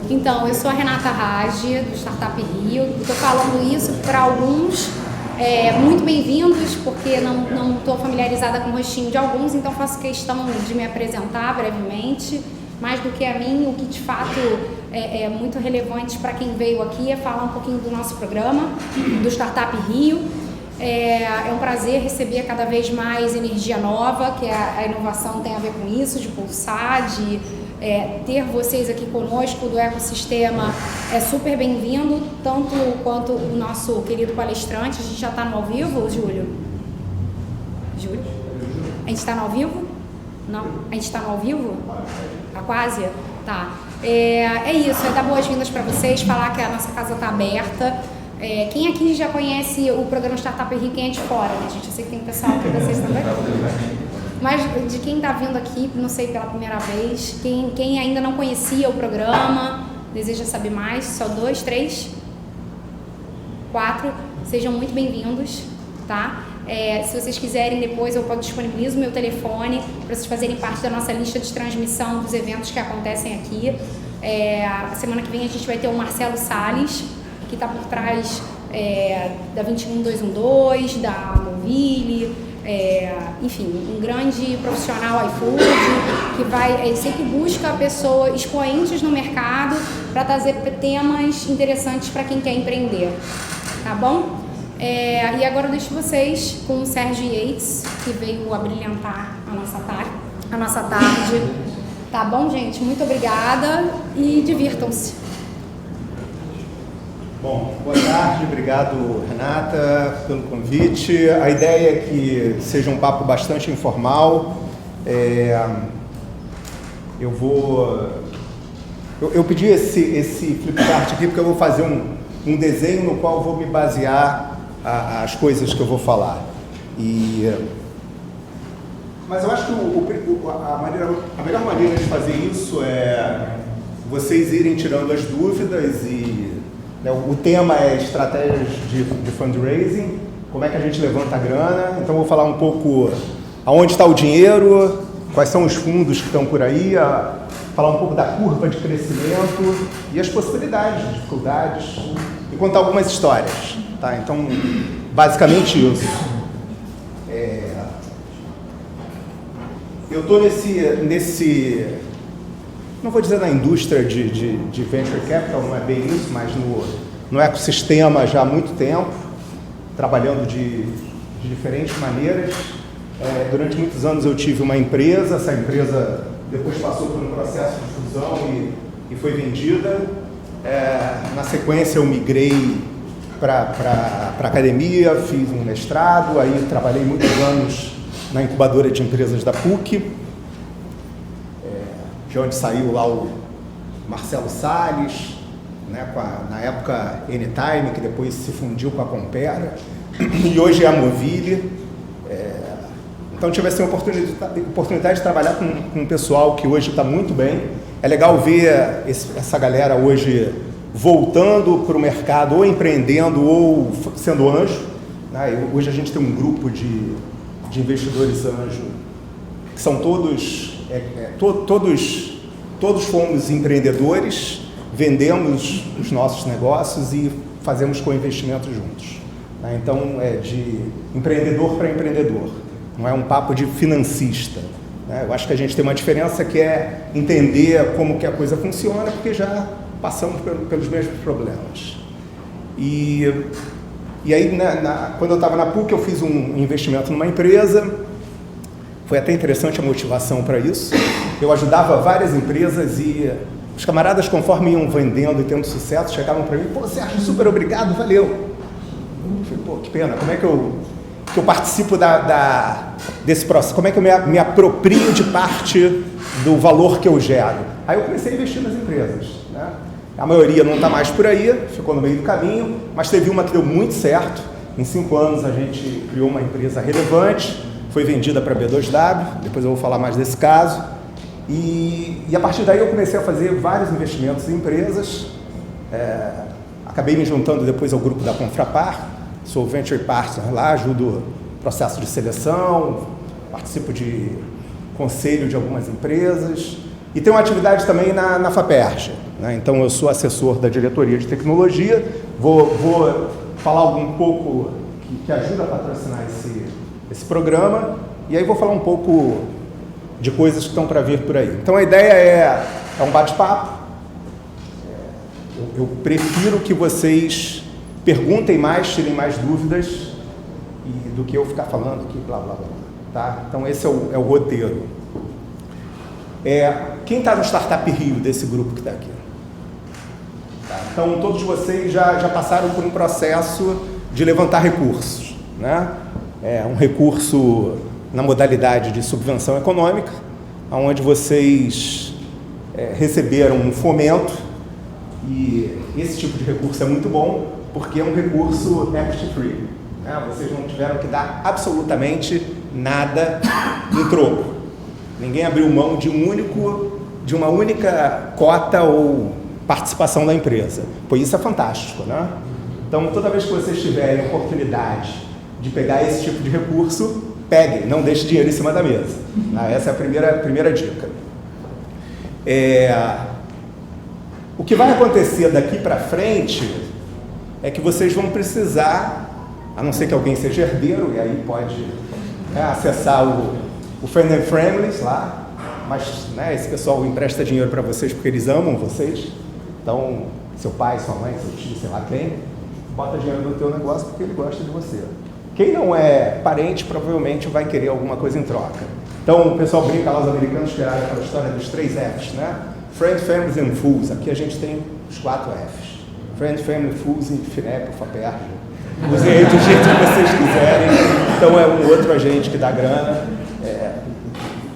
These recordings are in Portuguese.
Então, eu sou a Renata Rage, do Startup Rio. Estou falando isso para alguns muito bem-vindos, porque não estou familiarizada com o rostinho de alguns, então faço questão de me apresentar brevemente. Mais do que a mim, o que de fato é muito relevante para quem veio aqui é falar um pouquinho do nosso programa, do Startup Rio. É um prazer receber cada vez mais energia nova, que a inovação tem a ver com isso, de pulsar, de ter vocês aqui conosco do ecossistema é super bem-vindo, tanto quanto o nosso querido palestrante. A gente já está no ao vivo, Júlio? Júlio? A gente está no ao vivo? Não? A gente está no ao vivo? Tá quase? Tá. É isso, dar boas-vindas para vocês, falar que a nossa casa está aberta. Quem aqui já conhece o programa Startup Rio, quem é de fora, né, gente? Eu sei que tem pessoal aqui, vocês também. Mas de quem está vindo aqui, não sei, pela primeira vez, quem ainda não conhecia o programa, deseja saber mais, só 2, 3, 4, sejam muito bem-vindos, tá? Se vocês quiserem, depois eu disponibilizo o meu telefone para vocês fazerem parte da nossa lista de transmissão dos eventos que acontecem aqui. A semana que vem a gente vai ter o Marcelo Salles, que está por trás da 21212, da Movile, enfim, um grande profissional iFood, que sempre busca pessoas expoentes no mercado para trazer temas interessantes para quem quer empreender, tá bom? E agora eu deixo vocês com o Sérgio Yates, que veio abrilhantar a nossa tarde. Tá bom, gente? Muito obrigada e divirtam-se. Bom, boa tarde, obrigado Renata pelo convite. A ideia é que seja um papo bastante informal. Eu pedi esse flipchart aqui porque eu vou fazer um desenho no qual eu vou me basear as coisas que eu vou falar. Mas eu acho que a melhor maneira de fazer isso é vocês irem tirando as dúvidas o tema é estratégias de fundraising, como é que a gente levanta a grana. Então, vou falar um pouco aonde está o dinheiro, quais são os fundos que estão por aí, falar um pouco da curva de crescimento e as possibilidades, dificuldades, e contar algumas histórias. Tá? Então, basicamente isso. Eu estou nesse não vou dizer na indústria de venture capital, não é bem isso, mas no ecossistema já há muito tempo, trabalhando de diferentes maneiras. Durante muitos anos eu tive uma empresa, essa empresa depois passou por um processo de fusão e foi vendida. Na sequência eu migrei para academia, fiz um mestrado, aí trabalhei muitos anos na incubadora de empresas da PUC, de onde saiu lá o Marcelo Salles, né, na época Anytime, que depois se fundiu com a Compera, e hoje é a Movile. Então tive essa oportunidade de trabalhar com um pessoal que hoje está muito bem. É legal ver essa galera hoje voltando para o mercado, ou empreendendo, ou sendo anjo. Né? Hoje a gente tem um grupo de investidores anjo, que são todos fomos empreendedores, vendemos os nossos negócios e fazemos co-investimento juntos. Né? Então, é de empreendedor para empreendedor, não é um papo de financista. Né? Eu acho que a gente tem uma diferença que é entender como que a coisa funciona, porque já passamos pelos mesmos problemas. E aí, quando eu estava na PUC, eu fiz um investimento numa empresa. Foi até interessante a motivação para isso. Eu ajudava várias empresas e os camaradas, conforme iam vendendo e tendo sucesso, chegavam para mim: pô, Sérgio, super obrigado, valeu. Eu falei: pô, que pena, como é que eu participo desse processo? Como é que eu me aproprio de parte do valor que eu gero? Aí eu comecei a investir nas empresas. Né? A maioria não está mais por aí, ficou no meio do caminho, mas teve uma que deu muito certo. Em 5 anos a gente criou uma empresa relevante, foi vendida para a B2W, depois eu vou falar mais desse caso. E a partir daí eu comecei a fazer vários investimentos em empresas. Acabei me juntando depois ao grupo da Confrapar, sou Venture Partner lá, ajudo o processo de seleção, participo de conselho de algumas empresas e tenho uma atividade também na FAPERJ. né? Então, eu sou assessor da diretoria de tecnologia, vou falar um pouco que ajuda a patrocinar esse programa, e aí vou falar um pouco de coisas que estão para vir por aí. Então, a ideia é um bate-papo. Eu prefiro que vocês perguntem mais, tirem mais dúvidas, do que eu ficar falando aqui, blá, blá, blá. Tá? Então, esse é o roteiro. Quem está no Startup Rio, desse grupo que está aqui? Tá? Então, todos vocês já passaram por um processo de levantar recursos, né? Um recurso na modalidade de subvenção econômica, onde vocês receberam um fomento, e esse tipo de recurso é muito bom, porque é um recurso equity free. Vocês não tiveram que dar absolutamente nada em troco. Ninguém abriu mão de uma única cota ou participação da empresa. Pois isso é fantástico, né? Então, toda vez que vocês tiverem oportunidade de pegar esse tipo de recurso, peguem, não deixe dinheiro em cima da mesa. Essa é a primeira dica. O que vai acontecer daqui para frente é que vocês vão precisar, a não ser que alguém seja herdeiro, e aí pode acessar o Friend and Families lá, mas esse pessoal empresta dinheiro para vocês porque eles amam vocês. Então, seu pai, sua mãe, seu tio, sei lá quem, bota dinheiro no teu negócio porque ele gosta de você. Quem não é parente provavelmente vai querer alguma coisa em troca. Então, o pessoal brinca lá, os americanos criaram aquela história dos 3 Fs, né? Friend, Families and Fools. Aqui a gente tem os 4 Fs. Friend, Family, Fools e FINEP, FAPERJ. Usem aí do jeito que vocês quiserem. Então, é um outro agente que dá grana.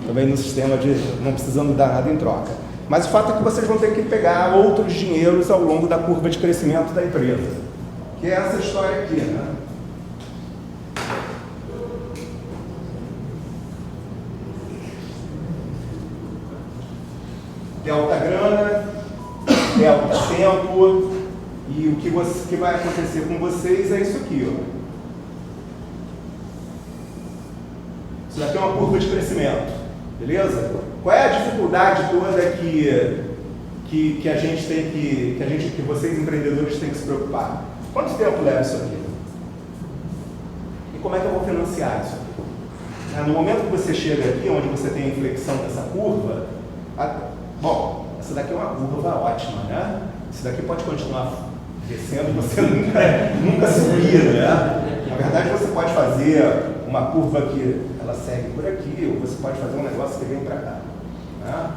Também no sistema de não precisando dar nada em troca. Mas o fato é que vocês vão ter que pegar outros dinheiros ao longo da curva de crescimento da empresa. Que é essa história aqui, né? Delta grana, delta tempo, e o que vai acontecer com vocês é isso aqui, ó. Isso daqui é uma curva de crescimento, beleza? Qual é a dificuldade toda que a gente tem que vocês empreendedores têm que se preocupar? Quanto tempo leva isso aqui? E como é que eu vou financiar isso aqui? No momento que você chega aqui, onde você tem a inflexão dessa curva, bom, essa daqui é uma curva ótima, né? Isso daqui pode continuar descendo, você nunca subir, né? Na verdade, você pode fazer uma curva que ela segue por aqui, ou você pode fazer um negócio que vem para cá, né?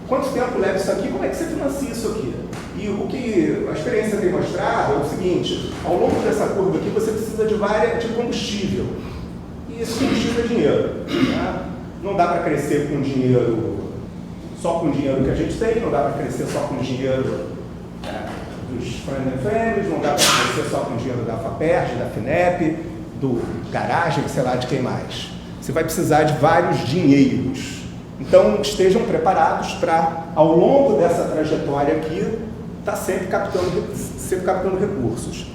Quanto tempo leva isso aqui? Como é que você financia isso aqui? E o que a experiência tem mostrado é o seguinte: ao longo dessa curva aqui, você precisa de combustível. E esse combustível é dinheiro, né? Não dá para crescer com dinheiro, só com o dinheiro que a gente tem, não dá para crescer só com o dinheiro dos Friend and Families, não dá para crescer só com o dinheiro da FAPERJ, da FINEP, do Garagem, sei lá de quem mais. Você vai precisar de vários dinheiros. Então, estejam preparados para, ao longo dessa trajetória aqui, estar sempre captando recursos.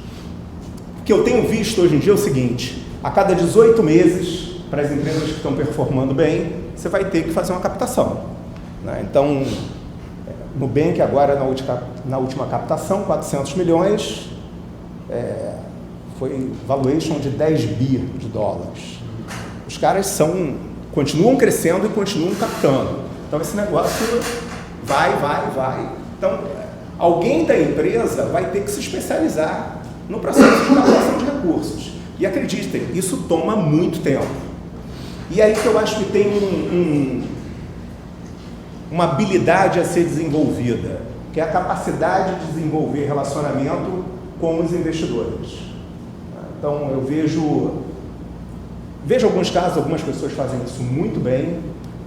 O que eu tenho visto hoje em dia é o seguinte: a cada 18 meses, para as empresas que estão performando bem, você vai ter que fazer uma captação, né? Então, Nubank agora na última captação, 400 milhões, foi valuation de 10 bi de dólares. Os caras continuam crescendo e continuam captando. Então, esse negócio vai. Então, alguém da empresa vai ter que se especializar no processo de captação de recursos. E acreditem, isso toma muito tempo. E aí que eu acho que tem uma habilidade a ser desenvolvida, que é a capacidade de desenvolver relacionamento com os investidores. Então, eu vejo alguns casos, algumas pessoas fazem isso muito bem,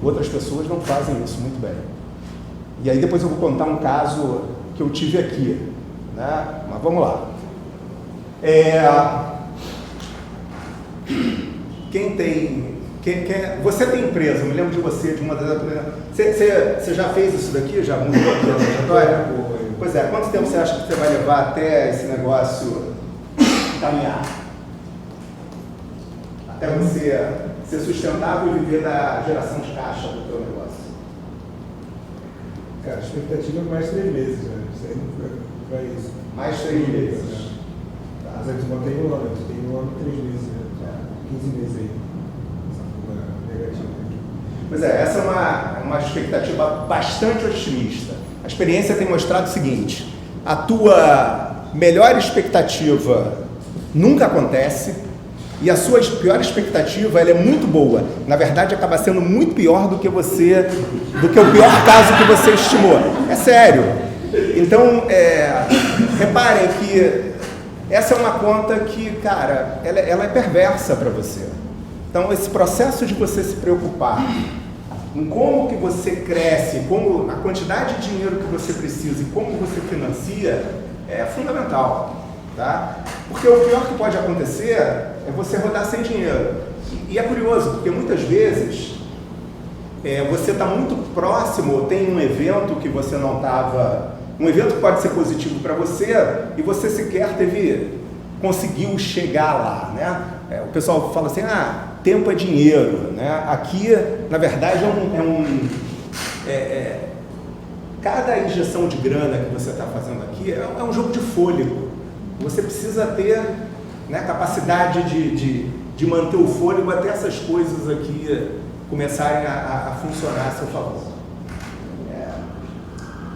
outras pessoas não fazem isso muito bem. E aí depois eu vou contar um caso que eu tive aqui, né? Mas vamos lá. Você tem empresa, eu me lembro de você, de uma das primeiras. Você já fez isso daqui? Já mudou aqui a trajetória? Pois é, quanto tempo você acha que você vai levar até esse negócio caminhar? Até você ser sustentável e viver da geração de caixa do teu negócio? Cara, a expectativa é mais 3 meses, né? Isso aí não vai isso. Mais 3 meses. Né? Mas aí tu mantém um ano, tu tem um ano e 3 meses, né? 15 meses aí. Essa curva negativa. Pois é, essa é uma expectativa bastante otimista. A experiência tem mostrado o seguinte: a tua melhor expectativa nunca acontece e a sua pior expectativa ela é muito boa. Na verdade, acaba sendo muito pior do que o pior caso que você estimou. É sério. Então, reparem que essa é uma conta que, cara, ela é perversa para você. Então, esse processo de você se preocupar em como que você cresce, como a quantidade de dinheiro que você precisa e como você financia é fundamental, tá? Porque o pior que pode acontecer é você rodar sem dinheiro. E é curioso, porque muitas vezes você está muito próximo, tem um evento que você não estava, um evento que pode ser positivo para você e você sequer conseguiu chegar lá, né? O pessoal fala assim, tempo é dinheiro, né? Aqui, na verdade, cada injeção de grana que você está fazendo aqui é um jogo de fôlego. Você precisa ter, né, capacidade de manter o fôlego até essas coisas aqui começarem a funcionar a seu favor.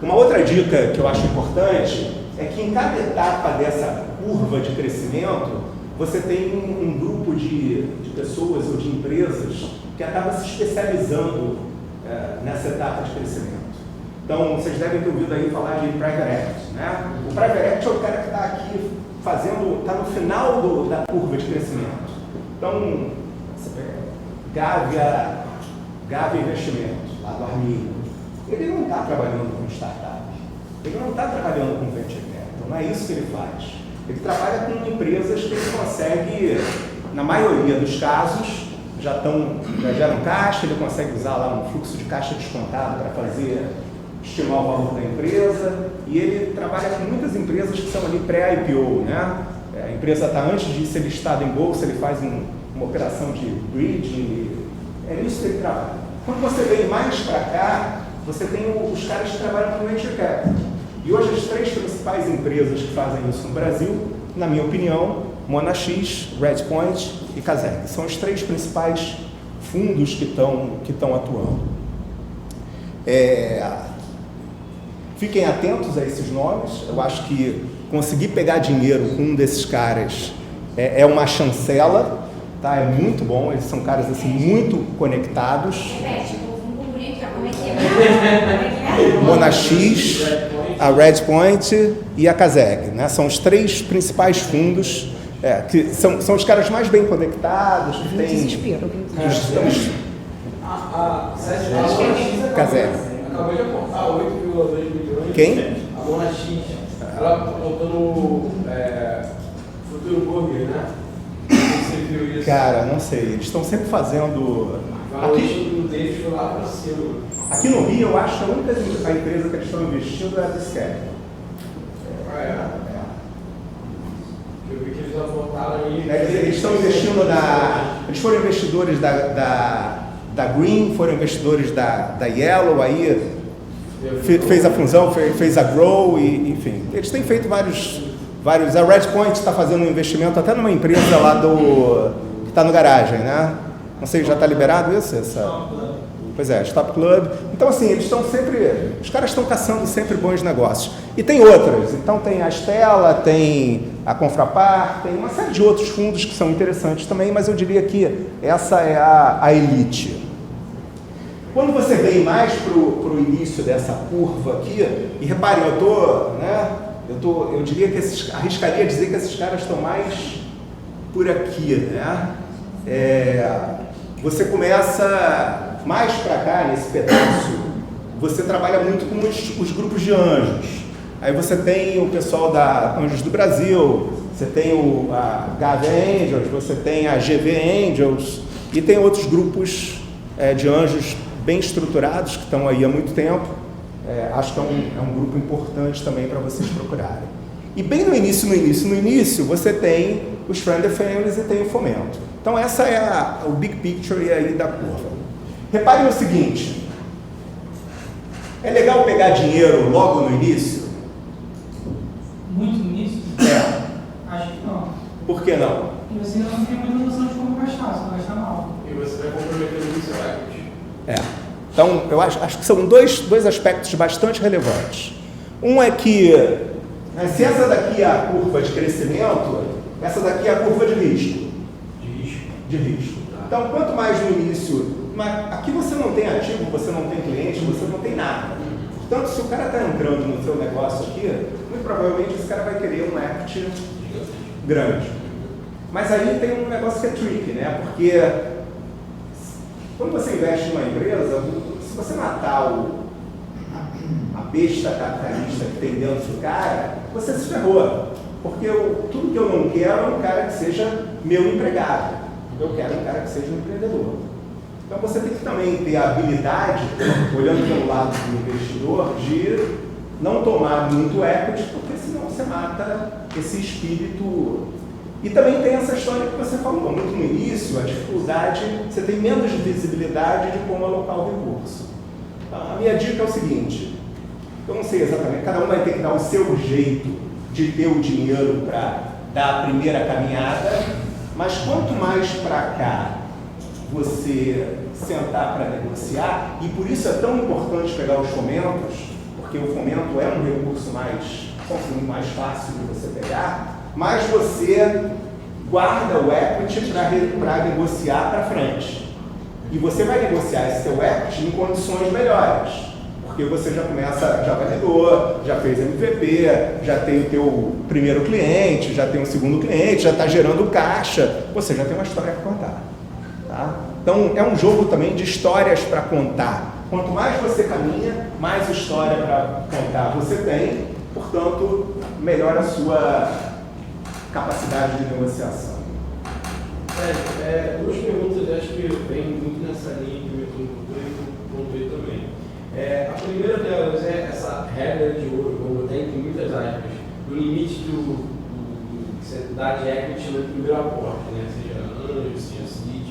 Uma outra dica que eu acho importante é que em cada etapa dessa curva de crescimento, você tem um grupo de pessoas ou de empresas que acaba se especializando nessa etapa de crescimento. Então, vocês devem ter ouvido aí falar de Private Equity, né? O Private Equity é o cara que está aqui está no final da curva de crescimento. Então, você pega Gávea Investimentos, lá do Arminio. Ele não está trabalhando com startup, ele não está trabalhando com venture capital, não é isso que ele faz. Ele trabalha com empresas que ele consegue, na maioria dos casos, já geram caixa, ele consegue usar lá um fluxo de caixa descontado para estimar o valor da empresa, e ele trabalha com muitas empresas que são ali pré-IPO, né? A empresa está antes de ser listada em bolsa, ele faz uma operação de bridge, é nisso que ele trabalha. Quando você vem mais para cá, você tem os caras que trabalham com venture capital. E hoje as 3 principais empresas que fazem isso no Brasil, na minha opinião, Monax, Redpoint e Caseg. São os 3 principais fundos que estão atuando. Fiquem atentos a esses nomes. Eu acho que conseguir pegar dinheiro com um desses caras é uma chancela, tá? É muito bom, eles são caras assim, muito conectados. Monax, a Redpoint e a Caseg, né? São os 3 principais fundos, que são os caras mais bem conectados, que tem... Desespero. Caseg. Acabou de aportar 8,2 milhões. Quem? A Monax. Ela botou no Futuro Burger, né? Você viu isso? Cara, não sei. Eles estão sempre fazendo... Aqui no Rio, eu acho que a única empresa que eles estão investindo é a Disquet. Eu vi que eles aportaram aí. Eles estão investindo eles foram investidores da Green, foram investidores da Yellow, aí fez a fusão, fez a Grow, e, enfim. Eles têm feito vários. A Redpoint está fazendo um investimento até numa empresa lá que está no garagem, né? Não sei, já está liberado isso? Pois é, Stop Club. Então, assim, eles estão sempre... Os caras estão caçando sempre bons negócios. E tem outras. Então, tem a Stella, tem a Confrapar, tem uma série de outros fundos que são interessantes também, mas eu diria que essa é a elite. Quando você vem mais para o início dessa curva aqui, e reparem, eu diria que arriscaria dizer que esses caras estão mais por aqui, né? Você começa mais para cá, nesse pedaço, você trabalha muito com os grupos de anjos. Aí você tem o pessoal da Anjos do Brasil, você tem a Gávea Angels, você tem a GV Angels, e tem outros grupos de anjos bem estruturados que estão aí há muito tempo. Acho que é um grupo importante também para vocês procurarem. E bem no início, você tem os Friend Families e tem o Fomento. Então essa é o big picture aí da curva. Reparem o seguinte, É legal pegar dinheiro logo no início? Muito no início? Acho que não. Por que não? Porque você ainda não tem muita noção de como gastar, você vai gastar mal. E você vai comprometer muito seu equity. Então, eu acho que são dois aspectos bastante relevantes. Um é que, né, se essa daqui é a curva de crescimento, essa daqui é a curva de risco. De risco. Então, quanto mais no início, aqui você não tem ativo, você não tem cliente, você não tem nada. Portanto, se o cara está entrando no seu negócio aqui, muito provavelmente esse cara vai querer um equity grande. Mas aí tem um negócio que é tricky, né? Porque quando você investe numa empresa, se você matar a besta capitalista que tem dentro do cara, você se ferrou. Porque tudo que eu não quero é um cara que seja meu empregado. Eu quero um cara que seja um empreendedor. Então você tem que também ter a habilidade, olhando pelo lado do investidor, de não tomar muito equity, porque senão você mata esse espírito. E também tem essa história que você falou muito no início, a dificuldade, você tem menos visibilidade de como alocar o recurso. A minha dica é o seguinte, eu não sei exatamente, cada um vai ter que dar o seu jeito de ter o dinheiro para dar a primeira caminhada, mas quanto mais para cá você sentar para negociar, e por isso é tão importante pegar os fomentos, porque o fomento é um recurso mais fácil de você pegar, mas você guarda o equity para negociar para frente. E você vai negociar esse seu equity em condições melhores, porque você já validou, já fez MVP, já tem o teu primeiro cliente, já tem o segundo cliente, já está gerando caixa, você já tem uma história para contar. Tá? Então, é um jogo também de histórias para contar. Quanto mais você caminha, mais história para contar você tem, portanto, melhor a sua capacidade de negociação. Duas perguntas, acho que vem muito nessa linha que eu pontuei também. A primeira delas é essa regra de ouro, como tem entre muitas aspas, do limite da de equity no primeiro aporte, né? Seja anjo, seja seed,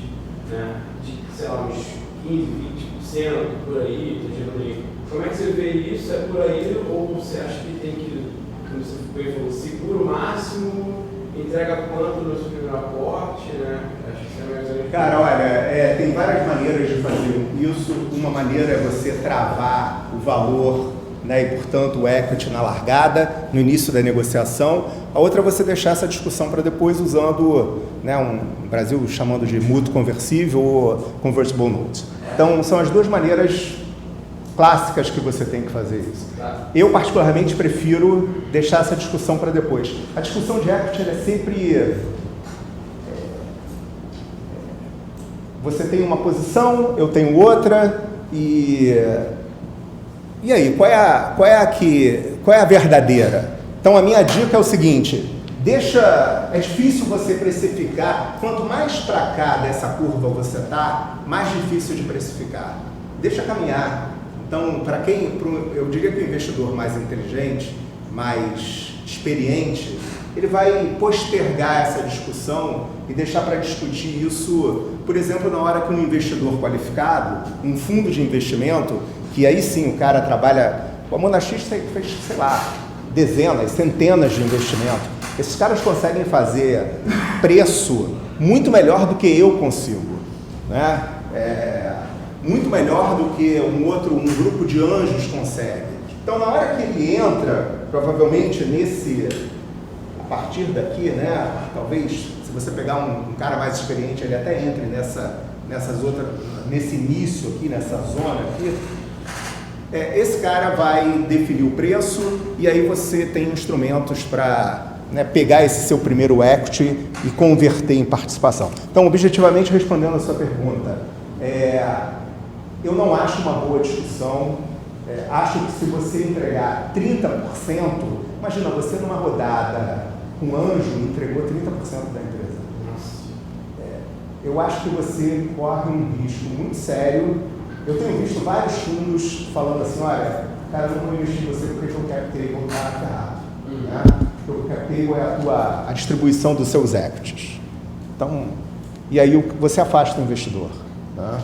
né? De, sei lá, uns 15, 20% por aí, tá gerando aí. Como é que você vê isso? É por aí ou você acha que tem que, como você falou, segura o máximo, entrega quanto no seu primeiro aporte, né? Acho que isso é mais ou menos. Cara, olha, tem várias maneiras de fazer isso. Uma maneira é você travar o valor, né, e, portanto, o equity na largada, no início da negociação. A outra é você deixar essa discussão para depois usando, né, no Brasil chamando de mútuo conversível ou convertible note. Então, são as duas maneiras clássicas que você tem que fazer isso. Eu, particularmente, prefiro deixar essa discussão para depois. A discussão de equity é sempre... Você tem uma posição, eu tenho outra, e aí, qual é a verdadeira? Então, a minha dica é o seguinte, é difícil você precificar, quanto mais para cá dessa curva você está, mais difícil de precificar. Deixa caminhar. Então, eu diria que o investidor mais inteligente, mais experiente, ele vai postergar essa discussão e deixar para discutir isso, por exemplo, na hora que um investidor qualificado, um fundo de investimento, que aí sim o cara trabalha, a Monax fez, sei lá, dezenas, centenas de investimentos. Esses caras conseguem fazer preço muito melhor do que eu consigo, né? Muito melhor do que um grupo de anjos consegue. Então, na hora que ele entra, provavelmente a partir daqui, né, talvez, se você pegar um cara mais experiente, ele até entre nesse início aqui, nessa zona aqui, esse cara vai definir o preço e aí você tem instrumentos para, né, pegar esse seu primeiro equity e converter em participação. Então, objetivamente, respondendo a sua pergunta, eu não acho uma boa discussão. Acho que se você entregar 30%, imagina você numa rodada com anjo entregou 30% da empresa. Eu acho que você corre um risco muito sério. Eu tenho visto vários fundos falando assim, olha, cara, eu não vou investir em você porque o cap table está ferrado. Né? Porque o cap table é a distribuição dos seus equities. Então, e aí você afasta o investidor. Né?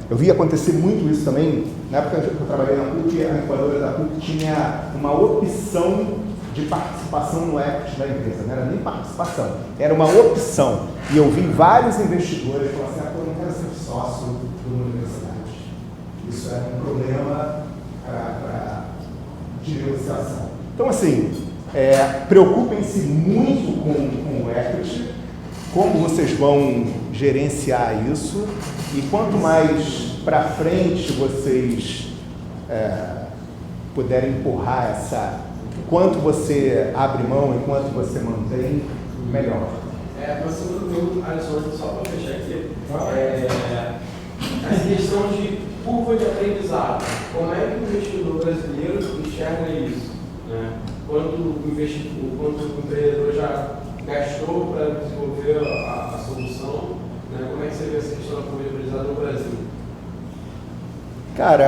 Eu vi acontecer muito isso também, na época que eu trabalhei na PUC, a incubadora da PUC tinha uma opção de participação no equity da empresa, não era nem participação, era uma opção. E eu vi vários investidores falando assim, eu não quero ser sócio de uma universidade. Isso era um problema de negociação. Então, assim, preocupem-se muito com o equity, como vocês vão gerenciar isso, e quanto mais para frente vocês puderem empurrar quanto você abre mão e quanto você mantém, melhor. Mas segundo pergunta, Alisson, só para fechar aqui, essa questão de curva de aprendizado, como é que o investidor brasileiro enxerga isso? Né? Quanto o empreendedor já gastou para desenvolver a solução, né? Como é que você vê essa questão da curva de aprendizado no Brasil? Cara,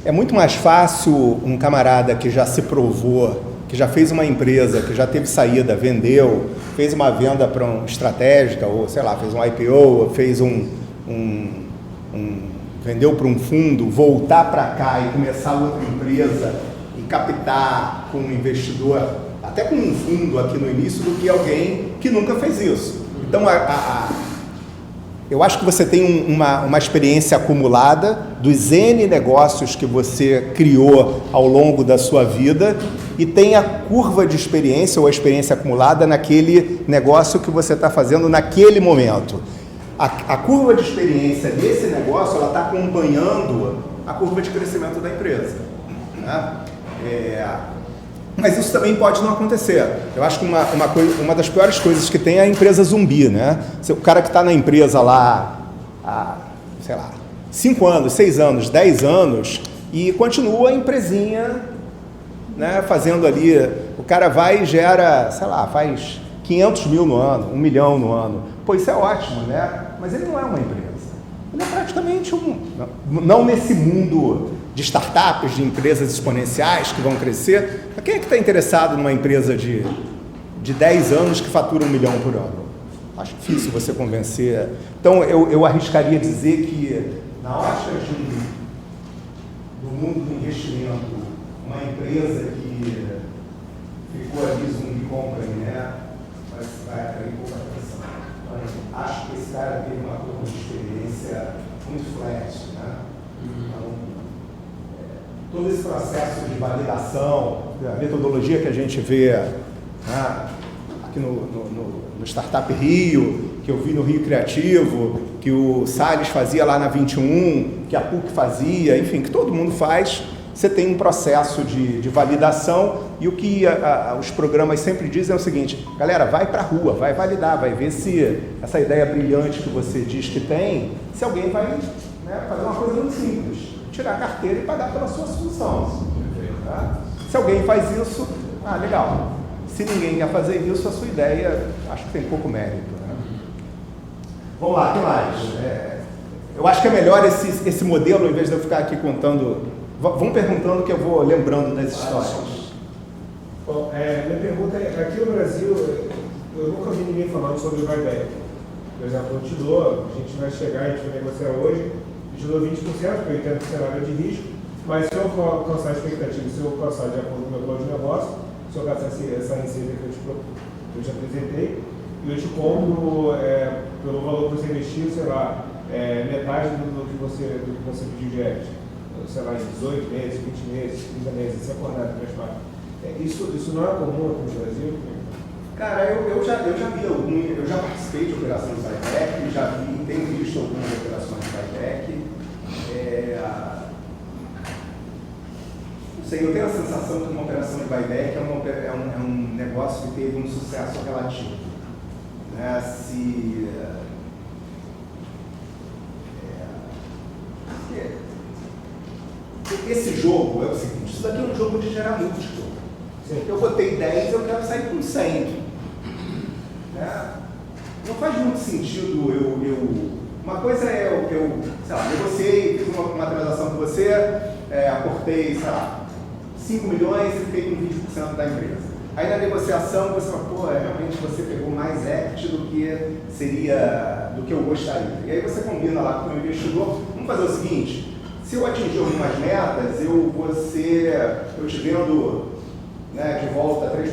é muito mais fácil um camarada que já se provou, que já fez uma empresa, que já teve saída, vendeu, fez uma venda para uma estratégica, ou sei lá, fez um IPO, ou fez vendeu para um fundo, voltar para cá e começar outra empresa e captar com um investidor, até com um fundo aqui no início, do que alguém que nunca fez isso. Então, eu acho que você tem uma experiência acumulada dos N negócios que você criou ao longo da sua vida e tem a curva de experiência ou a experiência acumulada naquele negócio que você está fazendo naquele momento. A curva de experiência desse negócio, ela está acompanhando a curva de crescimento da empresa, né? Mas isso também pode não acontecer. Eu acho que uma das piores coisas que tem é a empresa zumbi, né? O cara que está na empresa lá há, sei lá, 5 anos, 6 anos, 10 anos e continua a empresinha, né, fazendo ali, o cara vai e gera, sei lá, faz 500 mil no ano, 1 milhão no ano. Pô, isso é ótimo, né? Mas ele não é uma empresa. Ele é praticamente não nesse mundo de startups, de empresas exponenciais que vão crescer. Mas quem é que está interessado numa empresa de 10 anos que fatura 1 milhão por ano? Acho difícil você convencer. Então, eu arriscaria dizer que, na ótica do mundo do investimento, uma empresa que ficou ali zumbi company, né? Vai atrair pouca atenção. Então, acho que esse cara teve uma curva de experiência muito flat, né? Então, todo esse processo de validação, a metodologia que a gente vê, né, aqui no Startup Rio, que eu vi no Rio Criativo, que o Salles fazia lá na 21, que a PUC fazia, enfim, que todo mundo faz, você tem um processo de validação e o que os programas sempre dizem é o seguinte, galera, vai para a rua, vai validar, vai ver se essa ideia brilhante que você diz que tem, se alguém vai, né, fazer uma coisa muito simples, tirar a carteira e pagar pela sua solução. Tá? Se alguém faz isso, legal. Se ninguém quer fazer isso, a sua ideia, acho que tem pouco mérito. Né? Vamos lá, o que mais? Eu acho que é melhor esse modelo, ao invés de eu ficar aqui contando. Vão perguntando que eu vou lembrando das histórias. Bom, minha pergunta é, aqui no Brasil, eu nunca vi ninguém falando sobre o buyback. Por exemplo, eu te dou, a gente vai chegar, a gente vai negociar hoje, eu te dou 20%, porque eu entendo que o cenário é de risco, mas se eu alcançar a expectativa, se eu alcançar de acordo com o meu plano de negócio, se eu alcançar essa receita que eu te apresentei, eu te compro pelo valor que você investiu, sei lá, metade do que você pediu de equity. Sei lá, 18 meses, 20 meses, 30 meses, sem acordar com as partes. Isso não é comum aqui no Brasil? Cara, eu já vi eu já participei de operações de buyback, tenho visto algumas operações de buyback. Não sei, eu tenho a sensação que uma operação de buyback é um negócio que teve um sucesso relativo. Né? Esse jogo é o seguinte, isso daqui é um jogo de gerar múltiplo. Eu botei 10, eu quero sair com 100. Né? Não faz muito sentido uma coisa é eu sei lá, negociei, fiz uma transação com você, aportei, sei lá, 5 milhões e fiquei com 20% da empresa. Aí na negociação você fala, pô, realmente você pegou mais equity do que eu gostaria. E aí você combina lá com o investidor, vamos fazer o seguinte, se eu atingir algumas metas, eu te vendo, né, de volta 3%,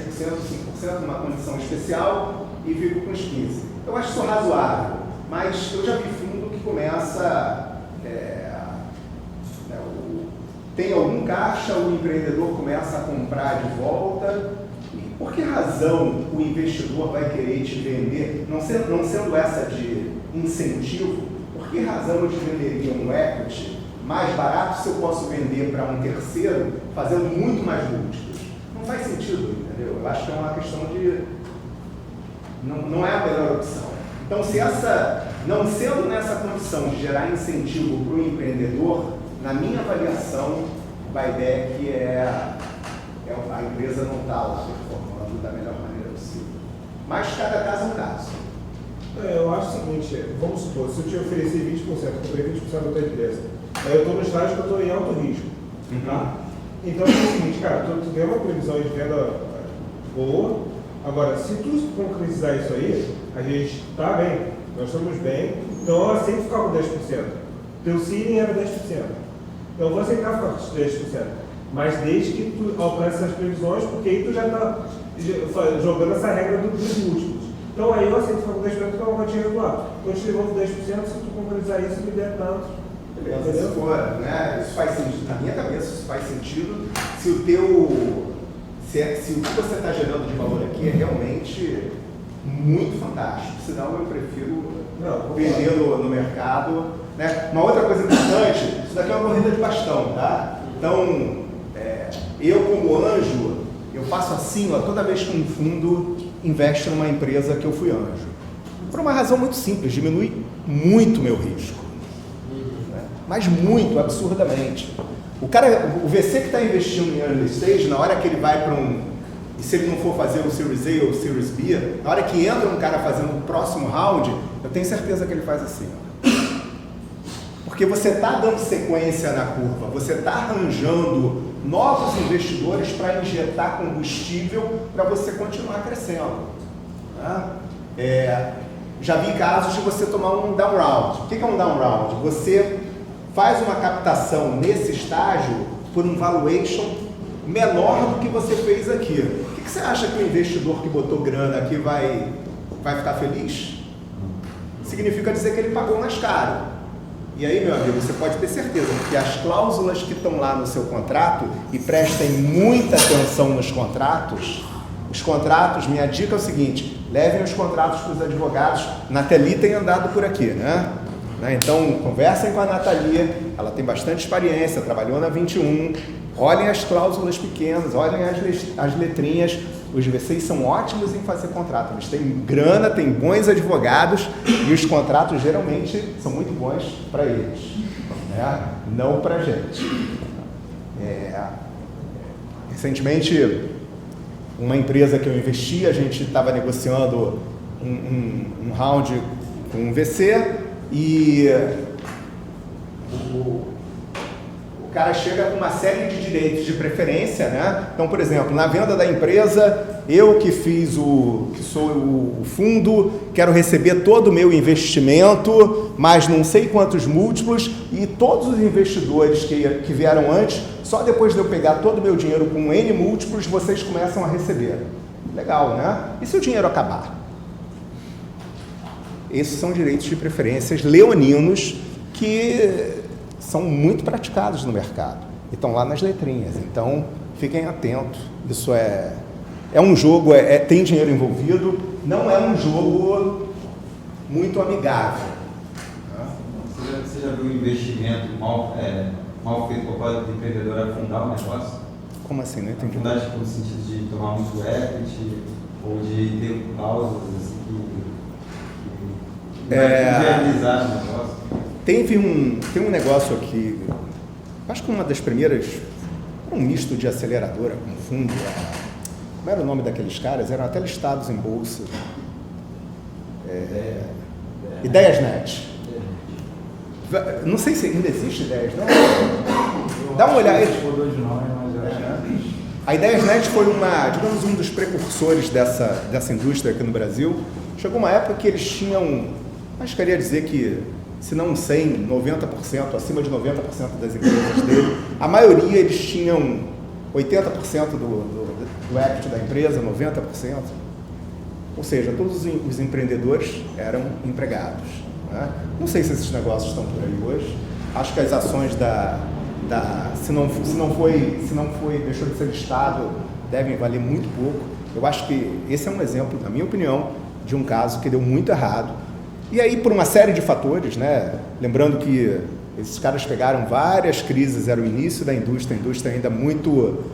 5%, numa condição especial e fico com os 15%. Eu acho isso razoável, mas eu já vi fundo que começa, tem algum caixa, o empreendedor começa a comprar de volta. E por que razão o investidor vai querer te vender, não sendo essa de incentivo, por que razão eu te venderia um equity mais barato se eu posso vender para um terceiro fazendo muito mais múltiplos? Não faz sentido, entendeu? Eu acho que é uma questão de... Não é a melhor opção. Então, não sendo nessa condição de gerar incentivo para o empreendedor, na minha avaliação, o buyback a empresa não está lá performando da melhor maneira possível. Mas cada caso é um caso. Eu acho o seguinte, vamos supor, se eu te oferecer 20%, eu comprei 20% da tua empresa, aí eu estou no estágio que eu estou em alto risco. Tá? Então é o seguinte, cara, tu tem uma previsão de venda boa, agora, se tu concretizar isso aí, a gente está bem, nós estamos bem, então eu aceito ficar com 10%. Teu ceiling era 10%. Então eu vou aceitar ficar com 10%. Mas desde que tu alcance essas previsões, porque aí tu já está jogando essa regra dos múltiplos. Então aí eu aceito ficar com 10% porque eu vou te regular. Então eu te devolvo 10%, se tu concretizar isso, me der tanto. Beleza, se for, né, isso faz sentido, na minha cabeça isso faz sentido se o que você está gerando de valor aqui é realmente muito fantástico, senão eu prefiro vender no mercado. Né? Uma outra coisa importante, isso daqui é uma corrida de bastão, tá? Então, eu como anjo, eu faço assim, ó, toda vez que um fundo investe numa empresa que eu fui anjo. Por uma razão muito simples, diminui muito meu risco. Né? Mas muito, absurdamente. O VC que está investindo em early stage, na hora que ele vai para e se ele não for fazer o Series A ou o Series B, na hora que entra um cara fazendo o próximo round, eu tenho certeza que ele faz assim, ó. Porque você está dando sequência na curva, você está arranjando novos investidores para injetar combustível para você continuar crescendo. Né? Já vi casos de você tomar um down round. O que é um down round? Você faz uma captação nesse estágio por um valuation menor do que você fez aqui. O que você acha que o investidor que botou grana aqui vai ficar feliz? Significa dizer que ele pagou mais caro. E aí, meu amigo, você pode ter certeza que as cláusulas que estão lá no seu contrato, e prestem muita atenção nos contratos, os contratos, minha dica é o seguinte, levem os contratos para os advogados. Nathalie tem andado por aqui, né? Então, conversem com a Nathalie, ela tem bastante experiência, trabalhou na 21, olhem as cláusulas pequenas, olhem as letrinhas. Os VCs são ótimos em fazer contrato, eles têm grana, têm bons advogados e os contratos geralmente são muito bons para eles, né? Não para a gente. Recentemente, uma empresa que eu investi, a gente estava negociando um round com um VC e o cara chega com uma série de direitos de preferência, né? Então, por exemplo, na venda da empresa, eu que sou o fundo, quero receber todo o meu investimento, mais não sei quantos múltiplos, e todos os investidores que vieram antes, só depois de eu pegar todo o meu dinheiro com N múltiplos, vocês começam a receber. Legal, né? E se o dinheiro acabar? Esses são direitos de preferências leoninos que são muito praticados no mercado e estão lá nas letrinhas, então fiquem atentos. Isso é um jogo, tem dinheiro envolvido, não é um jogo muito amigável. Você já viu um investimento mal feito por parte do empreendedor afundar o negócio? Como assim? Não entendi. Afundar no sentido de tomar muito equity ou de ter cláusulas assim, que realizar o negócio? Tem um negócio aqui, acho que uma das primeiras, um misto de aceleradora com fundo. Como era o nome daqueles caras? Eram até listados em bolsa. IdeiasNet. Não sei se ainda existe IdeiasNet. Dá uma olhada. A Ideiasnet foi digamos, um dos precursores dessa indústria aqui no Brasil. Chegou uma época que eles tinham, acho que queria dizer que, se não 100, 90%, acima de 90% das empresas dele, a maioria eles tinham 80% do equity da empresa, 90%. Ou seja, todos os empreendedores eram empregados. Né? Não sei se esses negócios estão por aí hoje. Acho que as ações se não foi, deixou de ser listado, devem valer muito pouco. Eu acho que esse é um exemplo, na minha opinião, de um caso que deu muito errado. E aí, por uma série de fatores, né? Lembrando que esses caras pegaram várias crises, era o início da indústria, a indústria ainda muito,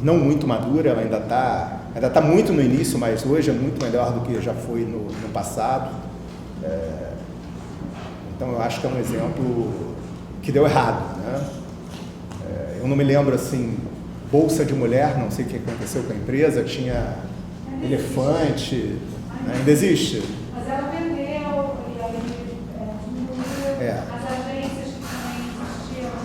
não muito madura, ela ainda está muito no início, mas hoje é muito melhor do que já foi no passado. Então, eu acho que é um exemplo que deu errado, né? Eu não me lembro, assim, bolsa de mulher, não sei o que aconteceu com a empresa, tinha elefante, né? Ainda existe? Mas ela vendeu, e aí diminuiu, as agências que também existiam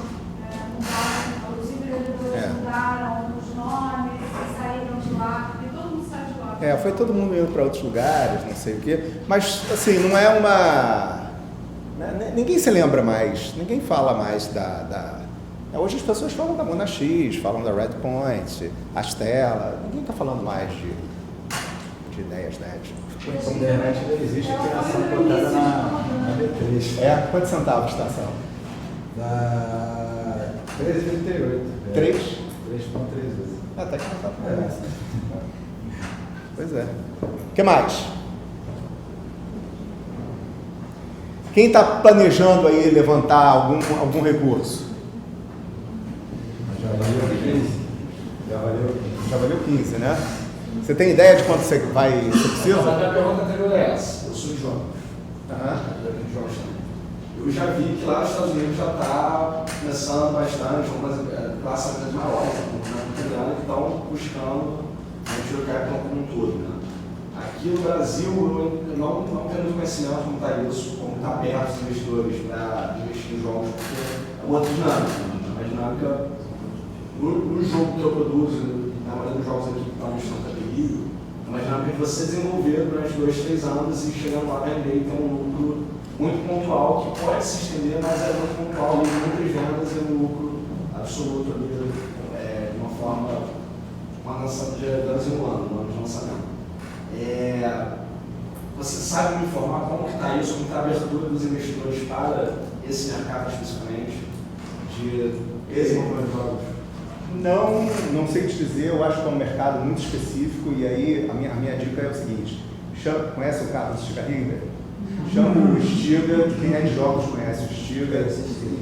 mudaram, os empreendedores mudaram os nomes, saíram de lá, e todo mundo saiu de lá. Foi todo mundo indo para outros lugares, não sei o quê, mas, assim, não é uma... Ninguém se lembra mais, ninguém fala mais hoje as pessoas falam da Mona X, falam da Red Point, Astela, ninguém está falando mais de Ideiasnet. A internet ainda existe, a ação cotada na B3. Quantos centavos está a ação? Da 3,38. 3? 3,13. Até que não está com essa. Pois é. O que mais? Quem está planejando aí levantar algum recurso? Já valeu 15. Já valeu 15, né? Você tem ideia de quanto você precisa? A minha pergunta anterior é essa. Eu sou de João. Eu já vi que lá nos Estados Unidos já está começando bastante, classes maiores, que estão buscando venture capital como um todo. Né? Aqui no Brasil, eu não tenho conhecimento como está isso, como está aberto os investidores para investir em jogos, porque é uma outra dinâmica. Uma dinâmica, no jogo que eu produzo, na maioria dos jogos aqui que estão no Startup Rio, é uma dinâmica de você desenvolver durante 2, 3 anos e chegando lá vender e ter um lucro muito pontual, que pode se estender, mas é muito pontual, e muitas vendas e um lucro absoluto ali, de uma forma, uma lançamento de vendas em um ano de lançamento. Você sabe me informar como que está isso, como está a abertura dos investidores para esse mercado especificamente de desenvolvimento de jogos? Não sei te dizer, eu acho que é um mercado muito específico e aí a minha dica é o seguinte, conhece o Carlos Stigarriga? Chama o Stiga, quem é de jogos conhece o Stiga,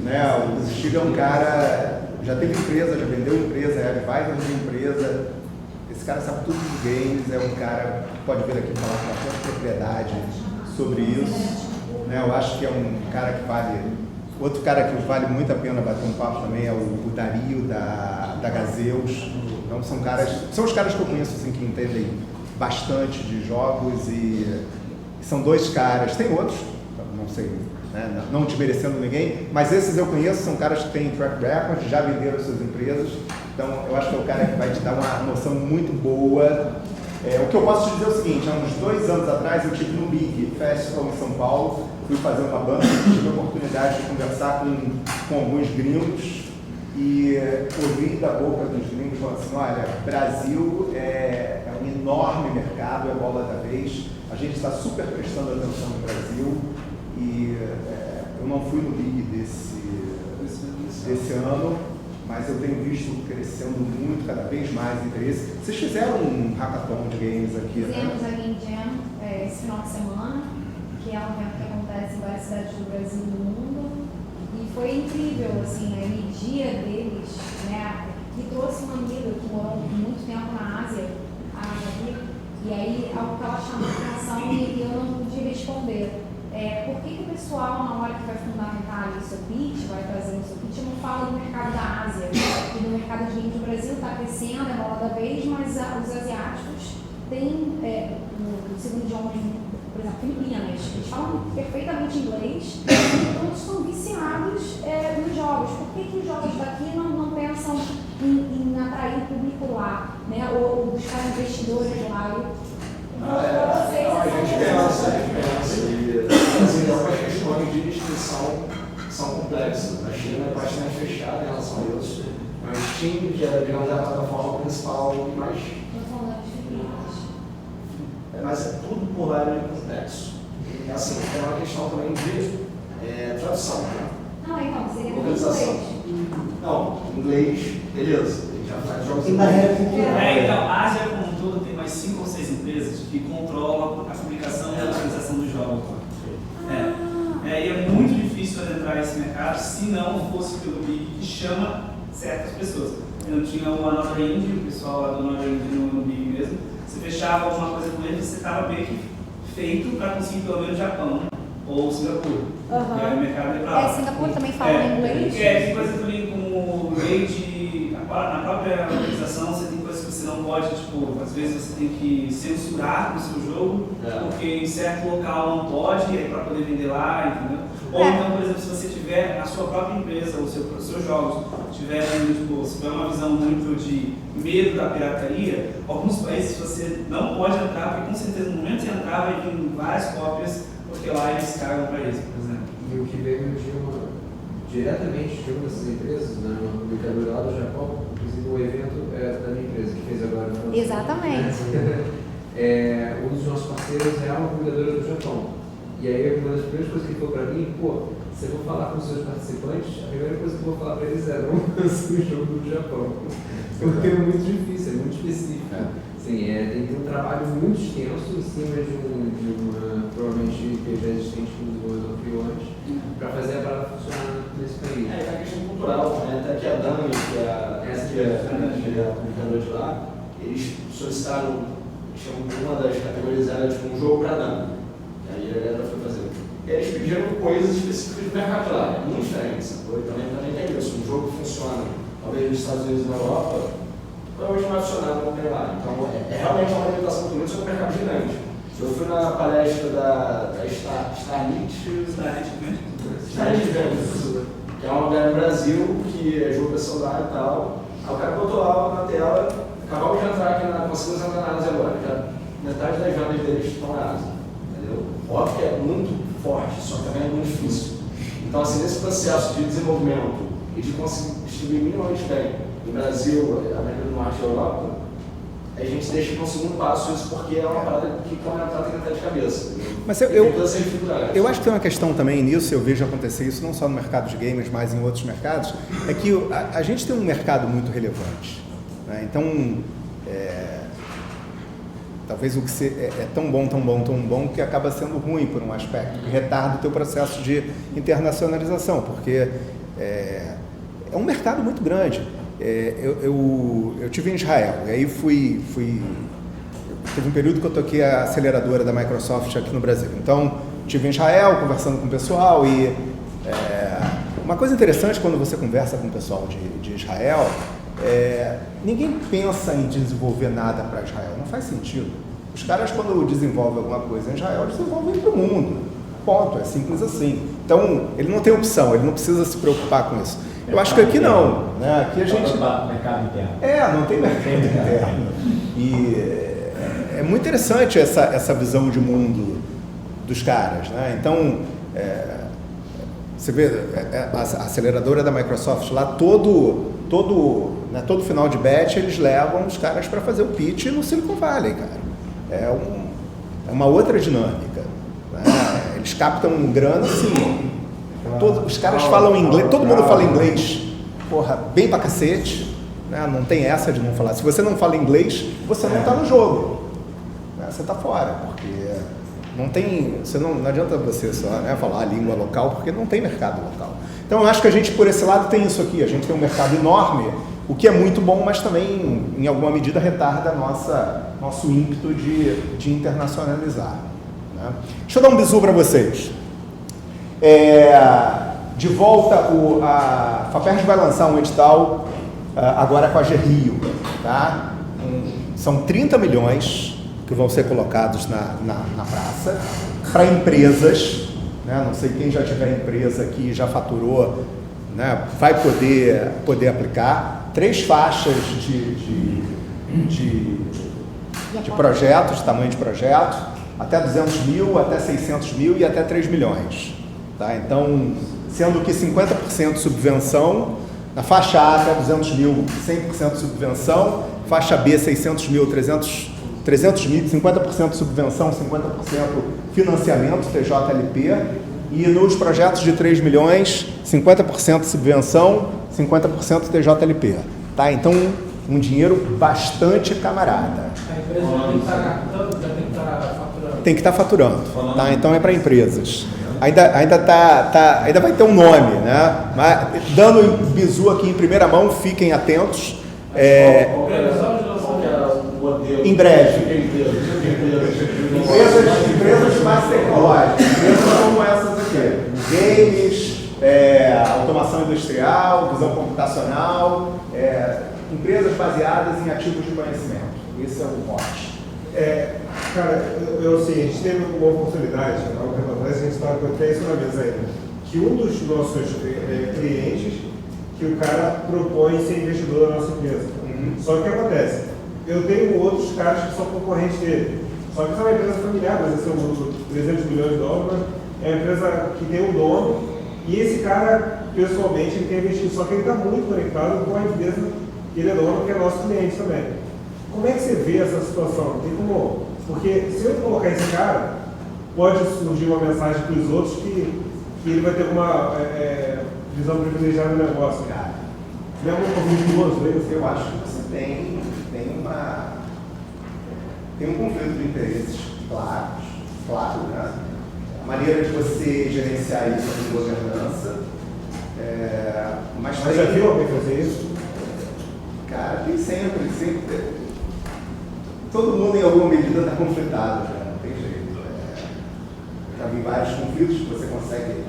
né? O Stiga é um cara, já teve empresa, já vendeu empresa, vai vender empresa, esse cara sabe tudo de games, é um cara que pode vir aqui falar com bastante propriedade sobre isso, né? Eu acho que é um cara que vale, outro cara que vale muito a pena bater um papo também é o Dario da Gazeus, então são os caras que eu conheço assim, que entendem bastante de jogos e são 2 caras, tem outros, não sei, né, não desmerecendo ninguém, mas esses eu conheço, são caras que têm track record, já venderam suas empresas, então eu acho que é o cara que vai te dar uma noção muito boa. O que eu posso te dizer é o seguinte, há uns 2 anos atrás eu estive no Big Festival em São Paulo, fui fazer uma banda, tive a oportunidade de conversar com alguns gringos e ouvi da boca dos gringos falando assim, olha, Brasil é um enorme mercado, é a bola da vez, a gente está super prestando atenção no Brasil e eu não fui no Big desse ano, mas eu tenho visto crescendo muito, cada vez mais interesse. Vocês fizeram um hackathon de games aqui, Fizemos né? a Game Jam esse final de semana, que é um evento que acontece em várias cidades do Brasil e do mundo. E foi incrível, assim, a energia deles, né? Que trouxe uma amiga que morou muito tempo na Ásia, a Javi, e aí algo que ela chamou a atenção e eu não pude responder. Por que o pessoal, na hora que vai fundamentar o seu pitch, vai fazer o seu pitch, não fala do mercado da Ásia? E no mercado de games do Brasil está crescendo, é bola da vez, mas os asiáticos têm, no segundo idioma, por exemplo, Filipinas, eles falam perfeitamente inglês e todos são viciados nos jogos. Por que os jogos daqui não pensam em atrair público vincular, né? Ou buscar investidores lá. A gente pensa, e assim, algumas questões de restrição são complexas. A China é bastante fechada em relação a isso. Mas Steam, que é, digamos, a plataforma principal, mas é tudo por lá é complexo. E assim, é uma questão também de tradução, né? Não, então, seria Organização. Não, inglês, beleza. A gente já faz jogos E barreira cultural. Então, a Ásia como um todo tem mais 5 ou 6 empresas que controlam a publicação e a organização dos jogos. E é muito difícil adentrar esse mercado se não fosse pelo Big, que chama certas pessoas. Eu tinha o Another Indie, o pessoal lá do Another Indie no Big mesmo. Você fechava alguma coisa com ele, você estava meio que feito para conseguir pelo menos Japão ou Singapura. E aí o mercado é para lá. Singapura também fala inglês? Tem coisa também como lei de... Na própria organização você tem coisas que você não pode, tipo, às vezes você tem que censurar no seu jogo, porque em certo local não pode, e aí para poder vender lá, entendeu? Ou então, por exemplo, se você tiver a sua própria empresa, ou os seus jogos, tiverem, tipo, se tiver uma visão muito de medo da pirataria, alguns países você não pode entrar, porque com certeza no momento de entrar vai vir várias cópias, porque lá eles cagam para isso, por exemplo. E o que veio diretamente de uma dessas empresas, né, uma publicadora lá do Japão, inclusive o evento é da minha empresa, que fez agora. Exatamente. Um dos nossos parceiros é uma publicadora do Japão. E aí uma das primeiras coisas que ele falou para mim, se eu vou falar com os seus participantes, a primeira coisa que eu vou falar para eles é não lance o jogo do Japão. Porque é muito difícil, é muito específico. Sim, tem que ter um trabalho muito extenso em cima de uma, provavelmente, que já existente que o desenvolvedor criou antes, para fazer a parada funcionar nesse país. É a questão cultural, né? Até que a Dani, que é a publicadora de lá, eles solicitaram, uma das categorias era tipo um jogo para Dani. Aí a galera foi fazer. E eles pediram coisas específicas do mercado de lá, é muito diferente, sacou? E também tem isso, um jogo que funciona, talvez nos Estados Unidos e na Europa, provavelmente não vai funcionar no tem lá. Então é realmente uma limitação muito grande sobre o mercado gigante. Eu fui na palestra da Starlit Ventures, que é uma lugar no Brasil que é jogo de celular e tal. Aí o cara botou lá na tela, acabamos de entrar aqui conseguimos entrar na Ásia agora, já metade das vendas deles estão na Ásia. Entendeu? Óbvio que é muito forte, só que também é muito difícil. Então, assim, nesse processo de desenvolvimento e de conseguir distribuir minimamente bem no Brasil, América do Norte e Europa, a gente deixa para um segundo passo isso, porque é uma parada que quando ela tem que entrar de cabeça. Mas eu acho que tem uma questão também nisso, eu vejo acontecer isso não só no mercado de games, mas em outros mercados, é que a gente tem um mercado muito relevante. Né? Então, talvez o que é tão bom, que acaba sendo ruim por um aspecto, que retarda o teu processo de internacionalização, porque é um mercado muito grande. Eu tive em Israel, e aí teve um período que eu toquei a aceleradora da Microsoft aqui no Brasil. Então, estive em Israel conversando com o pessoal e uma coisa interessante quando você conversa com o pessoal de Israel, ninguém pensa em desenvolver nada para Israel, não faz sentido. Os caras, quando desenvolvem alguma coisa em Israel, desenvolvem para o mundo. Ponto, é simples assim. Então, ele não tem opção, ele não precisa se preocupar com isso. Eu acho que aqui não, né? Aqui a gente... mercado interno. Não tem mercado interno. E é muito interessante essa visão de mundo dos caras, né? Então, você vê, a aceleradora da Microsoft lá, todo final de batch, eles levam os caras para fazer o pitch no Silicon Valley, cara. É uma outra dinâmica. Né? Eles captam grana, assim... os caras falam inglês, todo mundo fala inglês, bem pra cacete, né? Não tem essa de não falar. Se você não fala inglês, você não está no jogo, né? Você está fora, porque não adianta você só, né, falar a língua local, porque não tem mercado local. Então eu acho que a gente, por esse lado, tem isso aqui, a gente tem um mercado enorme, o que é muito bom, mas também, em alguma medida, retarda nosso ímpeto de internacionalizar. Né? Deixa eu dar um bisu para vocês. De volta, a FAPERJ vai lançar um edital agora com a Gerrio, tá? São 30 milhões que vão ser colocados na praça para empresas, né? Não sei quem já tiver empresa que já faturou né, vai poder aplicar 3 faixas de projetos, tamanho de projeto, até 200 mil, até 600 mil e até 3 milhões. Tá? Então, sendo que 50% subvenção, na faixa A até 200 mil, 100% subvenção, faixa B 600 mil, 300 mil, 50% subvenção, 50% financiamento, TJLP, e nos projetos de 3 milhões, 50% subvenção, 50% TJLP. Tá? Então, um dinheiro bastante camarada. A empresa já tem que estar captando, já tem que estar faturando. Tem que estar faturando. Tá? Então, é para empresas. Ainda vai ter um nome, né? Mas, dando bizu aqui em primeira mão, fiquem atentos. Em breve. Empresas mais tecnológicas, empresas como essas aqui. Games, automação industrial, visão computacional, empresas baseadas em ativos de conhecimento. Esse é o mote. Cara, a gente teve uma oportunidade, há um tempo atrás, a gente estava com até isso na mesa ainda, que um dos nossos clientes, que o cara propõe ser investidor da nossa empresa. Só que o que acontece? Eu tenho outros caras que são concorrentes dele. Só que essa é uma empresa familiar, mas esse é um grupo de 300 milhões de dólares, é uma empresa que tem um dono, e esse cara, pessoalmente, ele tem investido, só que ele está muito conectado com a empresa que ele é dono, que é nosso cliente também. Como é que você vê essa situação? Tem como? Porque se eu colocar esse cara, pode surgir uma mensagem para os outros que ele vai ter uma visão privilegiada do negócio. Cara, não é um conflito. eu acho que você tem um conflito de interesses claro, né? A maneira de você gerenciar isso é governança. Mas já viu alguém fazer isso? Cara, tem sempre. Todo mundo, em alguma medida, está conflitado, né? Não tem jeito. Já vi vários conflitos que você consegue.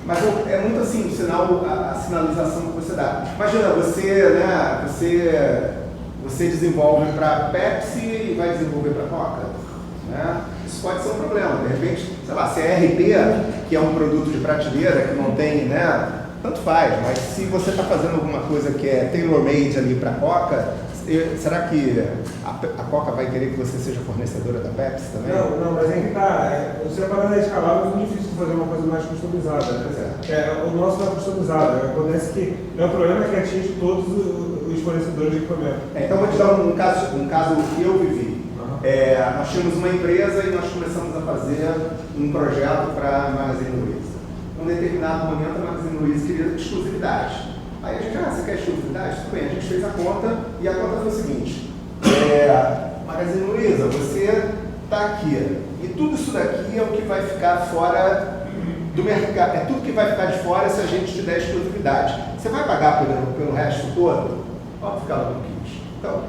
Mas é muito assim, o sinal, a sinalização que você dá. Imagina, você desenvolve para Pepsi e vai desenvolver para Coca. Né? Isso pode ser um problema. De repente, sei lá, se é RP, que é um produto de prateleira, que não tem, né? Tanto faz, mas se você está fazendo alguma coisa que é tailor-made ali para Coca, será que a Coca vai querer que você seja fornecedora da Pepsi também? Não, mas aí que tá. Você parando a escalar, é muito difícil fazer uma coisa mais customizada. Né? O nosso não é customizado. Acontece que é um problema que atinge todos os fornecedores de equipamento. Então, vou te dar um caso que eu vivi. Nós tínhamos uma empresa e nós começamos a fazer um projeto para a Magazine Luiza. Em um determinado momento, a Magazine Luiza queria exclusividade. Aí a gente, você quer exclusividade? Tudo bem, a gente fez a conta e a conta foi o seguinte: Magazine Luiza, você está aqui e tudo isso daqui é o que vai ficar fora do mercado, é tudo que vai ficar de fora se a gente te der exclusividade. Você vai pagar pelo resto todo? Óbvio que ela não quis. Então,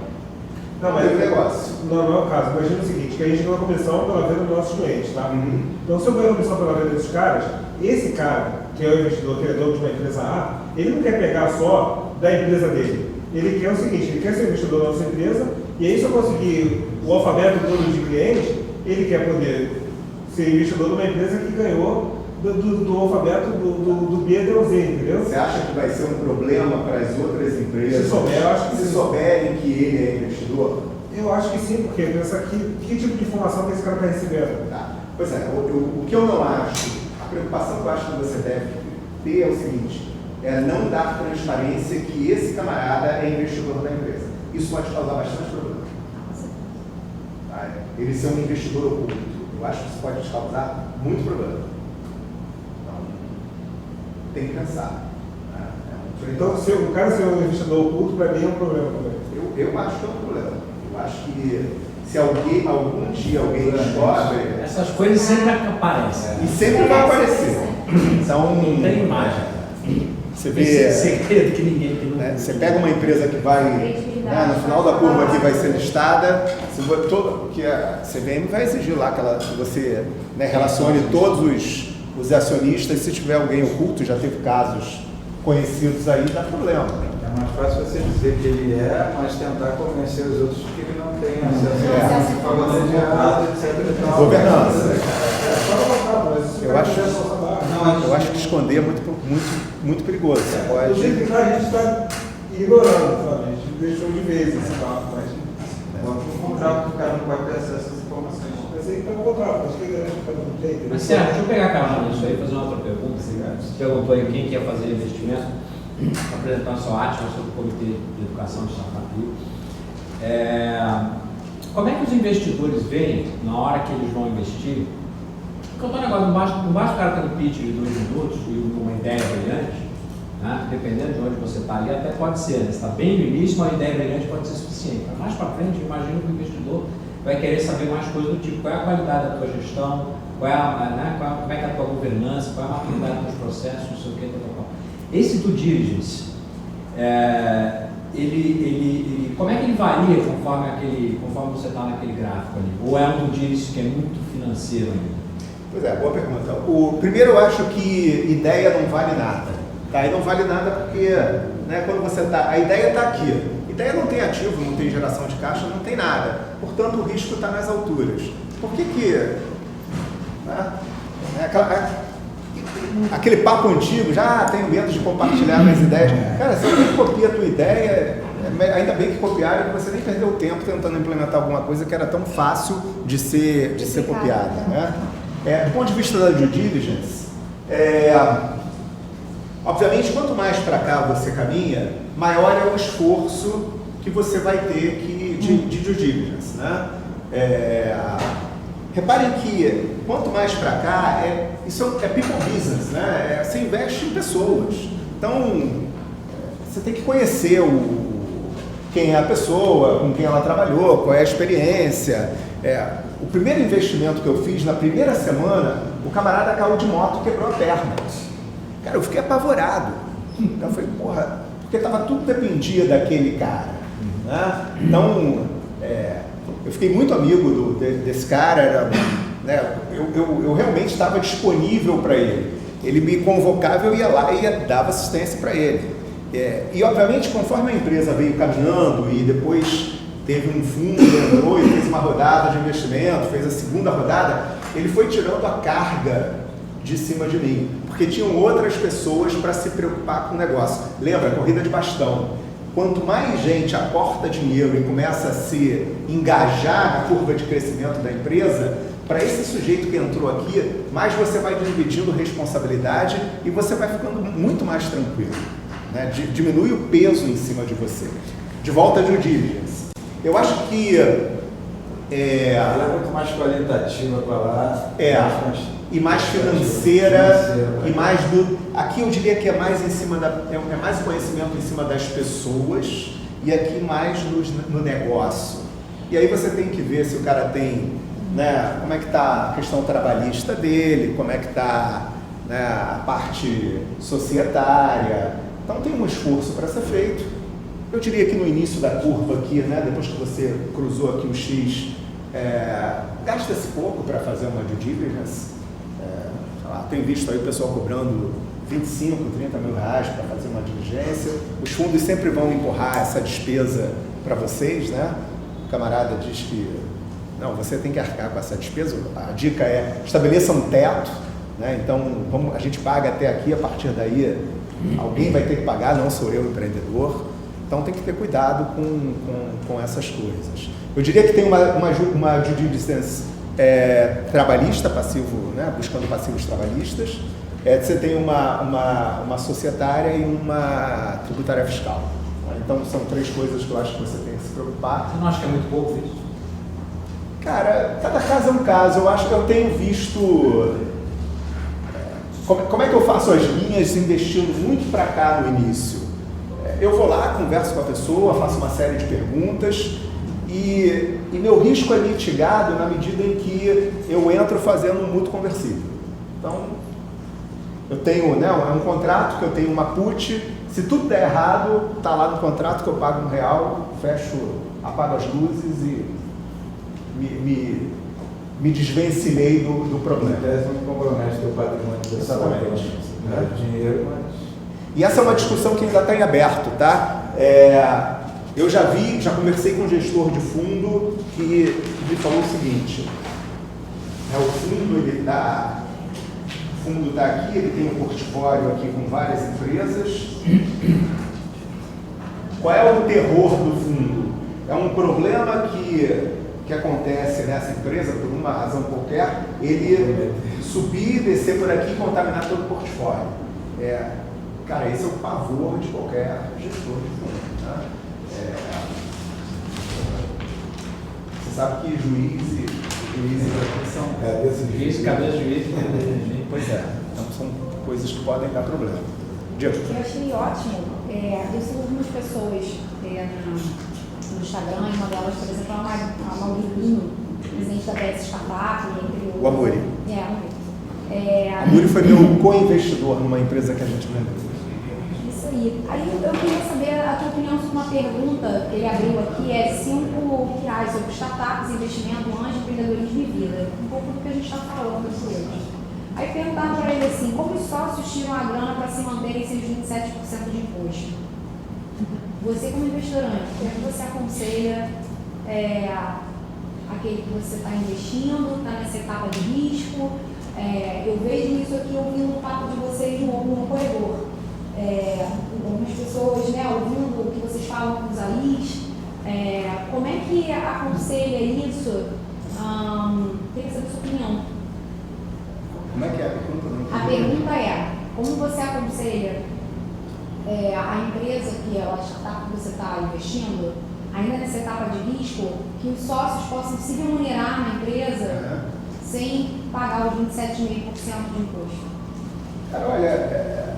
não, mas negócio. Não é o caso. Imagina o seguinte, que a gente ganha uma comissão pela venda dos nossos clientes, tá? Então, se eu ganho uma comissão pela venda desses caras, esse cara, que é o investidor, que é dono de uma empresa A, ele não quer pegar só da empresa dele. Ele quer o seguinte, ele quer ser investidor da nossa empresa, e aí se eu conseguir o alfabeto todo de clientes, ele quer poder ser investidor de uma empresa que ganhou do alfabeto do B até o Z, entendeu? Você acha que vai ser um problema para as outras empresas? Se souber, eu acho que se souberem que ele é investidor? Eu acho que sim, porque pensa que tipo de informação que esse cara está recebendo. Tá. Pois é, o que eu não acho, a preocupação que eu acho que você deve ter é o seguinte: é não dar transparência que esse camarada é investidor da empresa. Isso pode causar bastante problema. Tá? Ele ser um investidor oculto, eu acho que isso pode te causar muito problema. Tem que pensar. Então, se o cara ser um investidor oculto, para mim é um problema também. Eu acho que é um problema. Eu acho que se algum dia alguém descobre... Essas coisas sempre aparecem. E sempre vai aparecer. Então, não tem imagem. Você vê... segredo que ninguém tem. Né, você pega uma empresa que vai... no final da curva aqui vai ser listada, que a CVM vai exigir lá que você relacione todos os acionistas. Se tiver alguém oculto, já teve casos conhecidos aí, dá problema. É mais fácil você dizer que ele mas tentar convencer os outros que ele não tem acesso a pagando de errado, etc. Governança. Eu acho que Eu acho que esconder é muito perigoso. Você pode... Inclusive, a gente está ignorando, sabe? A gente deixou de vez esse papo, mas... Um contrato que o cara não pode ter acesso às informações. Mas aí está um contrato, acho que ele não tem. Mas Sérgio, deixa eu pegar a carona nisso aí e fazer uma outra pergunta. Você perguntou aí quem quer fazer investimento, apresentar a sua arte sobre o Comitê de Educação de Startup Rio. Como é que os investidores veem, na hora que eles vão investir, porque eu estou negócio, não basta o cara ter um pitch de 2 minutos e uma ideia brilhante, né? Dependendo de onde você está ali, até pode ser, né? Você está bem no início, uma ideia brilhante pode ser suficiente. Mas mais para frente, eu imagino que o investidor vai querer saber mais coisas do tipo, qual é a qualidade da tua gestão, como é que é a tua governança, qual é a maturidade dos processos, não sei o que, Esse due diligence, como é que ele varia conforme você está naquele gráfico ali? Ou é um due diligence que é muito financeiro ainda? Pois é, boa pergunta. Primeiro, eu acho que ideia não vale nada. Tá? E não vale nada porque, né, quando você está... A ideia está aqui. Ideia não tem ativo, não tem geração de caixa, não tem nada. Portanto, o risco está nas alturas. Por que né, aquele papo antigo, já tenho medo de compartilhar minhas ideias. Cara, se alguém copia a tua ideia, ainda bem que copiaram, que você nem perdeu tempo tentando implementar alguma coisa que era tão fácil de ser copiada. Né? Do ponto de vista da due diligence, obviamente, quanto mais para cá você caminha, maior é o esforço que você vai ter de due diligence. Né? Reparem que quanto mais para cá, isso é people business, né? Você investe em pessoas. Então, você tem que conhecer quem é a pessoa, com quem ela trabalhou, qual é a experiência. O primeiro investimento que eu fiz, na primeira semana, o camarada caiu de moto e quebrou a perna. Cara, eu fiquei apavorado. Eu falei, porra, porque tudo dependia daquele cara. Né? Então, eu fiquei muito amigo desse cara, né? Eu realmente estava disponível para ele. Ele me convocava, eu ia lá e dava assistência para ele. E, obviamente, conforme a empresa veio caminhando e depois teve um fundo, entrou e fez uma rodada de investimento, fez a segunda rodada, ele foi tirando a carga de cima de mim, porque tinham outras pessoas para se preocupar com o negócio. Lembra, corrida de bastão. Quanto mais gente aporta dinheiro e começa a se engajar na curva de crescimento da empresa, para esse sujeito que entrou aqui, mais você vai dividindo responsabilidade e você vai ficando muito mais tranquilo. Né? Diminui o peso em cima de você. De volta a due diligence. Eu acho que... Ela é muito mais qualitativa para lá. E mais financeira, e mais do... Aqui eu diria que é mais em cima é mais conhecimento em cima das pessoas e aqui mais no negócio. E aí você tem que ver se o cara tem, né, como é que está a questão trabalhista dele, como é que está, né, a parte societária. Então tem um esforço para ser feito. Eu diria que no início da curva aqui, né, depois que você cruzou aqui o X, gasta-se pouco para fazer uma due diligence. Tenho visto aí o pessoal cobrando 25, 30 mil reais para fazer uma diligência. Os fundos sempre vão empurrar essa despesa para vocês, né? O camarada diz que não, você tem que arcar com essa despesa. A dica é estabeleça um teto, né? Então a gente paga até aqui, a partir daí alguém vai ter que pagar, não sou eu, empreendedor. Então tem que ter cuidado com essas coisas. Eu diria que tem uma due diligence trabalhista, passivo, né? Buscando passivos trabalhistas. Você tem uma societária e uma tributária fiscal. Então são 3 coisas que eu acho que você tem que se preocupar. Você não acha que é muito pouco isso? Cara, cada caso é um caso. Eu acho que eu tenho visto... Como é que eu faço as linhas investindo muito para cá no início? Eu vou lá, converso com a pessoa, faço uma série de perguntas e meu risco é mitigado na medida em que eu entro fazendo um mútuo conversível. Então, eu tenho, né, é um contrato que eu tenho uma put, se tudo der errado, está lá no contrato que eu pago R$1, fecho, apago as luzes e me desvencilhei do problema. Não compromete teu patrimônio pessoal. Exatamente. Né? Dinheiro, mas... E essa é uma discussão que ainda está em aberto, tá? Eu já conversei com um gestor de fundo que me falou o seguinte, o fundo ele está fundo está aqui, ele tem um portfólio aqui com várias empresas. Qual é o terror do fundo? É um problema que acontece nessa empresa, por uma razão qualquer, ele subir, descer por aqui e contaminar todo o portfólio. Cara, esse é o pavor de qualquer gestor de fundo. Né? Você sabe que juízes são... Juiz, cabeça de juiz. Pois é, então são coisas que podem dar problema. Diego. Eu achei ótimo. Eu sigo algumas pessoas no Instagram, e uma delas, por exemplo, é a Maurinho, presidente da BS Startup. O Amuri. A Amuri foi meu co-investidor numa empresa que a gente vendeu. Isso aí. Aí eu queria saber a tua opinião sobre uma pergunta que ele abriu aqui, 5 reais sobre startups, investimento, anjo, empreendedorismo e vida. Um pouco do que a gente está falando aqui hoje. Aí perguntaram para ele assim, como os sócios tiram a grana para se manterem sem os 27% de imposto? Você como investidorante, o que você aconselha aquele que você está investindo, está nessa etapa de risco? Eu vejo isso aqui ouvindo o papo de vocês no corredor. Algumas pessoas, ouvindo o que vocês falam com os AIs. Como é que aconselha isso? Queria saber a sua opinião. Como é que é a pergunta? A pergunta é, como você aconselha a empresa que a startup que você está investindo, ainda nessa etapa de risco, que os sócios possam se remunerar na empresa sem pagar os 27,5% de imposto? Cara, olha,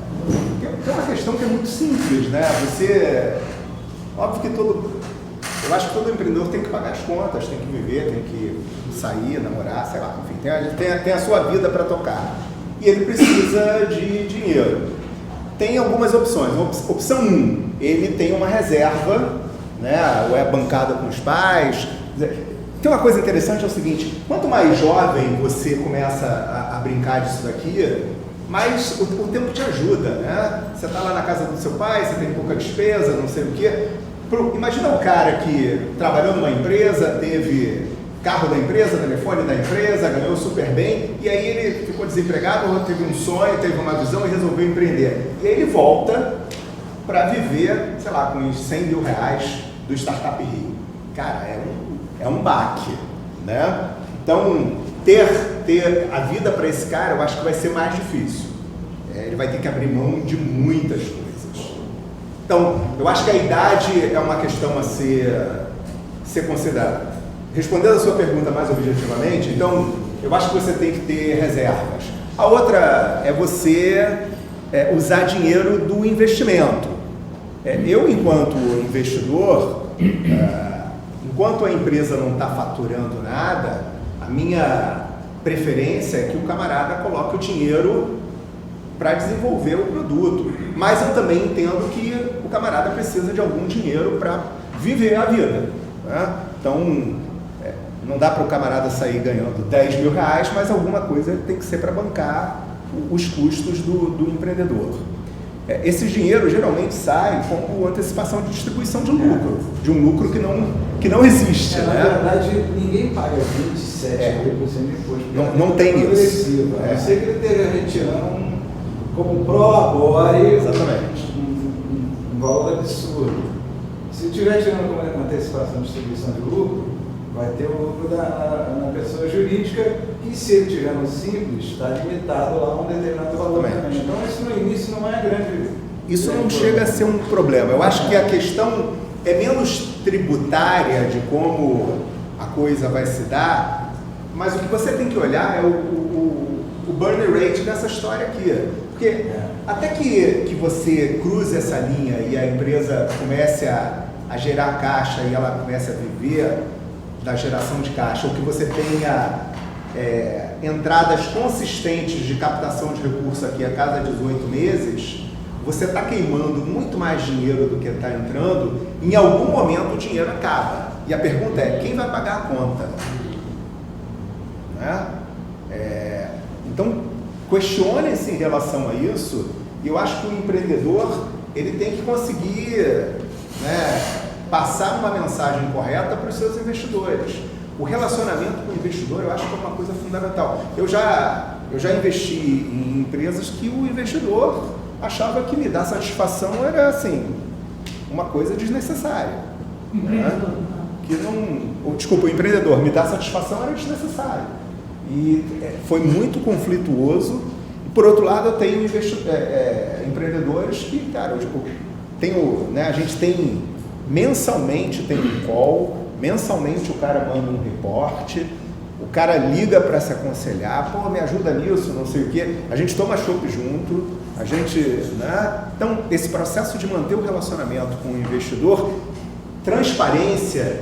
tem uma questão que é muito simples, né? Óbvio que eu acho que todo empreendedor tem que pagar as contas, tem que viver, tem que sair, namorar, sei lá, enfim, tem a sua vida para tocar. E ele precisa de dinheiro. Tem algumas opções. Opção 1, ele tem uma reserva, né? Ou é bancada com os pais. Tem uma coisa interessante, é o seguinte, quanto mais jovem você começa a brincar disso daqui, mais o tempo te ajuda, né? Você está lá na casa do seu pai, você tem pouca despesa, não sei o quê. Imagina um cara que trabalhou numa empresa, teve carro da empresa, telefone da empresa, ganhou super bem, e aí ele ficou desempregado, teve um sonho, teve uma visão e resolveu empreender. E aí ele volta para viver, sei lá, com uns 100 mil reais do Startup Rio. Cara, é um baque, né? Então, ter a vida para esse cara, eu acho que vai ser mais difícil. Ele vai ter que abrir mão de muitas coisas. Então, eu acho que a idade é uma questão a ser considerada. Respondendo a sua pergunta mais objetivamente, então, eu acho que você tem que ter reservas. A outra é você usar dinheiro do investimento. Eu, enquanto investidor, enquanto a empresa não está faturando nada, a minha preferência é que o camarada coloque o dinheiro para desenvolver o produto. Mas eu também entendo que o camarada precisa de algum dinheiro para viver a vida, né? Então, não dá para o camarada sair ganhando 10 mil reais, mas alguma coisa tem que ser para bancar os custos do empreendedor. Esse dinheiro geralmente sai como antecipação de distribuição de lucro, de um lucro que não existe. Na verdade, ninguém paga 27% de imposto. Não tem isso. A não ser que ele esteja retirando como pró-abore um valor absurdo. Se estiver tirando como antecipação de distribuição de lucro, vai ter o lucro na pessoa jurídica, e se ele tiver no simples, está limitado lá a um determinado valor também. Então isso no início não é grande. Isso não chega a ser um problema. Eu acho que a questão é menos tributária de como a coisa vai se dar, mas o que você tem que olhar é o burn rate dessa história aqui. Porque até que você cruze essa linha e a empresa comece a gerar caixa e ela comece a viver da geração de caixa, ou que você tenha entradas consistentes de captação de recursos aqui a cada 18 meses, você está queimando muito mais dinheiro do que está entrando, em algum momento o dinheiro acaba. E a pergunta é, quem vai pagar a conta? Né? Então, questione-se em relação a isso, e eu acho que o empreendedor ele tem que conseguir, né, passar uma mensagem correta para os seus investidores. O relacionamento com o investidor eu acho que é uma coisa fundamental. Eu já Eu já investi em empresas que o investidor achava que me dar satisfação era assim, uma coisa desnecessária. Né? Que não, desculpa, o empreendedor me dar satisfação era desnecessário. E foi muito conflituoso. E por outro lado, eu tenho empreendedores que, cara, a gente tem mensalmente tem um call, mensalmente o cara manda um reporte, o cara liga para se aconselhar, pô, me ajuda nisso, não sei o quê. A gente toma chopp junto, a gente, né? Então, esse processo de manter o relacionamento com o investidor, transparência,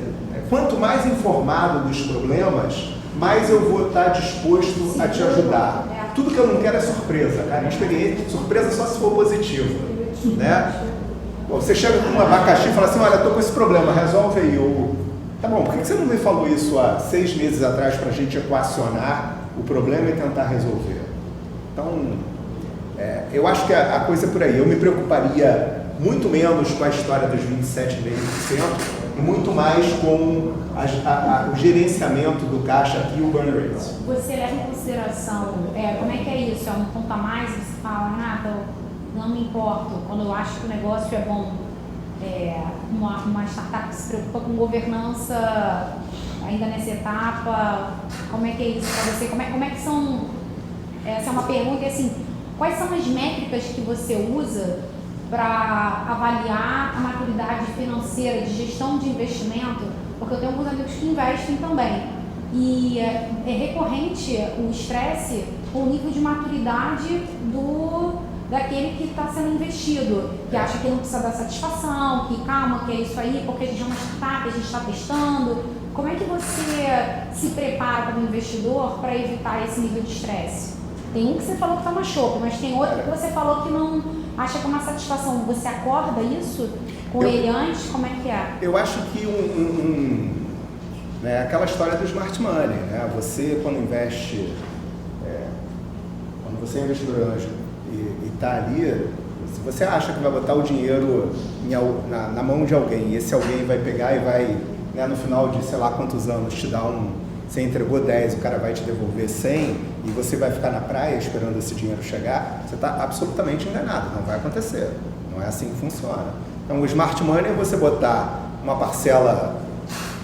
quanto mais informado dos problemas, mais eu vou estar disposto a te ajudar. Tudo que eu não quero é surpresa, cara. Experiência, surpresa só se for positiva, né? Pô, você chega com um abacaxi e fala assim, olha, estou com esse problema, resolve aí. Tá bom, por que você não me falou isso há 6 meses atrás para a gente equacionar o problema e tentar resolver? Então, eu acho que a coisa é por aí. Eu me preocuparia muito menos com a história dos 27,5% e muito mais com o gerenciamento do caixa e o burn rate. Você leva em consideração, como é que é isso? É um ponto a mais? Você fala, Renata, não me importo, quando eu acho que o negócio é bom. Uma startup que se preocupa com governança ainda nessa etapa, como é que é isso para você? Como é que são, essa é uma pergunta, assim, quais são as métricas que você usa para avaliar a maturidade financeira de gestão de investimento? Porque eu tenho alguns amigos que investem também e é recorrente o estresse com o nível de maturidade daquele que está sendo investido, que acha que não precisa dar satisfação, que calma, que é isso aí, porque a gente é uma startup, a gente está testando. Como é que você se prepara como investidor para evitar esse nível de estresse? Tem um que você falou que toma chopp, mas tem outro que você falou que não acha que é uma satisfação. Você acorda isso com ele antes? Como é que é? Eu acho que aquela história do smart money, né? Você quando investe, quando você é investidor anjo, e está ali, se você acha que vai botar o dinheiro na mão de alguém e esse alguém vai pegar e vai, né, no final de sei lá quantos anos te dar você entregou 10, o cara vai te devolver 100 e você vai ficar na praia esperando esse dinheiro chegar, você está absolutamente enganado, não vai acontecer, não é assim que funciona. Então o smart money é você botar uma parcela,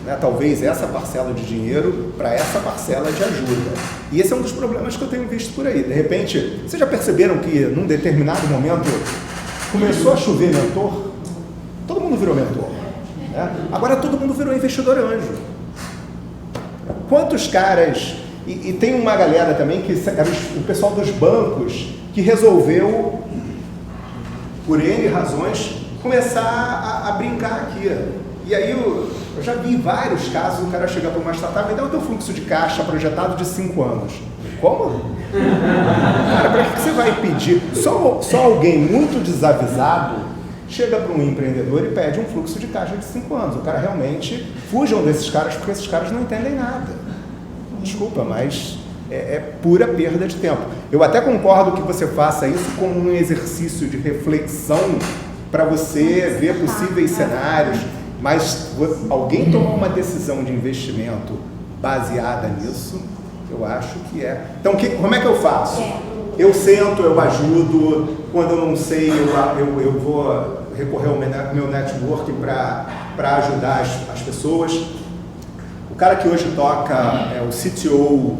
né, talvez essa parcela de dinheiro para essa parcela de ajuda. E esse é um dos problemas que eu tenho visto por aí. De repente, vocês já perceberam que num determinado momento começou a chover mentor? Todo mundo virou mentor. Né? Agora todo mundo virou investidor anjo. Quantos caras... E tem uma galera também que era o pessoal dos bancos que resolveu, por N razões, começar a brincar aqui. E aí eu já vi vários casos, o cara chegar para uma startup e dá o teu fluxo de caixa projetado de 5 anos. Como? Cara, para que você vai pedir? Só alguém muito desavisado chega para um empreendedor e pede um fluxo de caixa de 5 anos. O cara realmente, fujam desses caras, porque esses caras não entendem nada. Desculpa, mas é pura perda de tempo. Eu até concordo que você faça isso como um exercício de reflexão para você ver possíveis cenários. Mas alguém tomar uma decisão de investimento baseada nisso, eu acho que é. Então, como é que eu faço? Eu sento, eu ajudo, quando eu não sei, eu vou recorrer ao meu network para ajudar as pessoas. O cara que hoje toca é o CTO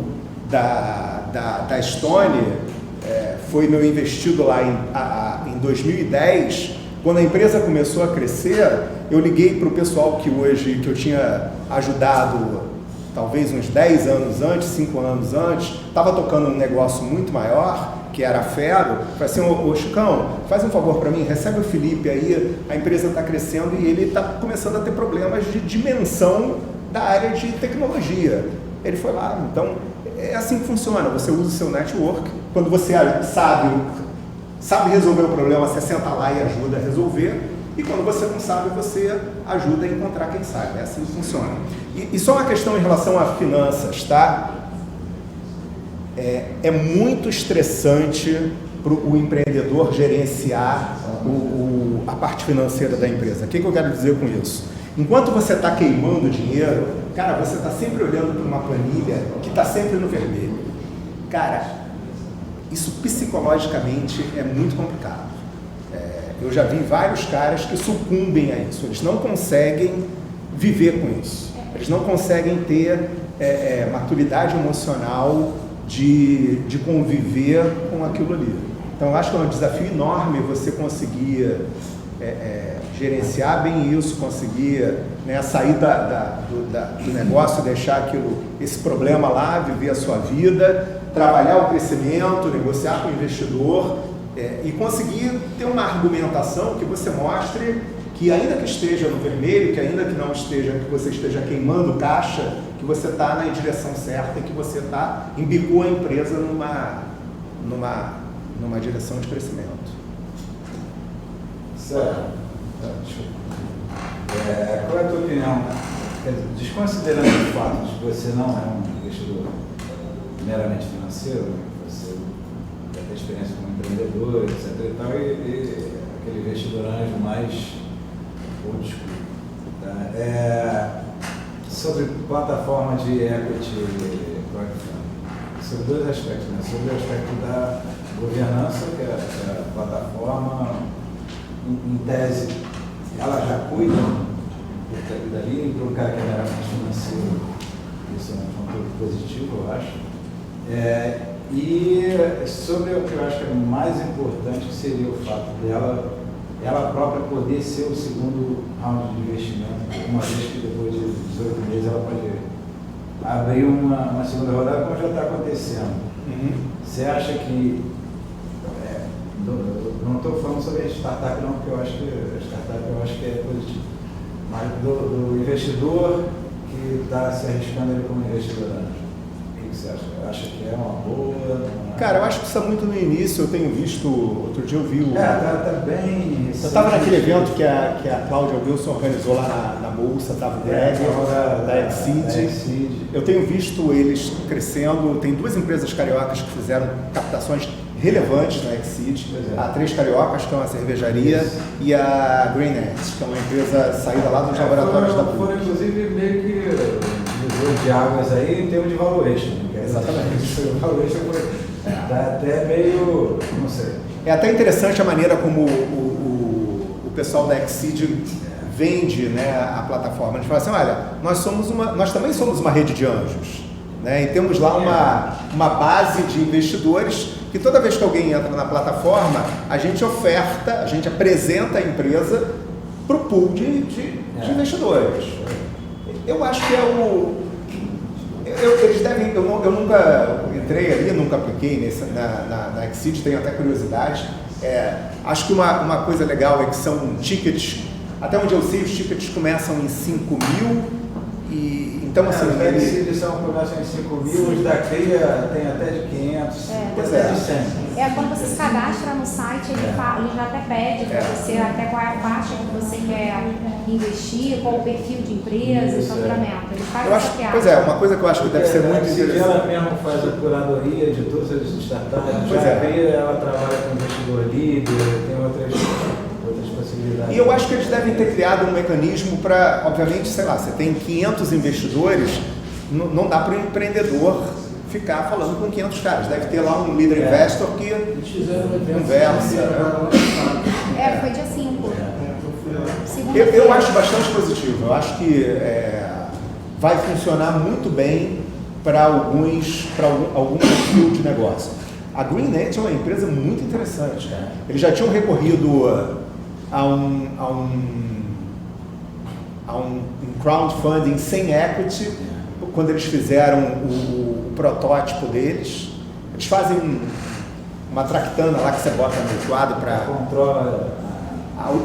da Estônia, foi meu investido lá em 2010. Quando a empresa começou a crescer, eu liguei para o pessoal que eu tinha ajudado talvez uns 10 anos antes, 5 anos antes, estava tocando um negócio muito maior, que era a Fero. Falei assim, ô Chicão, faz um favor para mim, recebe o Felipe aí, a empresa está crescendo e ele está começando a ter problemas de dimensão da área de tecnologia. Ele foi lá, então é assim que funciona, você usa o seu network, quando você sabe resolver o problema, você senta lá e ajuda a resolver, e quando você não sabe, você ajuda a encontrar quem sabe. É assim que funciona. E só uma questão em relação a finanças, tá? É muito estressante para o empreendedor gerenciar a parte financeira da empresa. O que eu quero dizer com isso? Enquanto você está queimando dinheiro, cara, você está sempre olhando para uma planilha que está sempre no vermelho. Cara, isso psicologicamente é muito complicado. Eu já vi vários caras que sucumbem a isso, eles não conseguem viver com isso, eles não conseguem ter maturidade emocional de conviver com aquilo ali. Então eu acho que é um desafio enorme você conseguir gerenciar bem isso, conseguir, né, sair do negócio, deixar esse problema lá, viver a sua vida, trabalhar o crescimento, negociar com o investidor e conseguir ter uma argumentação que você mostre que ainda que esteja no vermelho, que ainda que não esteja, que você esteja queimando caixa, que você está na direção certa e que você embicou a empresa numa direção de crescimento. Certo. Qual é a tua opinião? Desconsiderando o fato de que você não é um investidor meramente financeiro, você já tem experiência como empreendedor, etc. e tal, e aquele investidor anjo mais old school. Tá? Sobre plataforma de equity crowdfunding, sobre dois aspectos, né? Sobre o aspecto da governança, que é a plataforma, em tese, ela já cuida dali, para um cara que é meramente financeiro, isso é um ponto positivo, eu acho. E sobre o que eu acho que é mais importante, que seria o fato dela, ela própria poder ser o segundo round de investimento, uma vez que depois de 18 meses ela pode abrir uma segunda rodada, como já está acontecendo. Você acha que, não estou falando sobre a startup não, porque eu acho que a startup é positivo, mas do investidor que está se arriscando ali como investidor anjo. O que você acha? Acha que é uma boa? Cara, eu acho que isso é muito no início. Eu tenho visto, outro dia eu vi o... tá bem... Eu estava naquele evento que a Cláudia Wilson organizou lá na Bolsa, estava o Greg, da Exceed. Eu tenho visto eles crescendo. Tem duas empresas cariocas que fizeram captações relevantes na Exceed. A Três Cariocas, que é uma cervejaria, e a Greennet, que é uma empresa saída lá dos laboratórios da PUC. Foram inclusive meio que divisor de águas aí em termos de valuation. Exatamente. O valuation tá até meio, não sei. É até interessante a maneira como o pessoal da Exceed vende, né, a plataforma. Eles falam assim, olha, nós também somos uma rede de anjos, né, e temos lá uma base de investidores que toda vez que alguém entra na plataforma, a gente apresenta a empresa para o pool de investidores. Eu acho que eles devem, eu nunca entrei ali, nunca apliquei na Exceed, tenho até curiosidade. Acho que uma coisa legal é que são tickets, até onde eu sei, os tickets começam em 5 mil, e então assim... Os da Exceed começam em 5 mil, os da CRIA tem até de 500, até de 100. Quando você se cadastra no site, ele já até pede para você até qual é a faixa que você quer investir, qual o perfil de empresa, o faturamento. Ele faz essa piada. Pois uma coisa que eu acho que deve ser muito interessante. Ela mesmo faz a curadoria de todas as startups, ela trabalha com investidor líder, tem outras possibilidades. E eu acho que eles devem ter criado um mecanismo para, obviamente, sei lá, você tem 500 investidores, não dá para o empreendedor ficar falando com 500 caras. Deve ter lá um líder investor que conversa. Foi dia 5. Eu acho bastante positivo. Eu acho que vai funcionar muito bem para algum perfil de negócio. A Greennet é uma empresa muito interessante. Eles já tinham recorrido a um crowdfunding sem equity quando eles fizeram o protótipo deles. Eles fazem uma tractana lá que você bota no quadro para controla o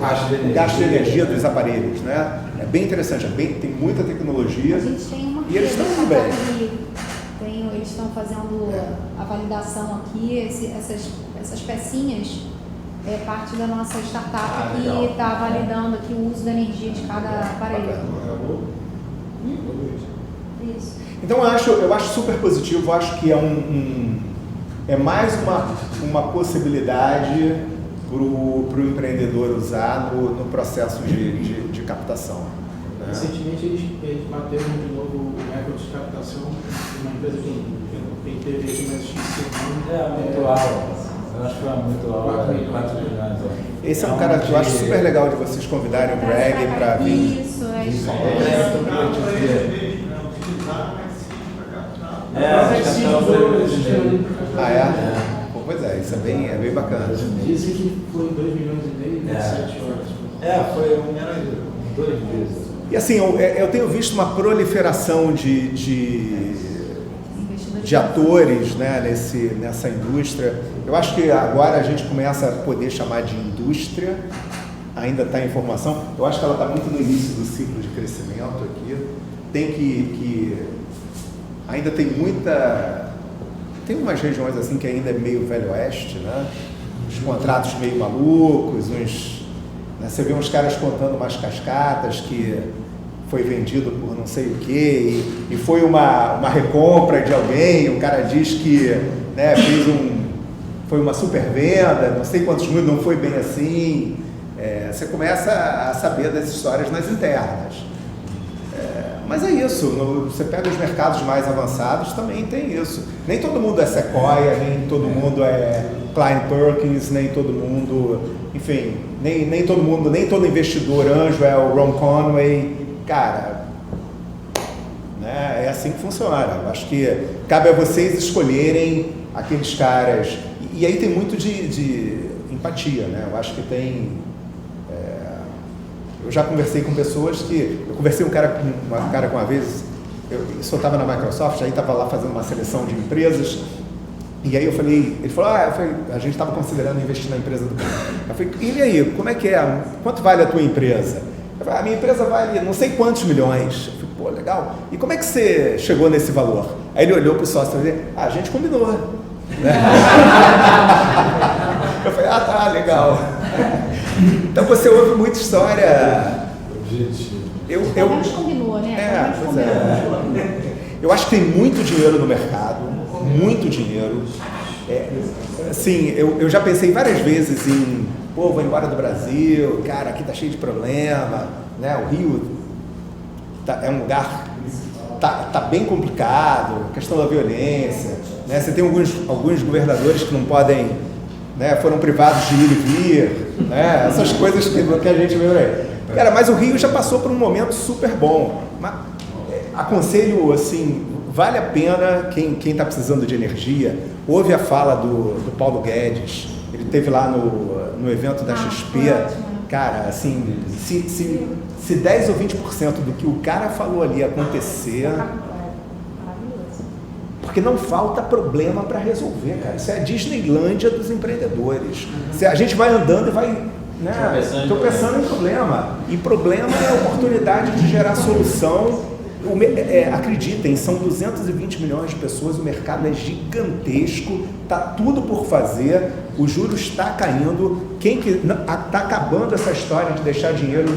gasto de energia dos aparelhos, né? É bem interessante, tem muita tecnologia. A gente tem uma e eles estão muito bem. Eles estão fazendo a validação aqui, essas pecinhas é parte da nossa startup que está validando aqui o uso da energia de cada aparelho. Isso. Então eu acho super positivo, eu acho que é mais uma possibilidade para o empreendedor usar no processo de captação. Recentemente eles bateram de novo o recorde de captação de uma empresa que tem TV aqui, mas esqueci o nome. Muito alto. Eu acho que foi muito alto. 4 milhões. Esse é um cara que eu acho super legal de vocês convidarem o Greg para vir. Isso, é Isso. isso. Ah, é? Pô, pois é, isso é bem bacana. Dizem que foi 2 milhões e meio em 7 horas. Foi 2 vezes. E assim, eu tenho visto uma proliferação de atores, né, nessa indústria. Eu acho que agora a gente começa a poder chamar de indústria, ainda está em formação. Eu acho que ela está muito no início do ciclo de crescimento aqui. Ainda tem tem umas regiões assim que ainda é meio velho oeste, né? Os contratos meio malucos, né? Você vê uns caras contando umas cascatas que foi vendido por não sei o quê, e foi uma recompra de alguém, o cara diz que, né, foi uma super venda, não sei quantos mil, não foi bem assim. Você começa a saber das histórias nas internas. Mas é isso, você pega os mercados mais avançados, também tem isso. Nem todo mundo é Sequoia, nem todo mundo é Klein Perkins, nem todo mundo, enfim, nem todo investidor anjo é o Ron Conway. Cara, né, é assim que funciona. Eu acho que cabe a vocês escolherem aqueles caras. E aí tem muito de empatia, né? Eu acho que tem... eu já conversei com pessoas que... Eu conversei com um cara com uma vez, eu só estava na Microsoft, aí estava lá fazendo uma seleção de empresas, e aí ele falou, a gente estava considerando investir na empresa do cara. Eu falei, e aí, como é que é? Quanto vale a tua empresa? Eu falei, a minha empresa vale não sei quantos milhões. Eu falei, pô, legal. E como é que você chegou nesse valor? Aí ele olhou para o sócio e falou, a gente combinou. Né? Eu falei, tá, legal. Então você ouve muita história. A gente combinou, né? Pois é. Eu acho que tem muito dinheiro no mercado, muito dinheiro. Assim, eu já pensei várias vezes em, vou embora do Brasil, cara, aqui tá cheio de problema, né? O Rio é um lugar, tá bem complicado, questão da violência, né? Você tem alguns governadores que não podem, né? Foram privados de ir e vir, né? Essas coisas que a gente vê por aí. Cara, mas o Rio já passou por um momento super bom. Mas, aconselho, assim, vale a pena quem está precisando de energia. Ouve a fala do Paulo Guedes, ele esteve lá no evento da XP. Cara, assim, se 10 ou 20% do que o cara falou ali acontecer, porque não falta problema para resolver, cara. Isso é a Disneylândia dos empreendedores. A gente vai andando e vai... Estou pensando em problema. E problema é a oportunidade de gerar solução. Acreditem, são 220 milhões de pessoas, o mercado é gigantesco, está tudo por fazer, o juros está caindo. Está acabando essa história de deixar dinheiro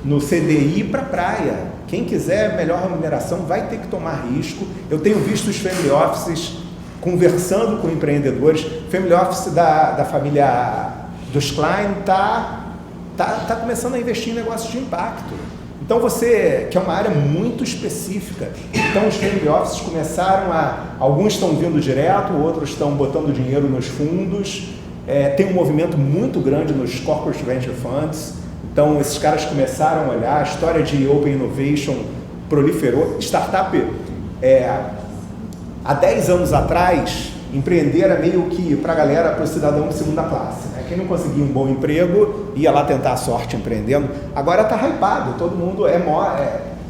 no CDI para praia. Quem quiser melhor remuneração vai ter que tomar risco. Eu tenho visto os family offices conversando com empreendedores. Family office da família dos Klein tá começando a investir em negócios de impacto. Então você, que é uma área muito específica, então os family offices começaram alguns estão vindo direto, outros estão botando dinheiro nos fundos, tem um movimento muito grande nos corporate venture funds, então esses caras começaram a olhar, a história de Open Innovation proliferou, startup, há 10 anos atrás, empreender era meio que para a galera, para o cidadão de segunda classe, né? Quem não conseguia um bom emprego ia lá tentar a sorte empreendendo. Agora está hypado, todo mundo é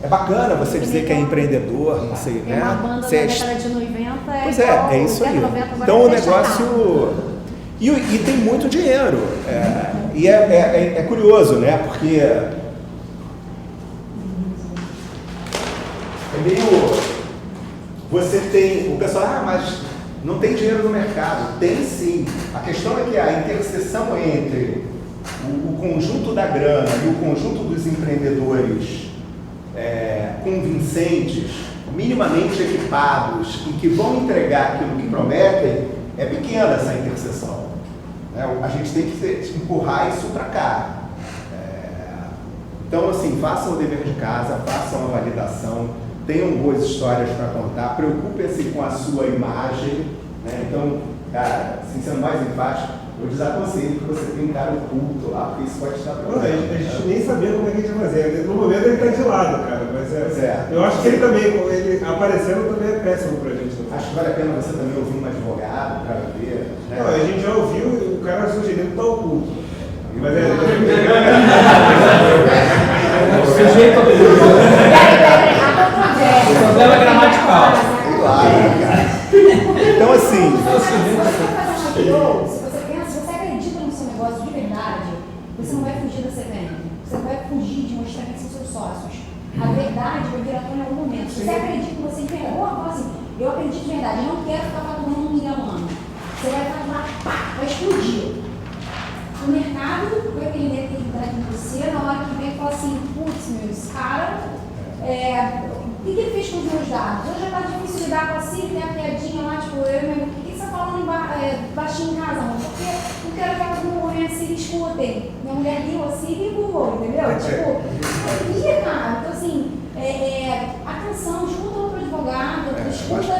bacana você dizer que é empreendedor, não sei, tem né? uma banda da década de 90, Pois é isso aí. Então o negócio... E tem muito dinheiro. É curioso, né? Porque é meio... Você tem... O pessoal, mas... Não tem dinheiro no mercado. Tem sim. A questão é que a interseção entre o conjunto da grana e o conjunto dos empreendedores convincentes, minimamente equipados e que vão entregar aquilo que prometem, é pequena essa interseção. A gente tem que empurrar isso para cá. Então, assim, façam o dever de casa, façam a validação, tenham boas histórias para contar, preocupem-se com a sua imagem, né? Então, cara, assim, sendo mais enfático, eu desaconselho que você tem um cara oculto lá, porque isso pode estar problema. A gente nem sabia como é que a gente ia fazer. No momento ele está de lado, cara, mas eu acho que ele também, ele aparecendo também é péssimo pra gente. Né? Acho que vale a pena você também ouvir um advogado para ver. Né? Não, a gente já ouviu o cara sugerindo tá oculto. Mas sujeito problema gramatical. Claro, cara. Então, assim. Se você acredita no seu negócio de verdade, você não vai fugir da CVM. Você não vai fugir de mostrar quem são seus sócios. A verdade vai vir à tona em algum momento. Se você acredita que você entendeu, fala assim, eu acredito de verdade, eu não quero ficar faturando 1 milhão ao ano. Você vai faturar, pá, vai explodir. O mercado vai perder a credibilidade em você na hora que vem e fala assim, putz, meu, esse cara, o que ele fez com os meus dados? Hoje já tá difícil lidar com assim, tem a piadinha lá, tipo, por que você tá falando baixinho em casa, amor? Porque não quero que a mulher se escutem. Minha mulher riu assim e burrou, entendeu? Tipo, cara. Então, assim, atenção, escuta outro advogado, escuta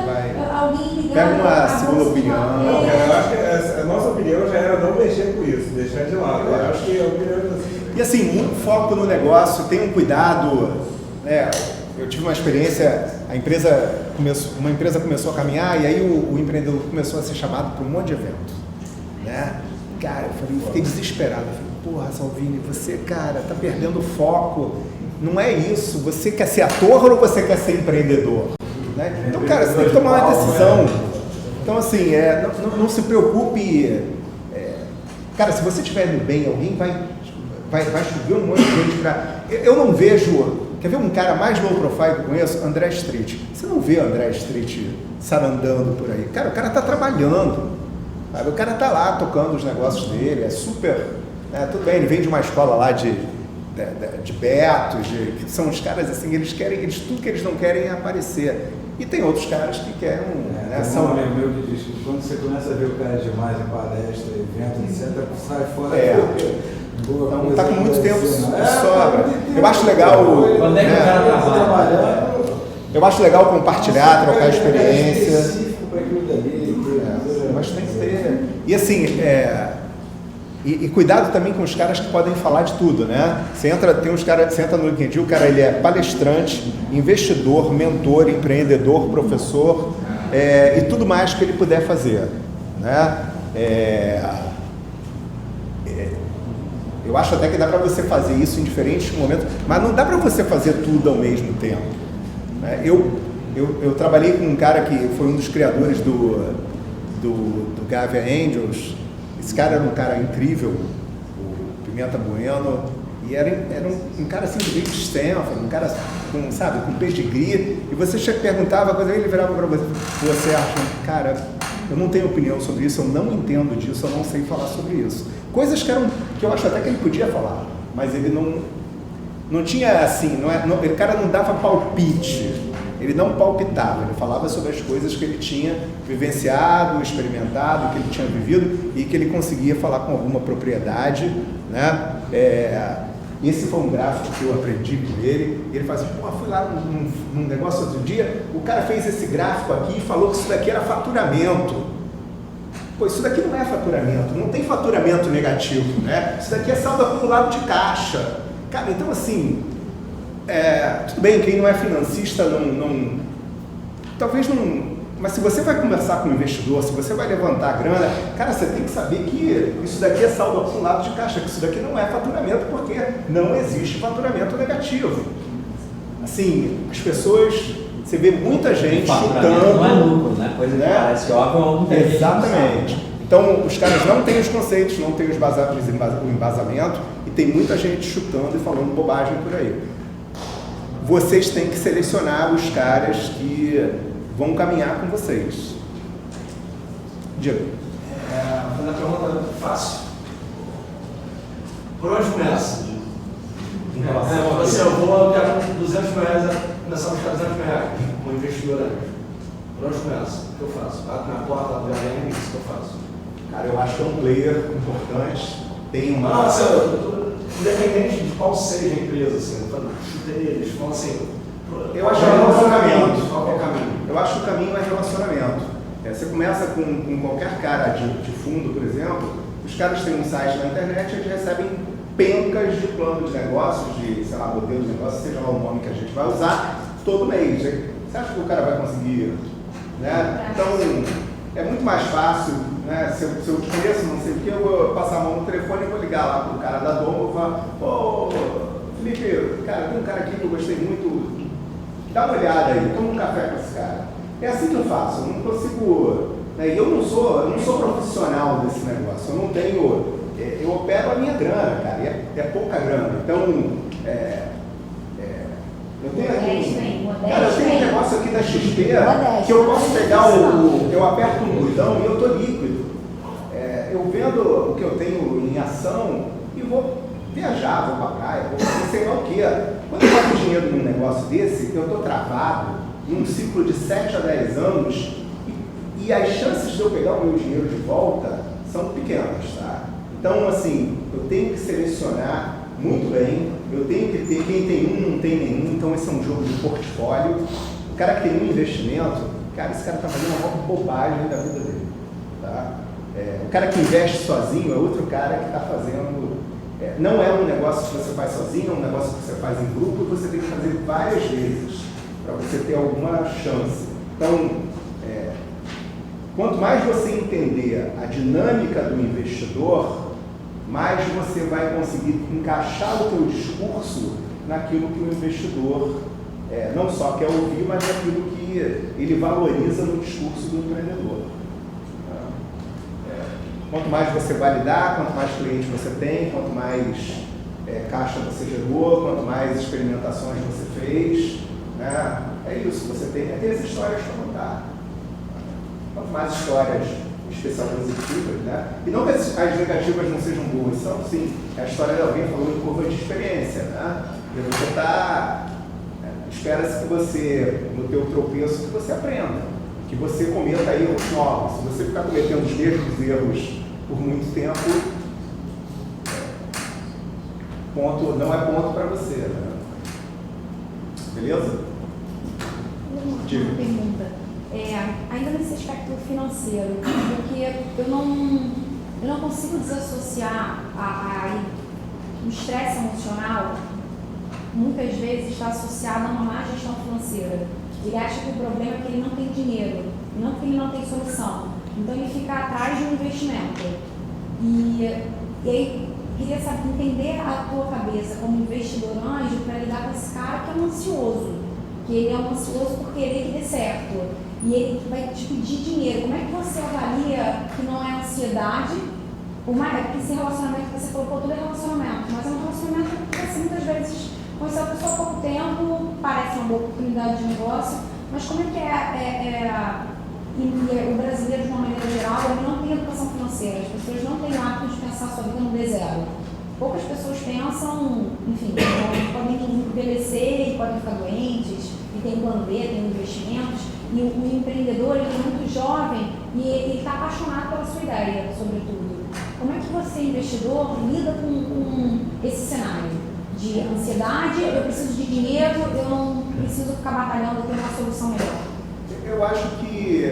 alguém ligado. Pega uma segunda opinião. Eu acho que a nossa opinião já era não mexer com isso, deixar de lado. Eu acho que a opinião é assim. E assim, muito foco no negócio, tenha um cuidado, né? Eu tive uma experiência, uma empresa começou a caminhar e aí o empreendedor começou a ser chamado para um monte de evento, né? Cara, eu fiquei desesperado, porra, Salvini, você, cara, tá perdendo o foco, não é isso, você quer ser ator ou você quer ser empreendedor? Né? Então, cara, você tem que tomar uma decisão. Então, assim, não se preocupe, cara, se você estiver indo bem, alguém vai chover um monte de gente para... Eu não vejo... Quer ver um cara mais low profile que eu conheço? André Street. Você não vê André Street sarandando por aí. Cara, o cara tá trabalhando. Sabe? O cara tá lá tocando os negócios dele, é super... tudo bem, ele vem de uma escola lá de betos, que são os caras assim, tudo que eles não querem é aparecer. E tem outros caras que querem... São um amigo meu que diz que quando você começa a ver o cara demais em palestra, evento, etc., sai fora... Então tá com muito tempo de sobra. Eu acho legal. Quando é que o cara trabalha? Eu acho legal compartilhar, trocar experiência. Mas tem que ter. E assim, e cuidado também com os caras que podem falar de tudo, né? Você entra no LinkedIn, o cara ele é palestrante, investidor, mentor, empreendedor, professor e tudo mais que ele puder fazer, né? Eu acho até que dá para você fazer isso em diferentes momentos, mas não dá para você fazer tudo ao mesmo tempo. Eu trabalhei com um cara que foi um dos criadores do Gavia Angels. Esse cara era um cara incrível, o Pimenta Bueno, e era um cara assim de Stanford, um cara com pedigree, e você perguntava coisa, ele virava para você acha, cara, eu não tenho opinião sobre isso, eu não entendo disso, eu não sei falar sobre isso. Coisas que eu acho até que ele podia falar, mas ele não tinha assim, o cara não dava palpite, ele não palpitava, ele falava sobre as coisas que ele tinha vivenciado, experimentado, que ele tinha vivido e que ele conseguia falar com alguma propriedade, né? Esse foi um gráfico que eu aprendi com ele, e ele fala assim, fui lá num negócio outro dia, o cara fez esse gráfico aqui e falou que isso daqui era faturamento. Pô, isso daqui não é faturamento, não tem faturamento negativo, né? Isso daqui é saldo acumulado de caixa. Cara, então assim, tudo bem, quem não é financista talvez não... Mas se você vai conversar com um investidor, se você vai levantar grana, cara, você tem que saber que isso daqui é saldo acumulado de caixa, que isso daqui não é faturamento, porque não existe faturamento negativo. Assim, as pessoas, você vê muita gente chutando... Não é lucro, né? Coisa que parece óbvio. Exatamente. Então, os caras não têm os conceitos, não têm o embasamento, e tem muita gente chutando e falando bobagem por aí. Vocês têm que selecionar os caras que vão caminhar com vocês. Diego. Fazer a pergunta fácil. Por onde começa? Eu quero 200 reais, começar a buscar 200 reais, como investidor anjo. Por onde começa? O que eu faço? Bato na porta do VRM, o que eu faço? Cara, eu acho que é um player importante. Tem uma... independente de qual seja a empresa, assim, eles falam assim, eu acho que é relacionamento. Qual é o caminho? Eu acho que o caminho é relacionamento. Você começa com qualquer cara de fundo, por exemplo, os caras têm um site na internet e eles recebem pencas de plano de negócios, de, sei lá, modelo de negócio, seja lá o nome que a gente vai usar, todo mês. Você acha que o cara vai conseguir? Né? Então, é muito mais fácil, né? Se eu te conheço, não sei o que, eu vou passar a mão no telefone e vou ligar lá pro cara da Domo e falar, ô, Felipe, cara, tem um cara aqui que eu gostei muito, dá uma olhada aí, toma um café com esse cara. É assim que eu faço, eu não consigo, né? Eu não sou profissional desse negócio, eu não tenho, eu opero a minha grana, cara, e é pouca grana, então, eu tenho aqui, cara, eu tenho um negócio aqui da XP que eu posso pegar eu aperto um botão e eu estou líquido. Eu vendo o que eu tenho em ação e vou viajar, vou para a praia, vou fazer sei lá o quê. Quando eu boto dinheiro num negócio desse, eu estou travado num ciclo de 7 a 10 anos e as chances de eu pegar o meu dinheiro de volta são pequenas, tá? Então, assim, eu tenho que selecionar muito bem, eu tenho que ter, quem tem um não tem nenhum, então esse é um jogo de portfólio. O cara que tem um investimento, cara, esse cara está fazendo uma maior bobagem da vida dele, tá? O cara que investe sozinho é outro cara que está fazendo, não é um negócio que você faz sozinho, é um negócio que você faz em grupo e você tem que fazer várias vezes para você ter alguma chance. Então, quanto mais você entender a dinâmica do investidor, mais você vai conseguir encaixar o teu discurso naquilo que o investidor não só quer ouvir, mas naquilo que ele valoriza no discurso do empreendedor. Quanto mais você validar, quanto mais clientes você tem, quanto mais caixa você gerou, quanto mais experimentações você fez, né? É isso, você tem as histórias para contar. Quanto mais histórias especial positivas, né? E não que as negativas não sejam boas, são sim. A história de alguém falou em curva de experiência, né? E você espera-se que você, no teu tropeço, que você aprenda, que você cometa erros novos. Se você ficar cometendo os mesmos erros por muito tempo, não é ponto para você, né? Beleza? Uma pergunta. Ainda nesse aspecto financeiro, porque eu não consigo desassociar o estresse emocional, muitas vezes está associado a uma má gestão financeira. Ele acha que o problema é que ele não tem dinheiro, não que ele não tem solução. Então ele fica atrás de um investimento. E aí, queria entender a tua cabeça como investidor anjo para lidar com esse cara que é um ansioso. Que ele é um ansioso por querer que dê certo. E ele vai te pedir dinheiro. Como é que você avalia que não é ansiedade? Porque esse relacionamento que você colocou, tudo é relacionamento, mas é um relacionamento que você muitas vezes conheceu a pessoa há pouco tempo, parece uma boa oportunidade de negócio, mas como é que e o brasileiro, de uma maneira geral, ele não tem educação financeira, as pessoas não têm o hábito de pensar sua vida no D0. Poucas pessoas pensam, enfim, podem envelhecer e podem ficar doentes, e tem plano B, tem investimentos, e o empreendedor, ele é muito jovem e ele está apaixonado pela sua ideia, sobretudo. Como é que você, investidor, lida com esse cenário de ansiedade, eu preciso de dinheiro, eu não preciso ficar batalhando, ter uma solução melhor? Eu acho que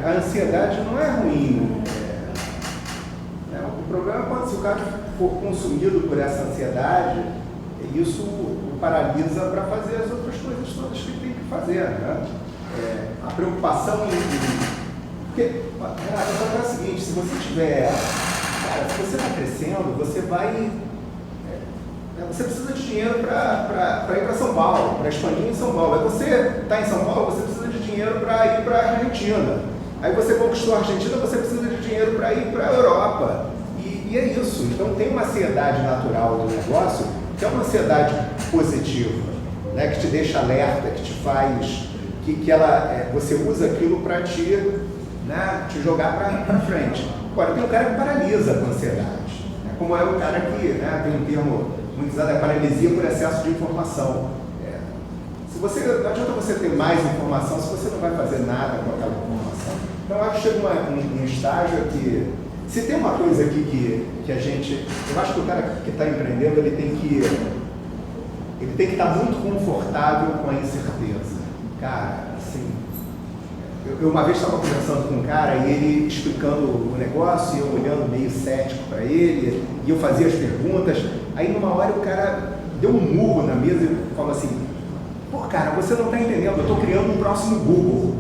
a ansiedade não é ruim. O problema é quando, se o cara for consumido por essa ansiedade, isso o paralisa para fazer as outras coisas todas que ele tem que fazer, né? A preocupação porque, Renato, é o seguinte, se você tiver, cara, se você está crescendo, você vai, você precisa de dinheiro para ir para São Paulo, para expandir em São Paulo. Aí você está em São Paulo, você precisa de dinheiro para ir para a Argentina. Aí você conquistou a Argentina, você precisa de dinheiro para ir para a Europa. E é isso. Então tem uma ansiedade natural do negócio, que é uma ansiedade positiva, né, que te deixa alerta, que te faz, que você usa aquilo para te jogar para frente. Agora, tem um cara que paralisa com ansiedade, né, como é o cara que, né, tem um termo muito usado, é paralisia por excesso de informação. Não adianta você ter mais informação se você não vai fazer nada com aquela informação. Então, eu acho que chega um estágio que Se tem uma coisa aqui que a gente... Eu acho que o cara que está empreendendo, ele tem que estar muito confortável com a incerteza. Cara, assim... Eu uma vez estava conversando com um cara e ele explicando o negócio e eu olhando meio cético para ele e eu fazia as perguntas. Aí numa hora o cara deu um murro na mesa e falou assim: pô, cara, você não está entendendo, eu estou criando um próximo Google.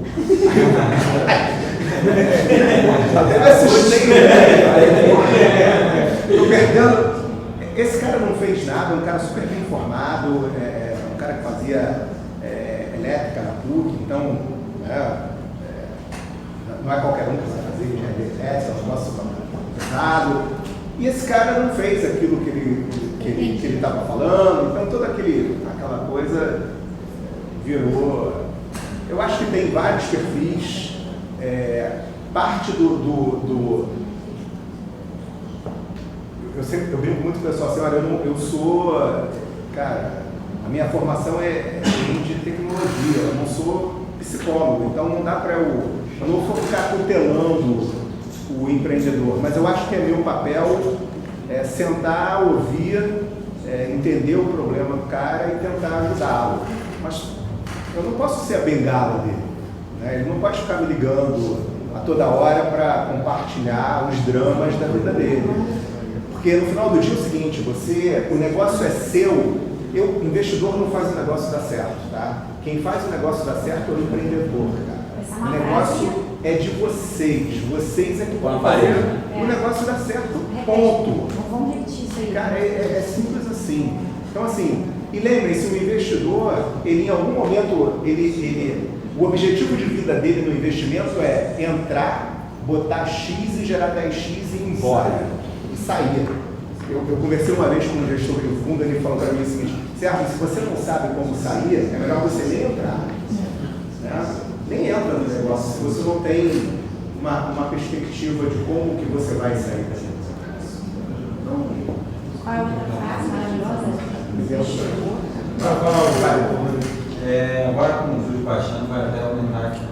Até me assustei, estou perdendo. Esse cara não fez nada, um cara super bem informado, um cara que fazia elétrica na PUC, então não é qualquer um que vai fazer engenharia elétrica, é um negócio pesado. E esse cara não fez aquilo que ele estava falando, então toda aquela coisa virou... Eu acho que tem vários perfis, parte do eu brinco muito com o pessoal assim, olha, eu sou, cara, a minha formação é de tecnologia, eu não sou psicólogo, então não dá para eu não vou ficar tutelando o empreendedor, mas eu acho que é meu papel sentar, ouvir, entender o problema do cara e tentar ajudá-lo. Mas eu não posso ser a bengala dele, né? Ele não pode ficar me ligando a toda hora para compartilhar os dramas da vida dele. Porque no final do dia é o seguinte, o negócio é seu, o investidor não faz o negócio dar certo, tá? Quem faz o negócio dar certo é o empreendedor, cara. O negócio é de vocês é que vão fazer o negócio dar certo, ponto. Vamos repetir isso aí. Cara, é simples assim. Então assim, e lembrem-se, o investidor, ele em algum momento, o objetivo de vida dele no investimento é entrar, botar X e gerar 10X e ir embora. E sair. Eu conversei uma vez com um gestor de fundo, ele falou para mim o seguinte: Sérgio, se você não sabe como sair, é melhor você nem entrar. Né? Nem entra no negócio se você não tem uma perspectiva de como que você vai sair desse negócio. Qual é a outra frase maravilhosa? Agora com o juros baixando vai até aumentar aqui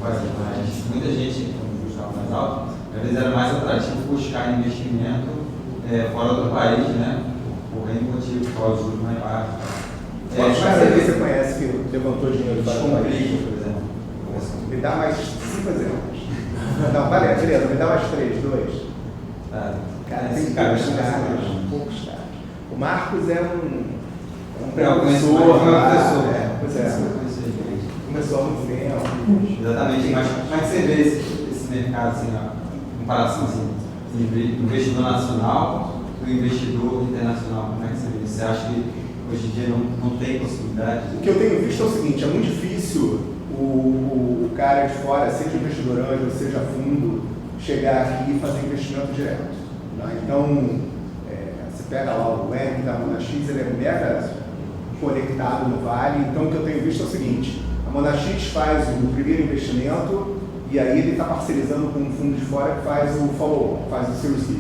quase mais. Muita gente, como o juros estava mais alto, às vezes era mais atrativo buscar investimento fora do país, né? Por N motivo, por causa dos juros mais baixos. Quantos caras você conhece que levantou dinheiro fora do país? Por exemplo. Me dá mais 5 exemplos. Não, valeu, beleza, me dá mais 3, 2. Cara, tem poucos caras. O Marcos é um professor. Pois é. Começou há muito tempo. Exatamente. Mas como é que você vê esse mercado, assim, na comparação assim, do investidor nacional do investidor internacional? Como é que você vê? Você acha que hoje em dia não tem possibilidade? O que eu tenho visto é o seguinte: é muito difícil o cara de fora, seja investidor anjo, seja fundo, chegar aqui e fazer investimento direto. Tá? Então, você pega lá o Eric da Monax, ele é mega conectado no Vale. Então, o que eu tenho visto é o seguinte: a Monax faz o primeiro investimento e aí ele está parcerizando com um fundo de fora que faz o follow-on, faz o Series B.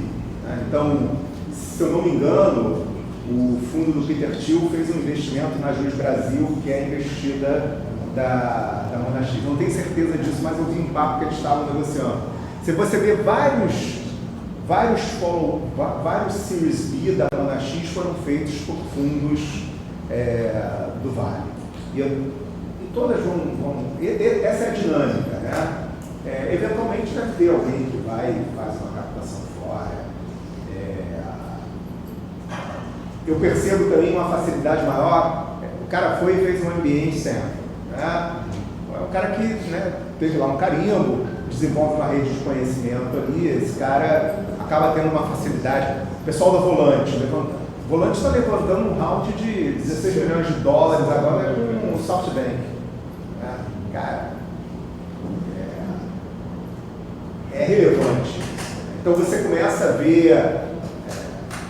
Tá? Então, se eu não me engano, o fundo do Peter Thiel fez um investimento na Juros Brasil, que é investida da Monax. Não tenho certeza disso, mas eu vi um papo que eles estavam negociando. Se você vê vários Series B da Monax foram feitos por fundos do Vale. E todas vão... Essa é a dinâmica, né? Eventualmente deve ter alguém que vai e faz uma captação fora. Eu percebo também uma facilidade maior. O cara foi e fez um MBA em Stanford. Né? É um cara que, né, teve lá um carimbo, desenvolve uma rede de conhecimento ali. Esse cara acaba tendo uma facilidade. O pessoal da Volante está levantando um round de 16 milhões de dólares agora com o SoftBank. Né? Cara, é relevante. Então você começa a ver.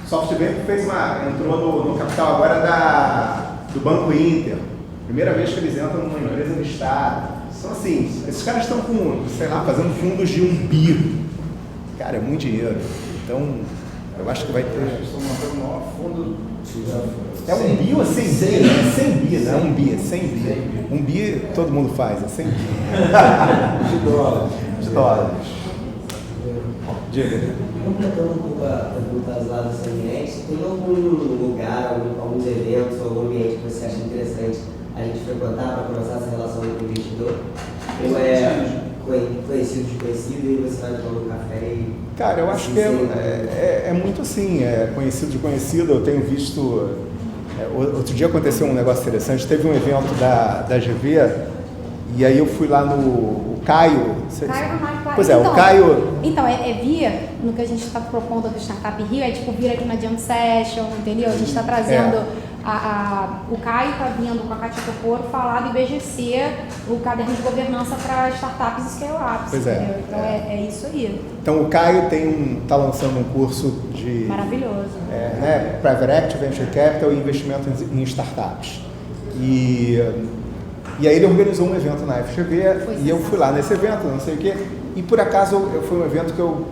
SoftBank entrou no capital agora do Banco Inter. Primeira vez que eles entram numa empresa listada. Então, assim, esses caras estão com, sei lá, fazendo fundos de $1 bi. Cara, é muito dinheiro. Então, eu acho que vai ter. Estão montando o maior fundo. É 1 bi ou 100 bi? É 100 bi, não é 1 bi, é 100 bi. 1 bi todo mundo faz, é 100 bi. De dólares. De dólares. Diga. Completando um pouco a pergunta lá do seu ambiente, tem algum lugar, alguns eventos ou algum ambiente que você acha interessante a gente frequentar para começar essa relação com o investidor? Ou é conhecido, desconhecido e você vai tomar um café e... Cara, eu acho que é muito assim, é conhecido, desconhecido. Eu tenho visto... outro dia aconteceu um negócio interessante, teve um evento da GV e aí eu fui lá no Caio. Pois é, então, o Caio... Então, via no que a gente está propondo do Startup Rio, tipo, vir aqui na Jam Session, entendeu? A gente está trazendo... o Caio está vindo com a Cátia Tocoro falar do IBGC, o caderno de governança para startups e scale-ups. Pois entendeu? Então, é isso aí. Então, o Caio está lançando um curso de... Maravilhoso. Private Equity, Venture Capital e investimento em startups. E aí ele organizou um evento na FGV e eu fui lá nesse evento, não sei o quê. E por acaso foi um evento que eu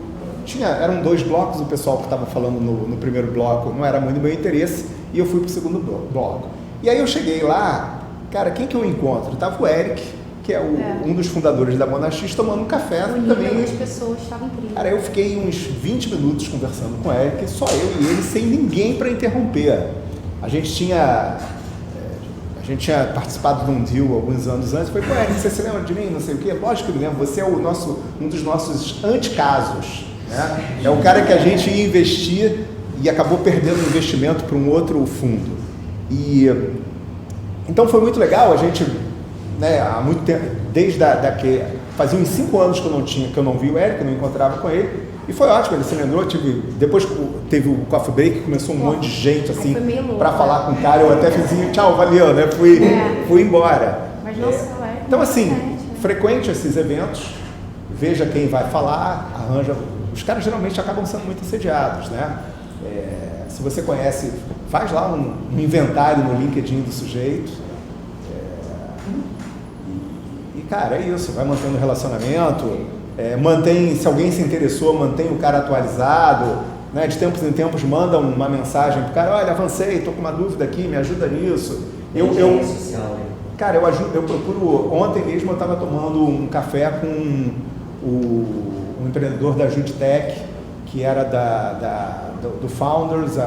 tinha... Eram 2 blocos, o pessoal que estava falando no primeiro bloco não era muito do meu interesse, e eu fui para o segundo bloco. E aí eu cheguei lá, cara, quem que eu encontro? Tava o Eric, que é um dos fundadores da Monax, tomando um café também. As pessoas estavam incríveis. Cara, eu fiquei uns 20 minutos conversando com o Eric, só eu e ele, sem ninguém para interromper. A gente tinha participado de um deal alguns anos antes. Falei, pô, Eric, você se lembra de mim? Não sei o quê. Lógico que eu me lembro. Você é um dos nossos anticasos. Né? É o cara que a gente ia investir e acabou perdendo o investimento para um outro fundo. Então foi muito legal. A gente, há muito tempo, desde que fazia uns 5 anos que eu não vi o Eric, eu não encontrava com ele. E foi ótimo, ele se lembrou, depois teve o coffee break, começou um monte de gente assim para falar com o cara, eu até fiz tchau, valeu, né? Fui embora. Mas nossa, então assim, frequente esses eventos, veja quem vai falar, arranja. Os caras geralmente acabam sendo muito assediados, né? Se você conhece, faz lá um inventário no LinkedIn do sujeito. E cara, é isso, vai mantendo o relacionamento. Se alguém se interessou, mantém o cara atualizado, né? De tempos em tempos manda uma mensagem pro cara, olha, avancei, estou com uma dúvida aqui, me ajuda nisso. Cara, eu procuro, ontem mesmo eu estava tomando um café com um empreendedor da Juditech, que era do Founders,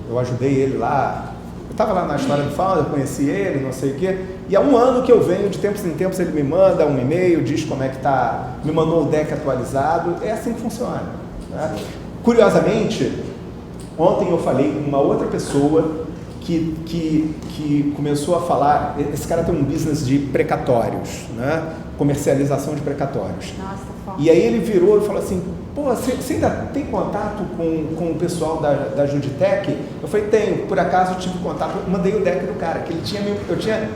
eu ajudei ele lá. Eu estava lá na história do Founder, conheci ele, não sei o quê, e há 1 ano que eu venho, de tempos em tempos ele me manda um e-mail, diz como é que está, me mandou o deck atualizado, é assim que funciona. Né? Curiosamente, ontem eu falei com uma outra pessoa que começou a falar, esse cara tem um business de precatórios, né? Comercialização de precatórios. Nossa, tá forte. E aí ele virou e falou assim, pô, você ainda tem contato com o pessoal da Juditech? Eu falei, tenho, por acaso eu tive contato, mandei o deck do cara, que eu tinha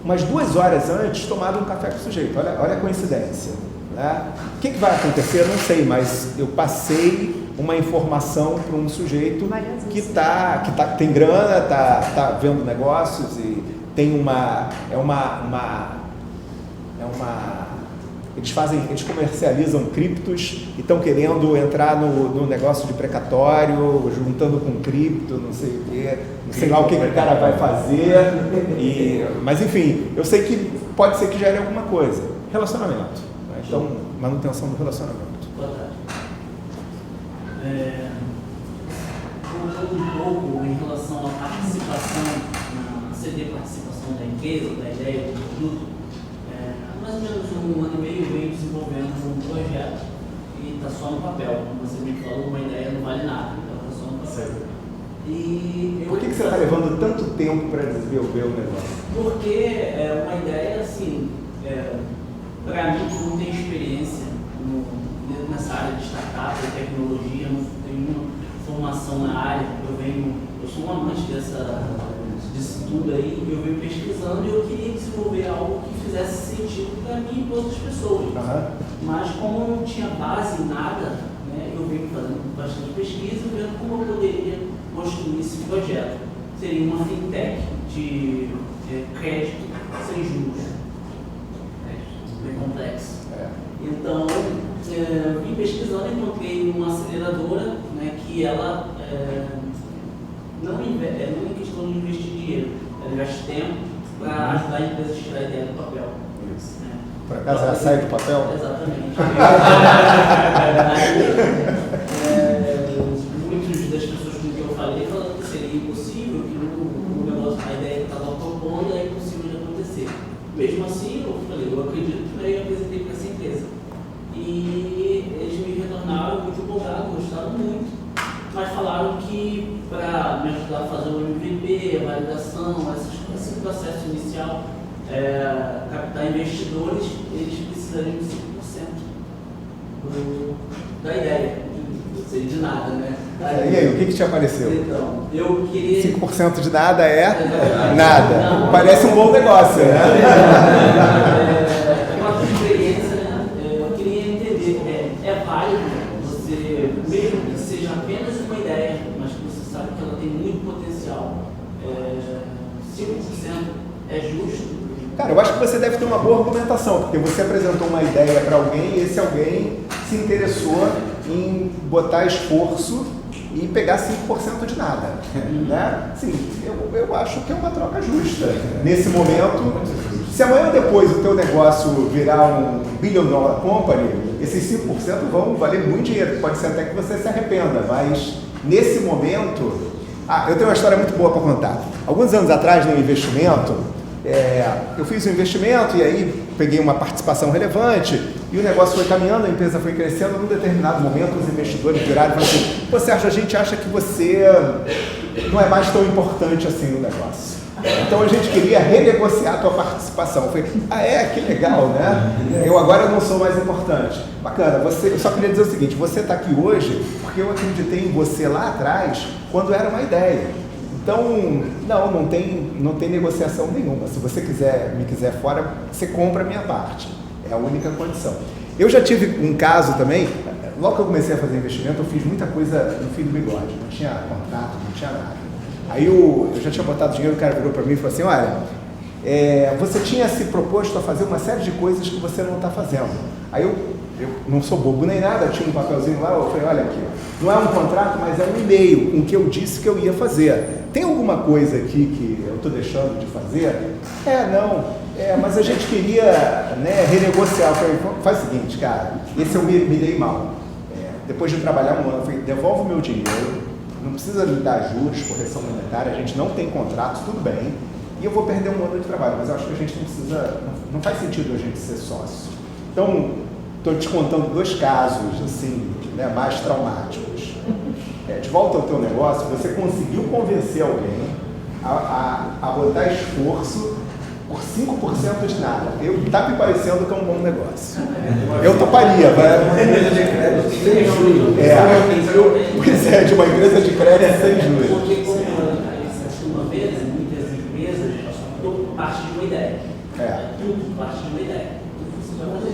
umas 2 horas antes tomado um café com o sujeito, olha a coincidência. Né? O que vai acontecer? Eu não sei, mas eu passei uma informação para um sujeito que tem grana, tá vendo negócios e tem eles comercializam criptos e estão querendo entrar no negócio de precatório, juntando com cripto, não sei o quê, não sei lá o que o cara vai fazer, mas enfim, eu sei que pode ser que gere alguma coisa. Relacionamento, né? Então, manutenção do relacionamento. Boa tarde. Um pouco em relação à participação, na CD participação da empresa, da ideia, do produto. Mais ou menos 1 ano e meio eu venho desenvolvendo um projeto e está só no papel. Como você me falou, uma ideia não vale nada, então está só no papel. Por que você está levando tanto tempo para desenvolver o negócio? Porque é uma ideia assim, para mim que não tem experiência nessa área de startup, de tecnologia, não tenho formação na área, eu sou um amante disso tudo aí, eu venho pesquisando e eu queria desenvolver algo que fizesse sentido para mim e para outras pessoas. Mas como eu não tinha base em nada, né, eu venho fazendo bastante pesquisa e vendo como eu poderia construir esse projeto. Seria uma fintech de crédito sem juros. Bem complexo. Então, vim pesquisando e encontrei uma aceleradora, né, que ela não é questão de investir dinheiro, ela investe tempo para ajudar a empresa a tirar a ideia do papel. Por acaso ela sai do papel? Exatamente. Muitas das pessoas com quem eu falei falaram que seria impossível, que o negócio, a ideia que estava propondo é impossível de acontecer. Mesmo assim, eu falei, eu acredito, aí eu apresentei para essa empresa. E eles me retornaram muito empolgados, gostaram muito, mas falaram que para me ajudar a fazer o MVP, a validação, esse processo inicial, captar investidores, eles precisariam de 5% da ideia, não sei de nada, né? E aí, o que te apareceu? Então, eu queria... 5% de nada é nada. Não, parece um bom negócio, né? Uma experiência, né? Eu queria entender, é válido você, mesmo que seja apenas uma ideia, mas que você sabe que ela tem muito potencial, 5% é justo? Cara, eu acho que você deve ter uma boa argumentação, porque você apresentou uma ideia para alguém e esse alguém se interessou em botar esforço e pegar 5% de nada, né? Sim, eu acho que é uma troca justa. Nesse momento, se amanhã ou depois o teu negócio virar um billion dollar company, esses 5% vão valer muito dinheiro. Pode ser até que você se arrependa, mas nesse momento... eu tenho uma história muito boa para contar. Alguns anos atrás, no investimento, eu fiz um investimento e aí peguei uma participação relevante e o negócio foi caminhando, a empresa foi crescendo. Num determinado momento, os investidores viraram e falaram assim: pô, Sérgio, a gente acha que você não é mais tão importante assim no negócio. Então a gente queria renegociar a tua participação. Eu falei, que legal, né? Eu agora não sou mais importante. Bacana, eu só queria dizer o seguinte: você está aqui hoje porque eu acreditei em você lá atrás, quando era uma ideia. Então, não tem negociação nenhuma. Se você me quiser fora, você compra a minha parte. É a única condição. Eu já tive um caso também, logo que eu comecei a fazer investimento, eu fiz muita coisa no fim do bigode. Não tinha contrato, não tinha nada. Aí eu já tinha botado dinheiro, o cara virou para mim e falou assim: olha, você tinha se proposto a fazer uma série de coisas que você não está fazendo. Aí eu não sou bobo nem nada, eu tinha um papelzinho lá, eu falei: olha aqui, não é um contrato, mas é um e-mail com que eu disse que eu ia fazer. Tem alguma coisa aqui que eu estou deixando de fazer? Mas a gente queria, renegociar. Eu falei: faz o seguinte, cara, esse eu me dei mal. Depois de trabalhar um ano, eu falei: devolve o meu dinheiro, não precisa me dar juros, correção monetária, a gente não tem contrato, tudo bem, e eu vou perder um ano de trabalho, mas eu acho que a gente não precisa, não faz sentido a gente ser sócio. Então, estou te contando 2 casos, assim, mais traumáticos. De volta ao teu negócio, você conseguiu convencer alguém a botar esforço por 5% de nada. Está me parecendo que é um bom negócio. Eu toparia, vai. Pois é, de uma empresa de crédito sem juros. Porque, como uma vez, muitas empresas, tudo parte de uma ideia. Tudo parte de uma ideia. Tudo você vai fazer.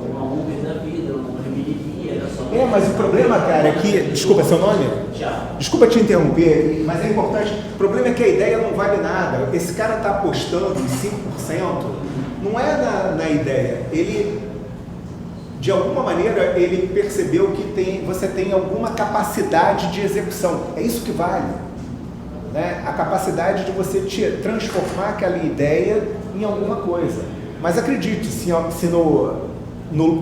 Uma Uber da vida, uma Remini da sua... Mas o problema, cara, é que... Desculpa, seu nome? Tiago. Desculpa te interromper, mas é importante. O problema é que a ideia não vale nada. Esse cara está apostando em 5%, não é na ideia. Ele, de alguma maneira, ele percebeu que você tem alguma capacidade de execução. É isso que vale. Né? A capacidade de você transformar aquela ideia em alguma coisa. Mas acredite, se ao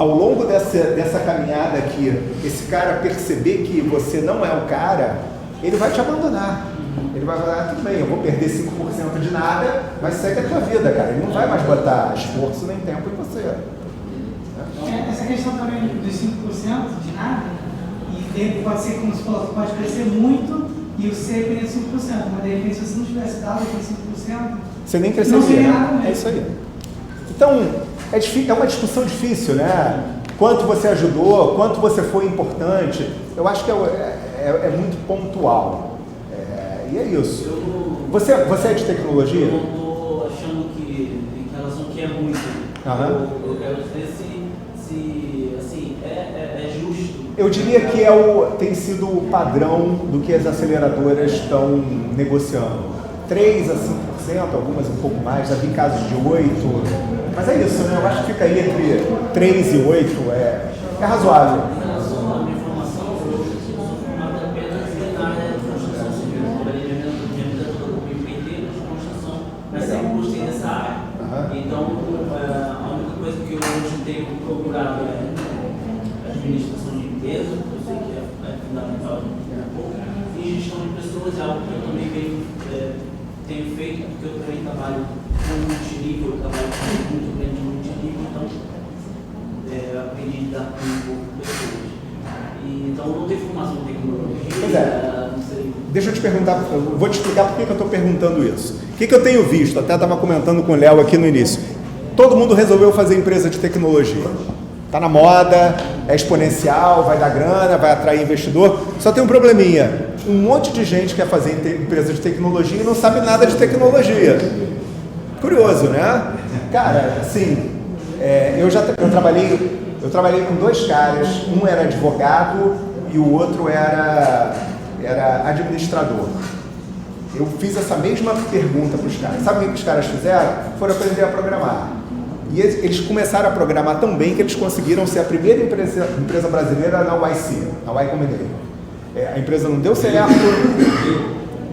longo dessa caminhada aqui, esse cara perceber que você não é o cara, ele vai te abandonar. Ele vai falar: tudo bem, eu vou perder 5% de nada, mas segue a tua vida, cara. Ele não vai mais botar esforço nem tempo em você. Essa questão também dos 5% de nada, e pode ser, como você falou, pode crescer muito e você perder 5%, mas de repente, se você não tivesse dado aquele 5%, você nem cresceria. Não seria nada mesmo. É isso aí. Então, é uma discussão difícil, né? Quanto você ajudou, quanto você foi importante. Eu acho que é muito pontual. E é isso. Você é de tecnologia? Eu não estou achando que, em relação que é muito. Eu quero dizer se assim, é justo. Eu diria que tem sido o padrão do que as aceleradoras estão negociando. 3 a 5%, algumas um pouco mais, já vi casos de 8%, mas é isso, né? Eu acho que fica aí entre 3 e 8%, é razoável. Em relação à minha formação, eu sou formado apenas na área de construção civil. Eu trabalhei minha vida toda como empreiteiro de construção, mas sempre gostei dessa área. Então, tenho procurado administração de empresa, que eu sei que é fundamental daqui a pouco, e gestão de pessoas, é algo que eu também tenho feito, porque eu também trabalho com multinível, eu trabalho com muito grande multinível, então aprendi a lidar com um pouco de pessoas. Então não tem formação em tecnologia, Pois é. não sei. Deixa eu te perguntar, eu vou te explicar por que eu estou perguntando isso. O que eu tenho visto, até estava comentando com o Léo aqui no início. Todo mundo resolveu fazer empresa de tecnologia. Está na moda, é exponencial, vai dar grana, vai atrair investidor. Só tem um probleminha. Um monte de gente quer fazer empresa de tecnologia e não sabe nada de tecnologia. Curioso, né? Cara, assim, eu trabalhei com dois caras. Um era advogado e o outro era administrador. Eu fiz essa mesma pergunta para os caras. Sabe o que os caras fizeram? Foram aprender a programar. E eles começaram a programar tão bem que eles conseguiram ser a primeira empresa brasileira na YC, na Y Combinator. A empresa não deu certo.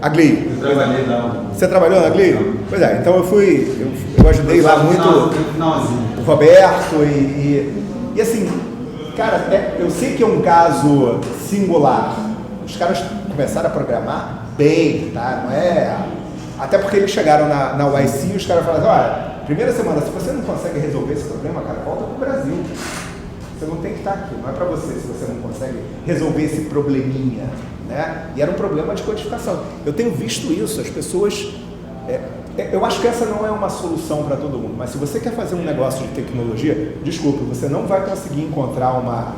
A Glio. Eu trabalhei lá. Você trabalhou na Glio? Pois é, então eu ajudei lá muito o Roberto e assim, cara, eu sei que é um caso singular. Os caras começaram a programar bem, tá? Não é... Até porque eles chegaram na YC e os caras falaram, olha, primeira semana, se você não consegue resolver esse problema, cara, volta pro Brasil. Você não tem que estar aqui, não é para você se você não consegue resolver esse probleminha, né? E era um problema de codificação. Eu tenho visto isso, as pessoas... eu acho que essa não é uma solução para todo mundo, mas se você quer fazer um negócio de tecnologia, desculpe, você não vai conseguir encontrar uma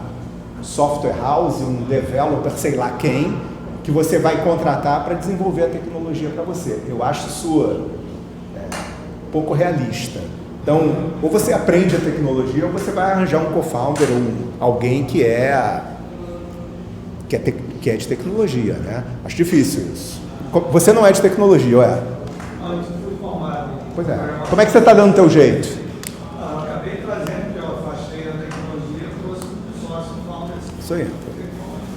software house, um developer, sei lá quem, que você vai contratar para desenvolver a tecnologia para você. Eu acho isso pouco realista. Então, ou você aprende a tecnologia ou você vai arranjar um co-founder ou alguém que é de tecnologia, né? Acho difícil isso. Você não é de tecnologia, ou é? Não, eu fui formado. Pois é. Como é que você está dando o teu jeito? Eu acabei trazendo, porque eu afastei da tecnologia, trouxe sócio founder. Isso aí.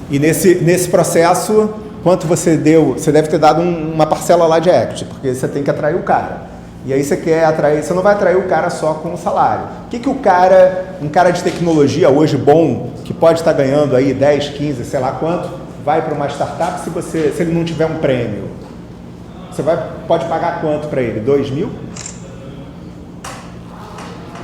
E nesse processo, quanto você deu? Você deve ter dado uma parcela lá de equity, porque você tem que atrair o cara. E aí você não vai atrair o cara só com o salário. O que um cara de tecnologia hoje bom, que pode estar ganhando aí 10, 15, sei lá quanto, vai para uma startup se ele não tiver um prêmio? Você pode pagar quanto para ele? 2 mil?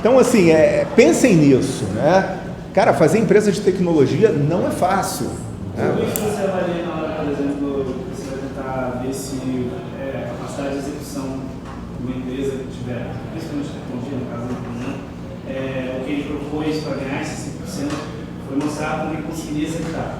Então, assim, pensem nisso, né? Cara, fazer empresa de tecnologia não é fácil. Tudo isso você avalia na hora, por exemplo, você vai tentar ver se a capacidade de execução de uma empresa que tiver, principalmente tecnologia, no caso do o que ele propôs para ganhar esses 5% foi mostrar como ele conseguiria executar.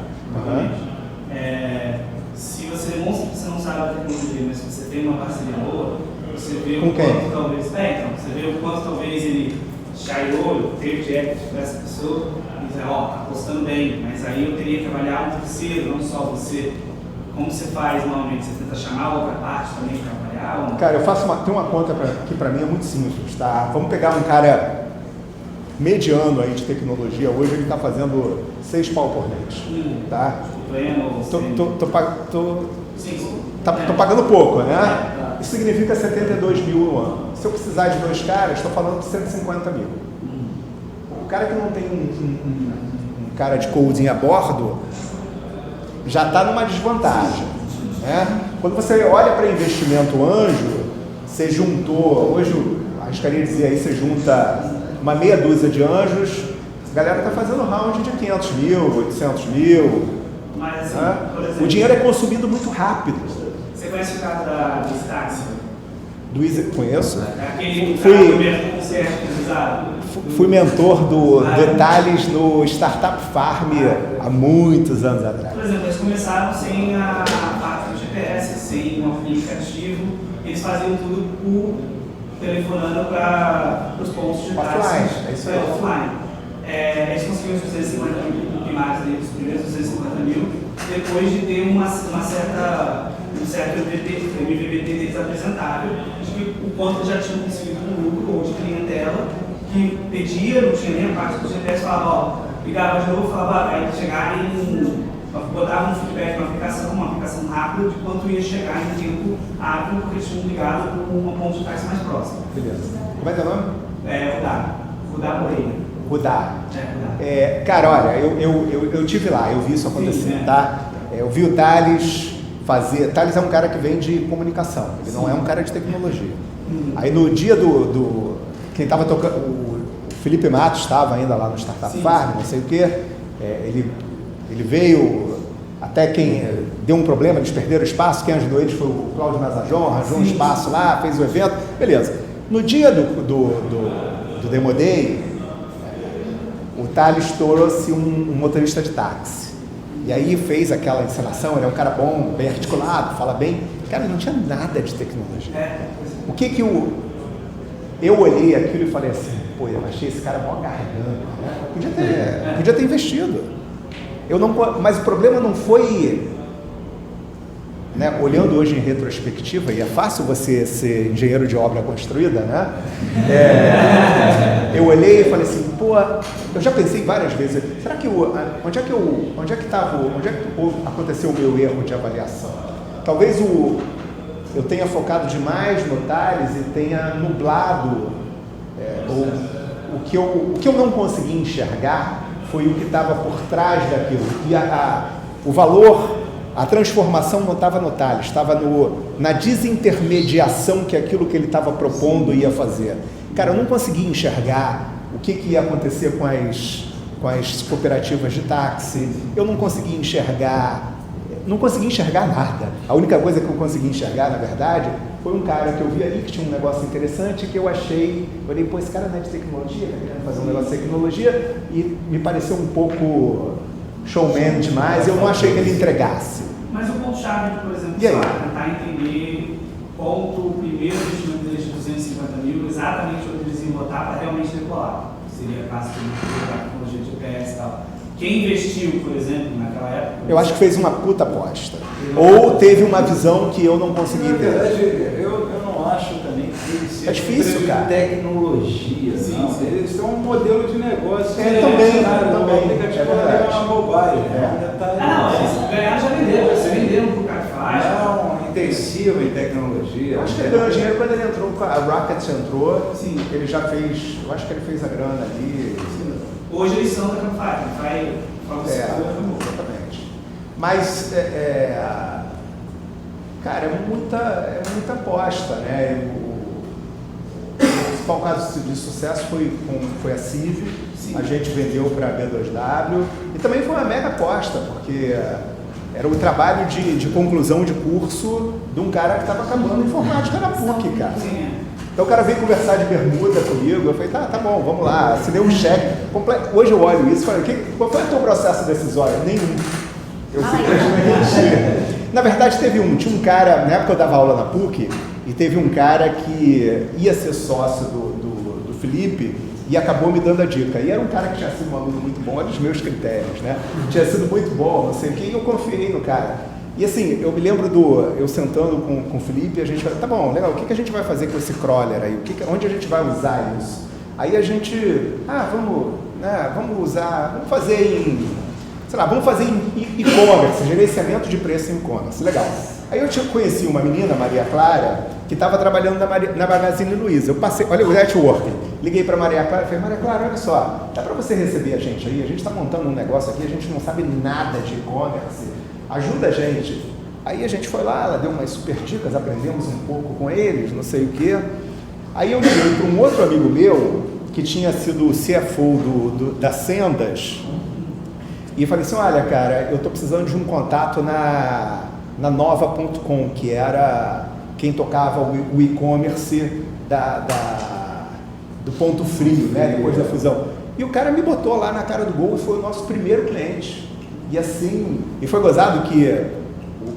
Se você não sabe a tecnologia, mas se você tem uma parceria boa, você vê o quanto talvez. Você vê o quanto talvez ele chaiou, teve de equity para essa pessoa e dizer, tá apostando bem, mas aí eu teria que avaliar um terceiro, não só você. Como você faz normalmente? Você tenta chamar outra parte também para avaliar? Cara, tem uma conta que para mim é muito simples, tá? Vamos pegar um cara mediano aí de tecnologia, hoje ele está fazendo 6 pau por mês, tá? Tô pagando pouco, né? Isso significa 72 mil no ano. Se eu precisar de 2 caras, estou falando de 150 mil. O cara que não tem um cara de coding a bordo já está numa desvantagem, né? Quando você olha para investimento anjo, você juntou, hoje arriscaria dizer aí, você junta uma meia dúzia de anjos, a galera está fazendo round de 500 mil, 800 mil. Mas, assim, né? por exemplo, O dinheiro é consumido muito rápido. Você conhece o caso da Estácio? Conheço. Aquele Fui mentor do Detalhes no Startup Farm há muitos anos atrás. Por exemplo, eles começaram sem a parte do GPS, sem um aplicativo, eles faziam tudo por telefonando para os pontos de táxi. Offline, é isso aí. Offline. Eles conseguiram os 250 mil primários deles, os primeiros 250 mil, depois de ter um certo MVPT deles apresentável, de que o quanto já tinham conseguido um lucro ou de clientela, que pedia, não tinha nem a parte do GPS, falava, ligava de novo, falava, aí chegar botava um feedback na uma aplicação rápida de quanto ia chegar em tempo hábil, porque eles tinham ligado com uma ponte de táxi mais próxima. Beleza. Como é que é o nome? Rudá Moreira. Rudá. Cara, olha, eu tive lá, eu vi isso acontecer, tá? Eu vi o Thales fazer. Thales é um cara que vem de comunicação, ele não é um cara de tecnologia. Aí no dia quem estava tocando, o Felipe Matos estava ainda lá no Startup Farm, não sei o quê. Ele veio, até quem deu um problema, eles perderam o espaço, quem ajudou eles foi o Cláudio Nazajon, arranjou um espaço lá, fez o evento, beleza. No dia do Demo Day, o Thales trouxe um motorista de táxi. E aí fez aquela encenação, ele é um cara bom, bem articulado, fala bem. Cara, não tinha nada de tecnologia. O que eu olhei aquilo e falei assim, pô, eu achei esse cara mó garganta, né? Podia ter investido. Mas o problema não foi, né, olhando hoje em retrospectiva, e é fácil você ser engenheiro de obra construída, né? Eu olhei e falei assim, pô, eu já pensei várias vezes, será que onde é que aconteceu o meu erro de avaliação? Talvez eu tenha focado demais no Thales e tenha nublado, o que eu não consegui enxergar foi o que estava por trás daquilo. E o valor, a transformação não estava no Thales, estava na desintermediação que aquilo que ele estava propondo ia fazer. Cara, eu não consegui enxergar o que ia acontecer com as cooperativas de táxi, eu não consegui enxergar nada. A única coisa que eu consegui enxergar, na verdade, foi um cara que eu vi ali que tinha um negócio interessante que eu olhei, pô, esse cara não é de tecnologia, tá querendo fazer um negócio de tecnologia, e me pareceu um pouco showman demais, eu não achei que ele entregasse. Mas o ponto-chave, por exemplo, tentar entender o primeiro investimento deles de 250 mil, exatamente onde eles iam botar para realmente decolar. Seria a caso da tecnologia de GPS e tal. Quem investiu, por exemplo, naquela época... Eu acho que fez uma puta aposta. Ou teve uma visão que eu não consegui ver. Na verdade, eu não acho também que eles sejam difícil, cara. Tecnologia. Eles são um modelo de negócio. Também. O aplicativo é uma bobagem. Ganhar já venderam. Você vendeu pro cara que faz. Não, intensivo em tecnologia. Acho que ele ganhou dinheiro quando ele entrou, a Rocket entrou. Sim. Ele já fez, eu acho que ele fez a grana ali. Hoje eles são da Campfire, exatamente. Mas, cara, é muita aposta, né? O principal caso de sucesso foi a CIV, a gente vendeu para a B2W, e também foi uma mega aposta, porque era o trabalho de conclusão de curso de um cara que estava acabando informática na PUC, cara. Então o cara veio conversar de bermuda comigo, eu falei, tá bom, vamos lá, assinei um cheque. Hoje eu olho isso e falei, qual foi o teu processo decisório? Nenhum. Eu simplesmente... Na verdade tinha um cara, na época eu dava aula na PUC, e teve um cara que ia ser sócio do Felipe e acabou me dando a dica. E era um cara que tinha sido um aluno muito bom, eram os meus critérios, né? Tinha sido muito bom, não sei o que, e eu confiei no cara. E assim, eu me lembro eu sentando com o Felipe, a gente falou, tá bom, legal, o que a gente vai fazer com esse crawler aí? Onde a gente vai usar isso? Aí a gente, vamos fazer em e-commerce, gerenciamento de preço em e-commerce, legal. Aí eu conheci uma menina, Maria Clara, que estava trabalhando na Magazine Luiza. Eu passei, olha o networking, liguei para Maria Clara e falei, Maria Clara, olha só, dá para você receber a gente aí? A gente está montando um negócio aqui, a gente não sabe nada de e-commerce, ajuda a gente. Aí a gente foi lá, ela deu umas super dicas, aprendemos um pouco com eles, não sei o quê. Aí eu liguei para um outro amigo meu, que tinha sido CFO da Sendas, e falei assim, olha cara, eu estou precisando de um contato na Nova.com, que era quem tocava o e-commerce do Ponto Frio, né, depois da fusão. E o cara me botou lá na cara do gol e foi o nosso primeiro cliente. E assim, e foi gozado que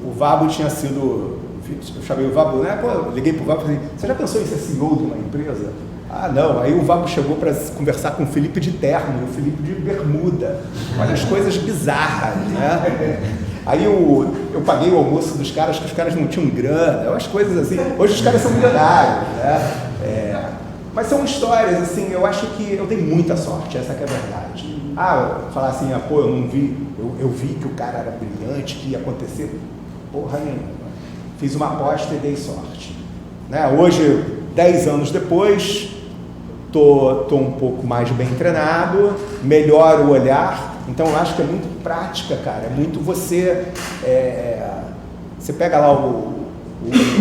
o Vabo tinha sido, eu chamei o Vabo, né, pô, liguei pro Vabo e falei, você já pensou em ser CEO de uma empresa? Ah, não. Aí o Vabo chegou para conversar com o Felipe de terno e o Felipe de bermuda. Olha as coisas bizarras, né? Aí eu paguei o almoço dos caras, que os caras não tinham grana, as coisas assim. Hoje os caras são milionários, né? Mas são histórias, assim, eu acho que eu dei muita sorte, essa que é a verdade. Falar assim, pô, eu não vi, eu vi que o cara era brilhante, que ia acontecer, porra nenhuma. Fiz uma aposta e dei sorte. Né? Hoje, 10 anos depois, tô um pouco mais bem treinado, melhoro o olhar. Então eu acho que é muito prática, cara. É muito você... Você pega lá o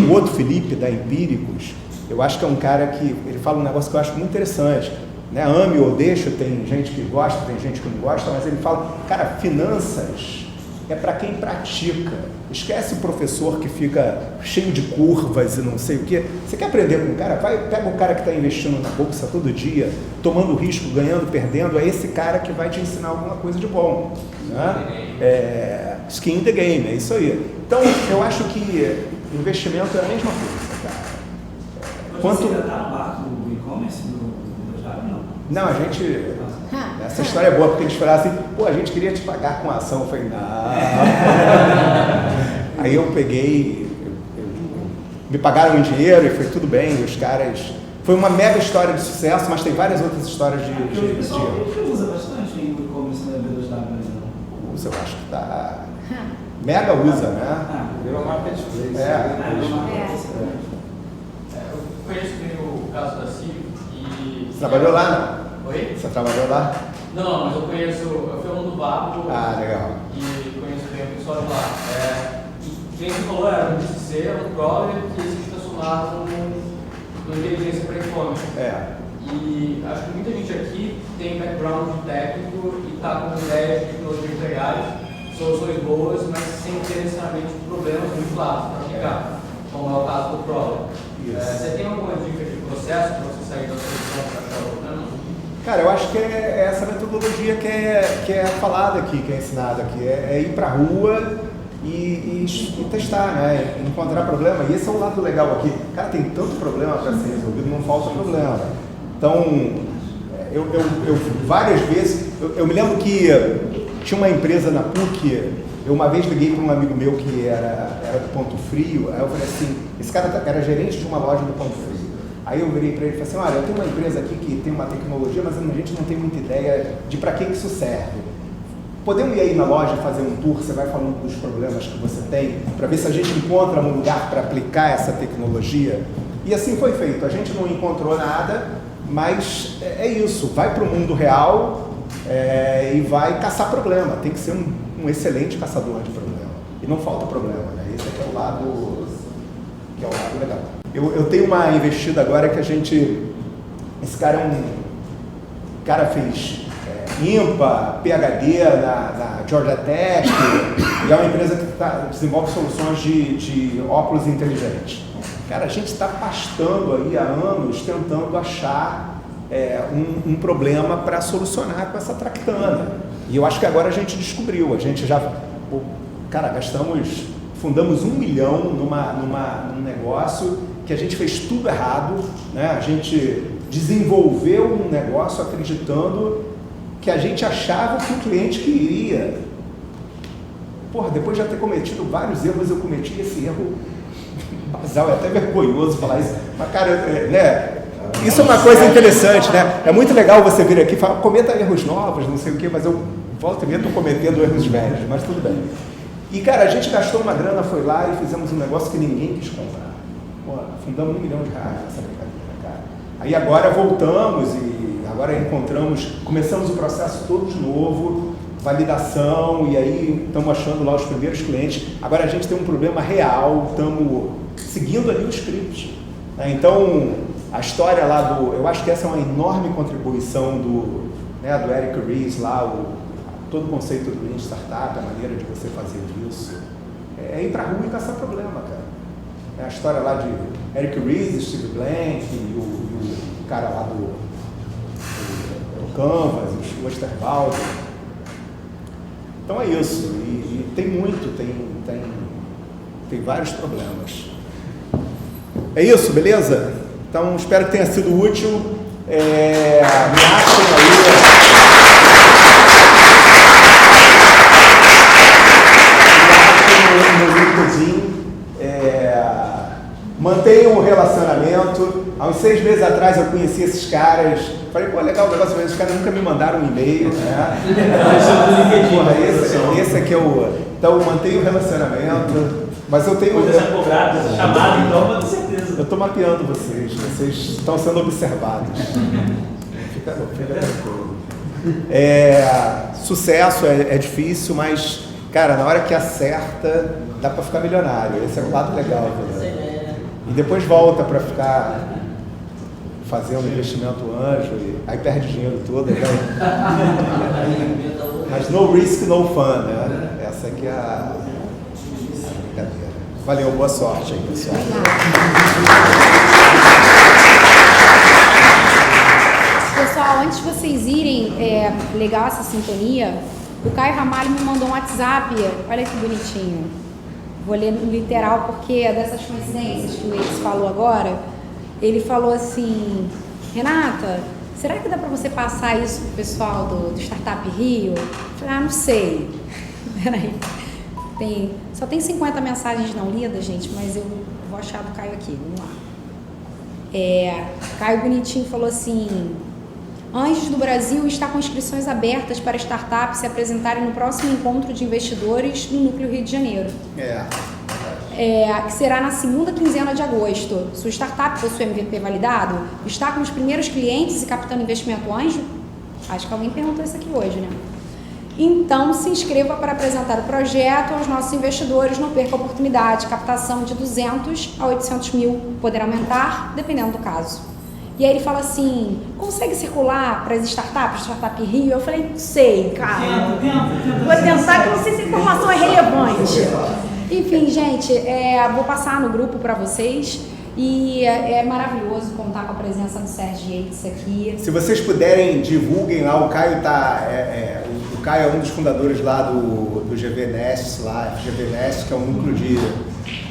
outro Felipe da Empíricos, eu acho que é um cara que... Ele fala um negócio que eu acho muito interessante, né? Ame ou deixe, tem gente que gosta, tem gente que não gosta, mas ele fala, cara, finanças é para quem pratica. Esquece o professor que fica cheio de curvas e não sei o quê. Você quer aprender com o cara? Pega o cara que está investindo na bolsa todo dia, tomando risco, ganhando, perdendo. É esse cara que vai te ensinar alguma coisa de bom. Né? Skin in the game, é isso aí. Então, eu acho que investimento é a mesma coisa, cara. Você ainda está no barco do e-commerce, do não? Não, a gente... Essa história é boa, porque eles falaram assim, pô, a gente queria te pagar com a ação. Eu falei, não. Aí eu peguei, me pagaram em dinheiro e foi tudo bem, os caras... Foi uma mega história de sucesso, mas tem várias outras histórias de o pessoal usa bastante em e-commerce na B2W, Usa, eu acho que tá... Mega usa, né? Virou marketplace. Eu conheço bem o caso da Cívico e... Você trabalhou lá, não? Oi? Você trabalhou lá? Não, mas eu fui aluno do Vapo. Legal. E conheço bem o pessoal de lá. Quem você falou era um DCC, um crawler que se transformava numa inteligência para e-commerce. E acho que muita gente aqui tem background técnico e está com ideias de tecnologias legais, soluções boas, mas sem ter necessariamente problemas muito claros para aplicar, como é o caso do crawler. Você tem alguma dica de processo para você sair da solução para achar o problema? Cara, eu acho que é essa metodologia que é falada aqui, que é ensinada aqui, é ir para a rua e testar, né? Encontrar problema. E esse é o lado legal aqui. Cara, tem tanto problema para ser resolvido, não falta problema. Então, eu várias vezes, eu me lembro que tinha uma empresa na PUC, eu uma vez liguei para um amigo meu que era do Ponto Frio, aí eu falei assim, esse cara era gerente de uma loja do Ponto Frio. Aí eu virei para ele e falei assim, olha, eu tenho uma empresa aqui que tem uma tecnologia, mas a gente não tem muita ideia de para que isso serve. Podemos ir aí na loja fazer um tour, você vai falando dos problemas que você tem, para ver se a gente encontra um lugar para aplicar essa tecnologia? E assim foi feito, a gente não encontrou nada, mas é isso, vai para o mundo real e vai caçar problema, tem que ser um excelente caçador de problema. E não falta problema, né? Esse aqui é o lado legal. Eu tenho uma investida agora que esse cara fez IMPA, PhD na Georgia Tech, e é uma empresa que desenvolve soluções de óculos inteligentes. Cara, a gente está pastando aí há anos tentando achar um problema para solucionar com essa tractana. E eu acho que agora a gente descobriu, a gente já, fundamos 1 milhão num negócio que a gente fez tudo errado, né? A gente desenvolveu um negócio acreditando que a gente achava que o cliente queria. Porra, depois de já ter cometido vários erros, eu cometi esse erro basal, é até vergonhoso falar isso, mas cara, né? Isso é uma coisa interessante, né? É muito legal você vir aqui e falar, cometa erros novos, não sei o quê, mas eu volto e meia estou cometendo erros velhos, mas tudo bem. E cara, a gente gastou uma grana, foi lá e fizemos um negócio que ninguém quis comprar. Pô, fundamos R$1 milhão nessa brincadeira, cara. Aí agora voltamos e agora começamos o processo todo de novo, validação, e aí estamos achando lá os primeiros clientes. Agora a gente tem um problema real, estamos seguindo ali o script. Né? Então, a história lá eu acho que essa é uma enorme contribuição do Eric Ries lá, todo o conceito do Lean Startup, a maneira de você fazer isso, é ir para a rua e caçar problema, cara. É a história lá de Eric Ries, Steve Blank, e o cara lá do Canvas, o Westerwald. Então é isso, e tem muito, tem vários problemas. É isso, beleza? Então espero que tenha sido útil. Me achem aí. No LinkedIn. Mantenham o relacionamento. Há uns 6 meses atrás eu conheci esses caras. Falei, pô, legal o negócio, mas os caras nunca me mandaram um e-mail, né? Esse aqui é o... Então, mantenha o relacionamento. Mas eu tenho... Coisa essa cobrada, essa chamada, então, com certeza. Eu estou mapeando vocês estão sendo observados. Fica tranquilo. Sucesso é difícil, mas, cara, na hora que acerta, dá para ficar milionário. Esse é o lado legal. Né? E depois volta para ficar fazendo investimento anjo, e aí perde dinheiro todo. Mas no risk, no fun, né? Essa aqui é a brincadeira. Valeu, boa sorte aí, pessoal. Pessoal, antes de vocês irem, legal essa sintonia, o Caio Ramalho me mandou um WhatsApp, olha que bonitinho. Vou ler no literal porque é dessas coincidências que o Elis falou agora. Ele falou assim: Renata, será que dá para você passar isso pro pessoal do Startup Rio? Eu falei, não sei. Peraí. Só tem 50 mensagens não lidas, gente, mas eu vou achar do Caio aqui, vamos lá. Caio Bonitinho falou assim: Anjos do Brasil está com inscrições abertas para startups se apresentarem no próximo encontro de investidores no Núcleo Rio de Janeiro. Que será na segunda quinzena de agosto. Sua startup possui MVP validado? Está com os primeiros clientes e captando investimento anjo? Acho que alguém perguntou isso aqui hoje, né? Então, se inscreva para apresentar o projeto aos nossos investidores, não perca a oportunidade. Captação de 200 a 800 mil, poderá aumentar, dependendo do caso. E aí ele fala assim, consegue circular para as startups, Startup Rio? Eu falei, não sei, cara. Vou tentar, que eu não sei se a informação é relevante. Enfim, gente, vou passar no grupo para vocês. E é maravilhoso contar com a presença do Sérgio Yates aqui. Se vocês puderem, divulguem lá, o Caio o Caio é um dos fundadores lá do GV Nest, FGV Nest, que é um núcleo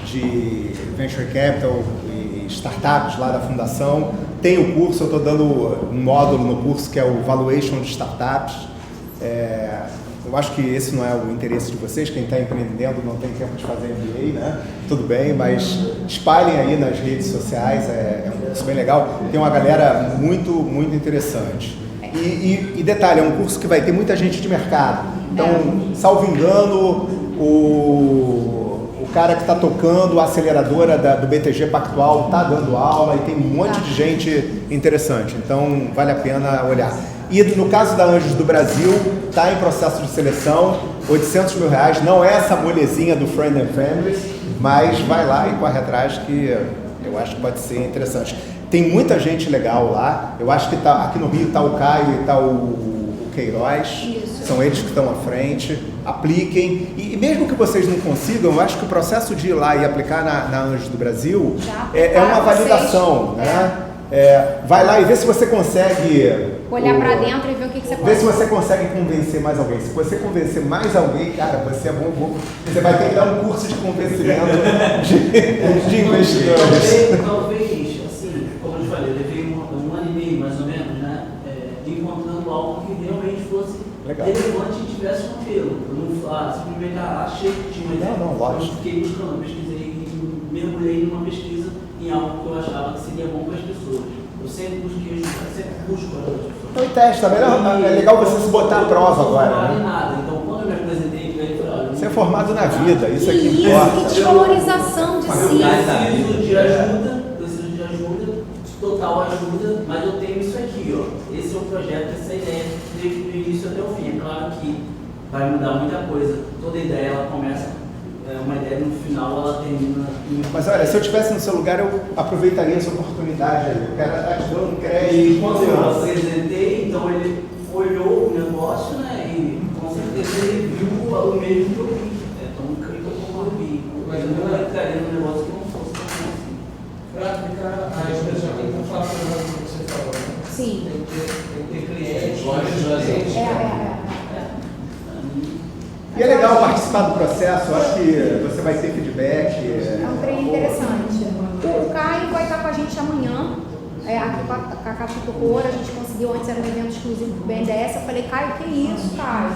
de Venture Capital e startups lá da fundação. Tem o curso, eu estou dando um módulo no curso que é o Valuation de Startups. Eu acho que esse não é o interesse de vocês, quem está empreendendo não tem tempo de fazer MBA, né? Tudo bem, mas espalhem aí nas redes sociais, é um curso bem legal, tem uma galera muito, muito interessante. E detalhe, é um curso que vai ter muita gente de mercado, então, salvo engano, o cara que está tocando a aceleradora do BTG Pactual está dando aula e tem um monte de gente interessante, então vale a pena olhar. E no caso da Anjos do Brasil, está em processo de seleção, 800 mil reais, não é essa molezinha do Friend and Family, mas vai lá e corre atrás que eu acho que pode ser interessante. Tem muita gente legal lá, eu acho que aqui no Rio está o Caio e está o Queiroz, isso. São eles que estão à frente, apliquem, e mesmo que vocês não consigam, eu acho que o processo de ir lá e aplicar na Anjos do Brasil é uma validação, né? Vai lá e vê se você consegue olhar para dentro e ver o que você pode. Vê se você consegue convencer mais alguém. Se você convencer mais alguém, cara, você é bom. Você vai ter que dar um curso de convencimento de investidores. Talvez, assim, como eu te falei, eu levei um ano e meio mais ou menos, né? Encontrando algo que realmente fosse relevante e tivesse um apelo. Eu não simplesmente achei que tinha uma ideia. Lógico. Eu fiquei buscando, pesquisei e mergulhei numa pesquisa em algo que eu achava que seria bom para as pessoas. Eu sempre busquei ajudar, sempre busco ajudar as pessoas. Então testa, é legal você se botar à prova agora. Não vale nada. Então quando eu me apresentei para ele, falei, olha, você é formado na vida, isso aqui importa. Isso, desvalorização de si. Preciso de ajuda, total ajuda, mas eu tenho isso aqui, ó. Esse é o projeto, essa é a ideia, desde o início até o fim. É claro que vai mudar muita coisa. Toda ideia, ela começa, uma ideia no final, ela termina... Mas olha, se eu estivesse no seu lugar, eu aproveitaria essa oportunidade aí. O cara está te dando crédito. E quando eu apresentei, então ele olhou o negócio, né, e com certeza ele viu o mesmo que eu vi. Então eu vi. Mas eu não entraria no negócio que não fosse tão assim. Para aplicar a empresa já tem que falar o que você falou, né? Sim. Tem que ter clientes. E é legal participar do processo, eu acho que você vai ter feedback. É um treino interessante. O Caio vai estar com a gente amanhã, aqui com a Capitu, a gente conseguiu, antes era um evento exclusivo do BNDES, eu falei, Caio, que isso, Caio?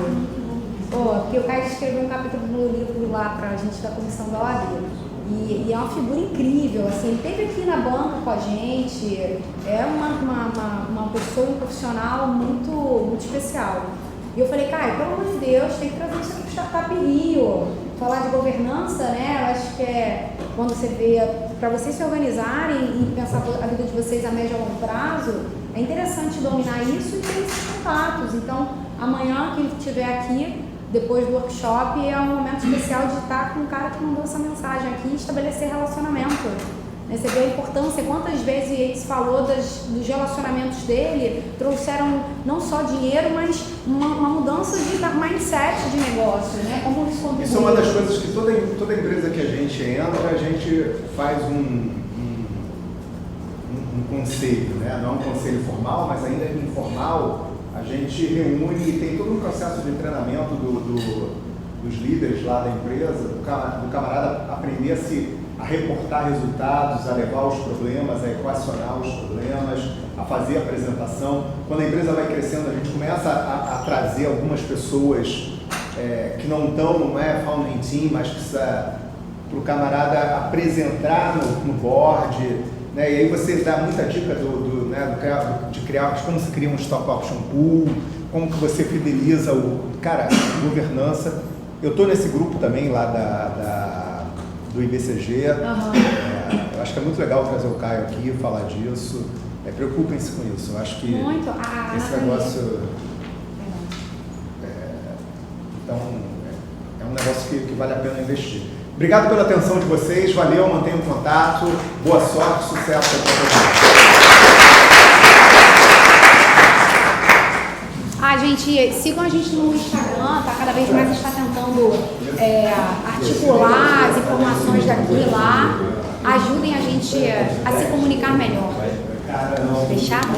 Porque o Caio escreveu um capítulo no livro lá pra gente da comissão da OAB, e é uma figura incrível, assim, ele esteve aqui na banca com a gente, é uma pessoa, um profissional muito, muito especial. E eu falei, Caio, pelo amor de Deus, tem que trazer isso aqui pro Startup Rio. falar de governança, né? Eu acho que é quando você vê, para vocês se organizarem e pensar a vida de vocês a médio e a longo prazo, é interessante dominar isso e ter esses contatos. Então, amanhã, quem estiver aqui, depois do workshop, é um momento especial de estar com o cara que mandou essa mensagem aqui e estabelecer relacionamento. Você vê a importância, quantas vezes ele falou dos relacionamentos dele, trouxeram não só dinheiro, mas uma mudança de mindset de negócio, né? Como isso contribui. Isso é uma das coisas que toda empresa que a gente entra, a gente faz um conselho, né? Não é um conselho formal, mas ainda é informal, a gente reúne e tem todo um processo de treinamento dos líderes lá da empresa, do camarada aprender a reportar resultados, a levar os problemas, a equacionar os problemas, a fazer a apresentação. Quando a empresa vai crescendo, a gente começa a trazer algumas pessoas que não estão, não é founding team, mas que para o camarada apresentar no board, né? E aí você dá muita dica de como se cria um stock option pool, como que você fideliza governança. Eu estou nesse grupo também lá do IBCG. Eu acho que é muito legal trazer o Caio aqui e falar disso. Preocupem-se com isso. Eu acho que esse negócio então é um negócio que vale a pena investir. Obrigado pela atenção de vocês, valeu, mantenham contato, boa sorte, sucesso para todo mundo. Gente, sigam a gente no Instagram, tá? Cada vez mais a gente está tentando articular as informações daqui e lá. Ajudem a gente a se comunicar melhor. Fechado?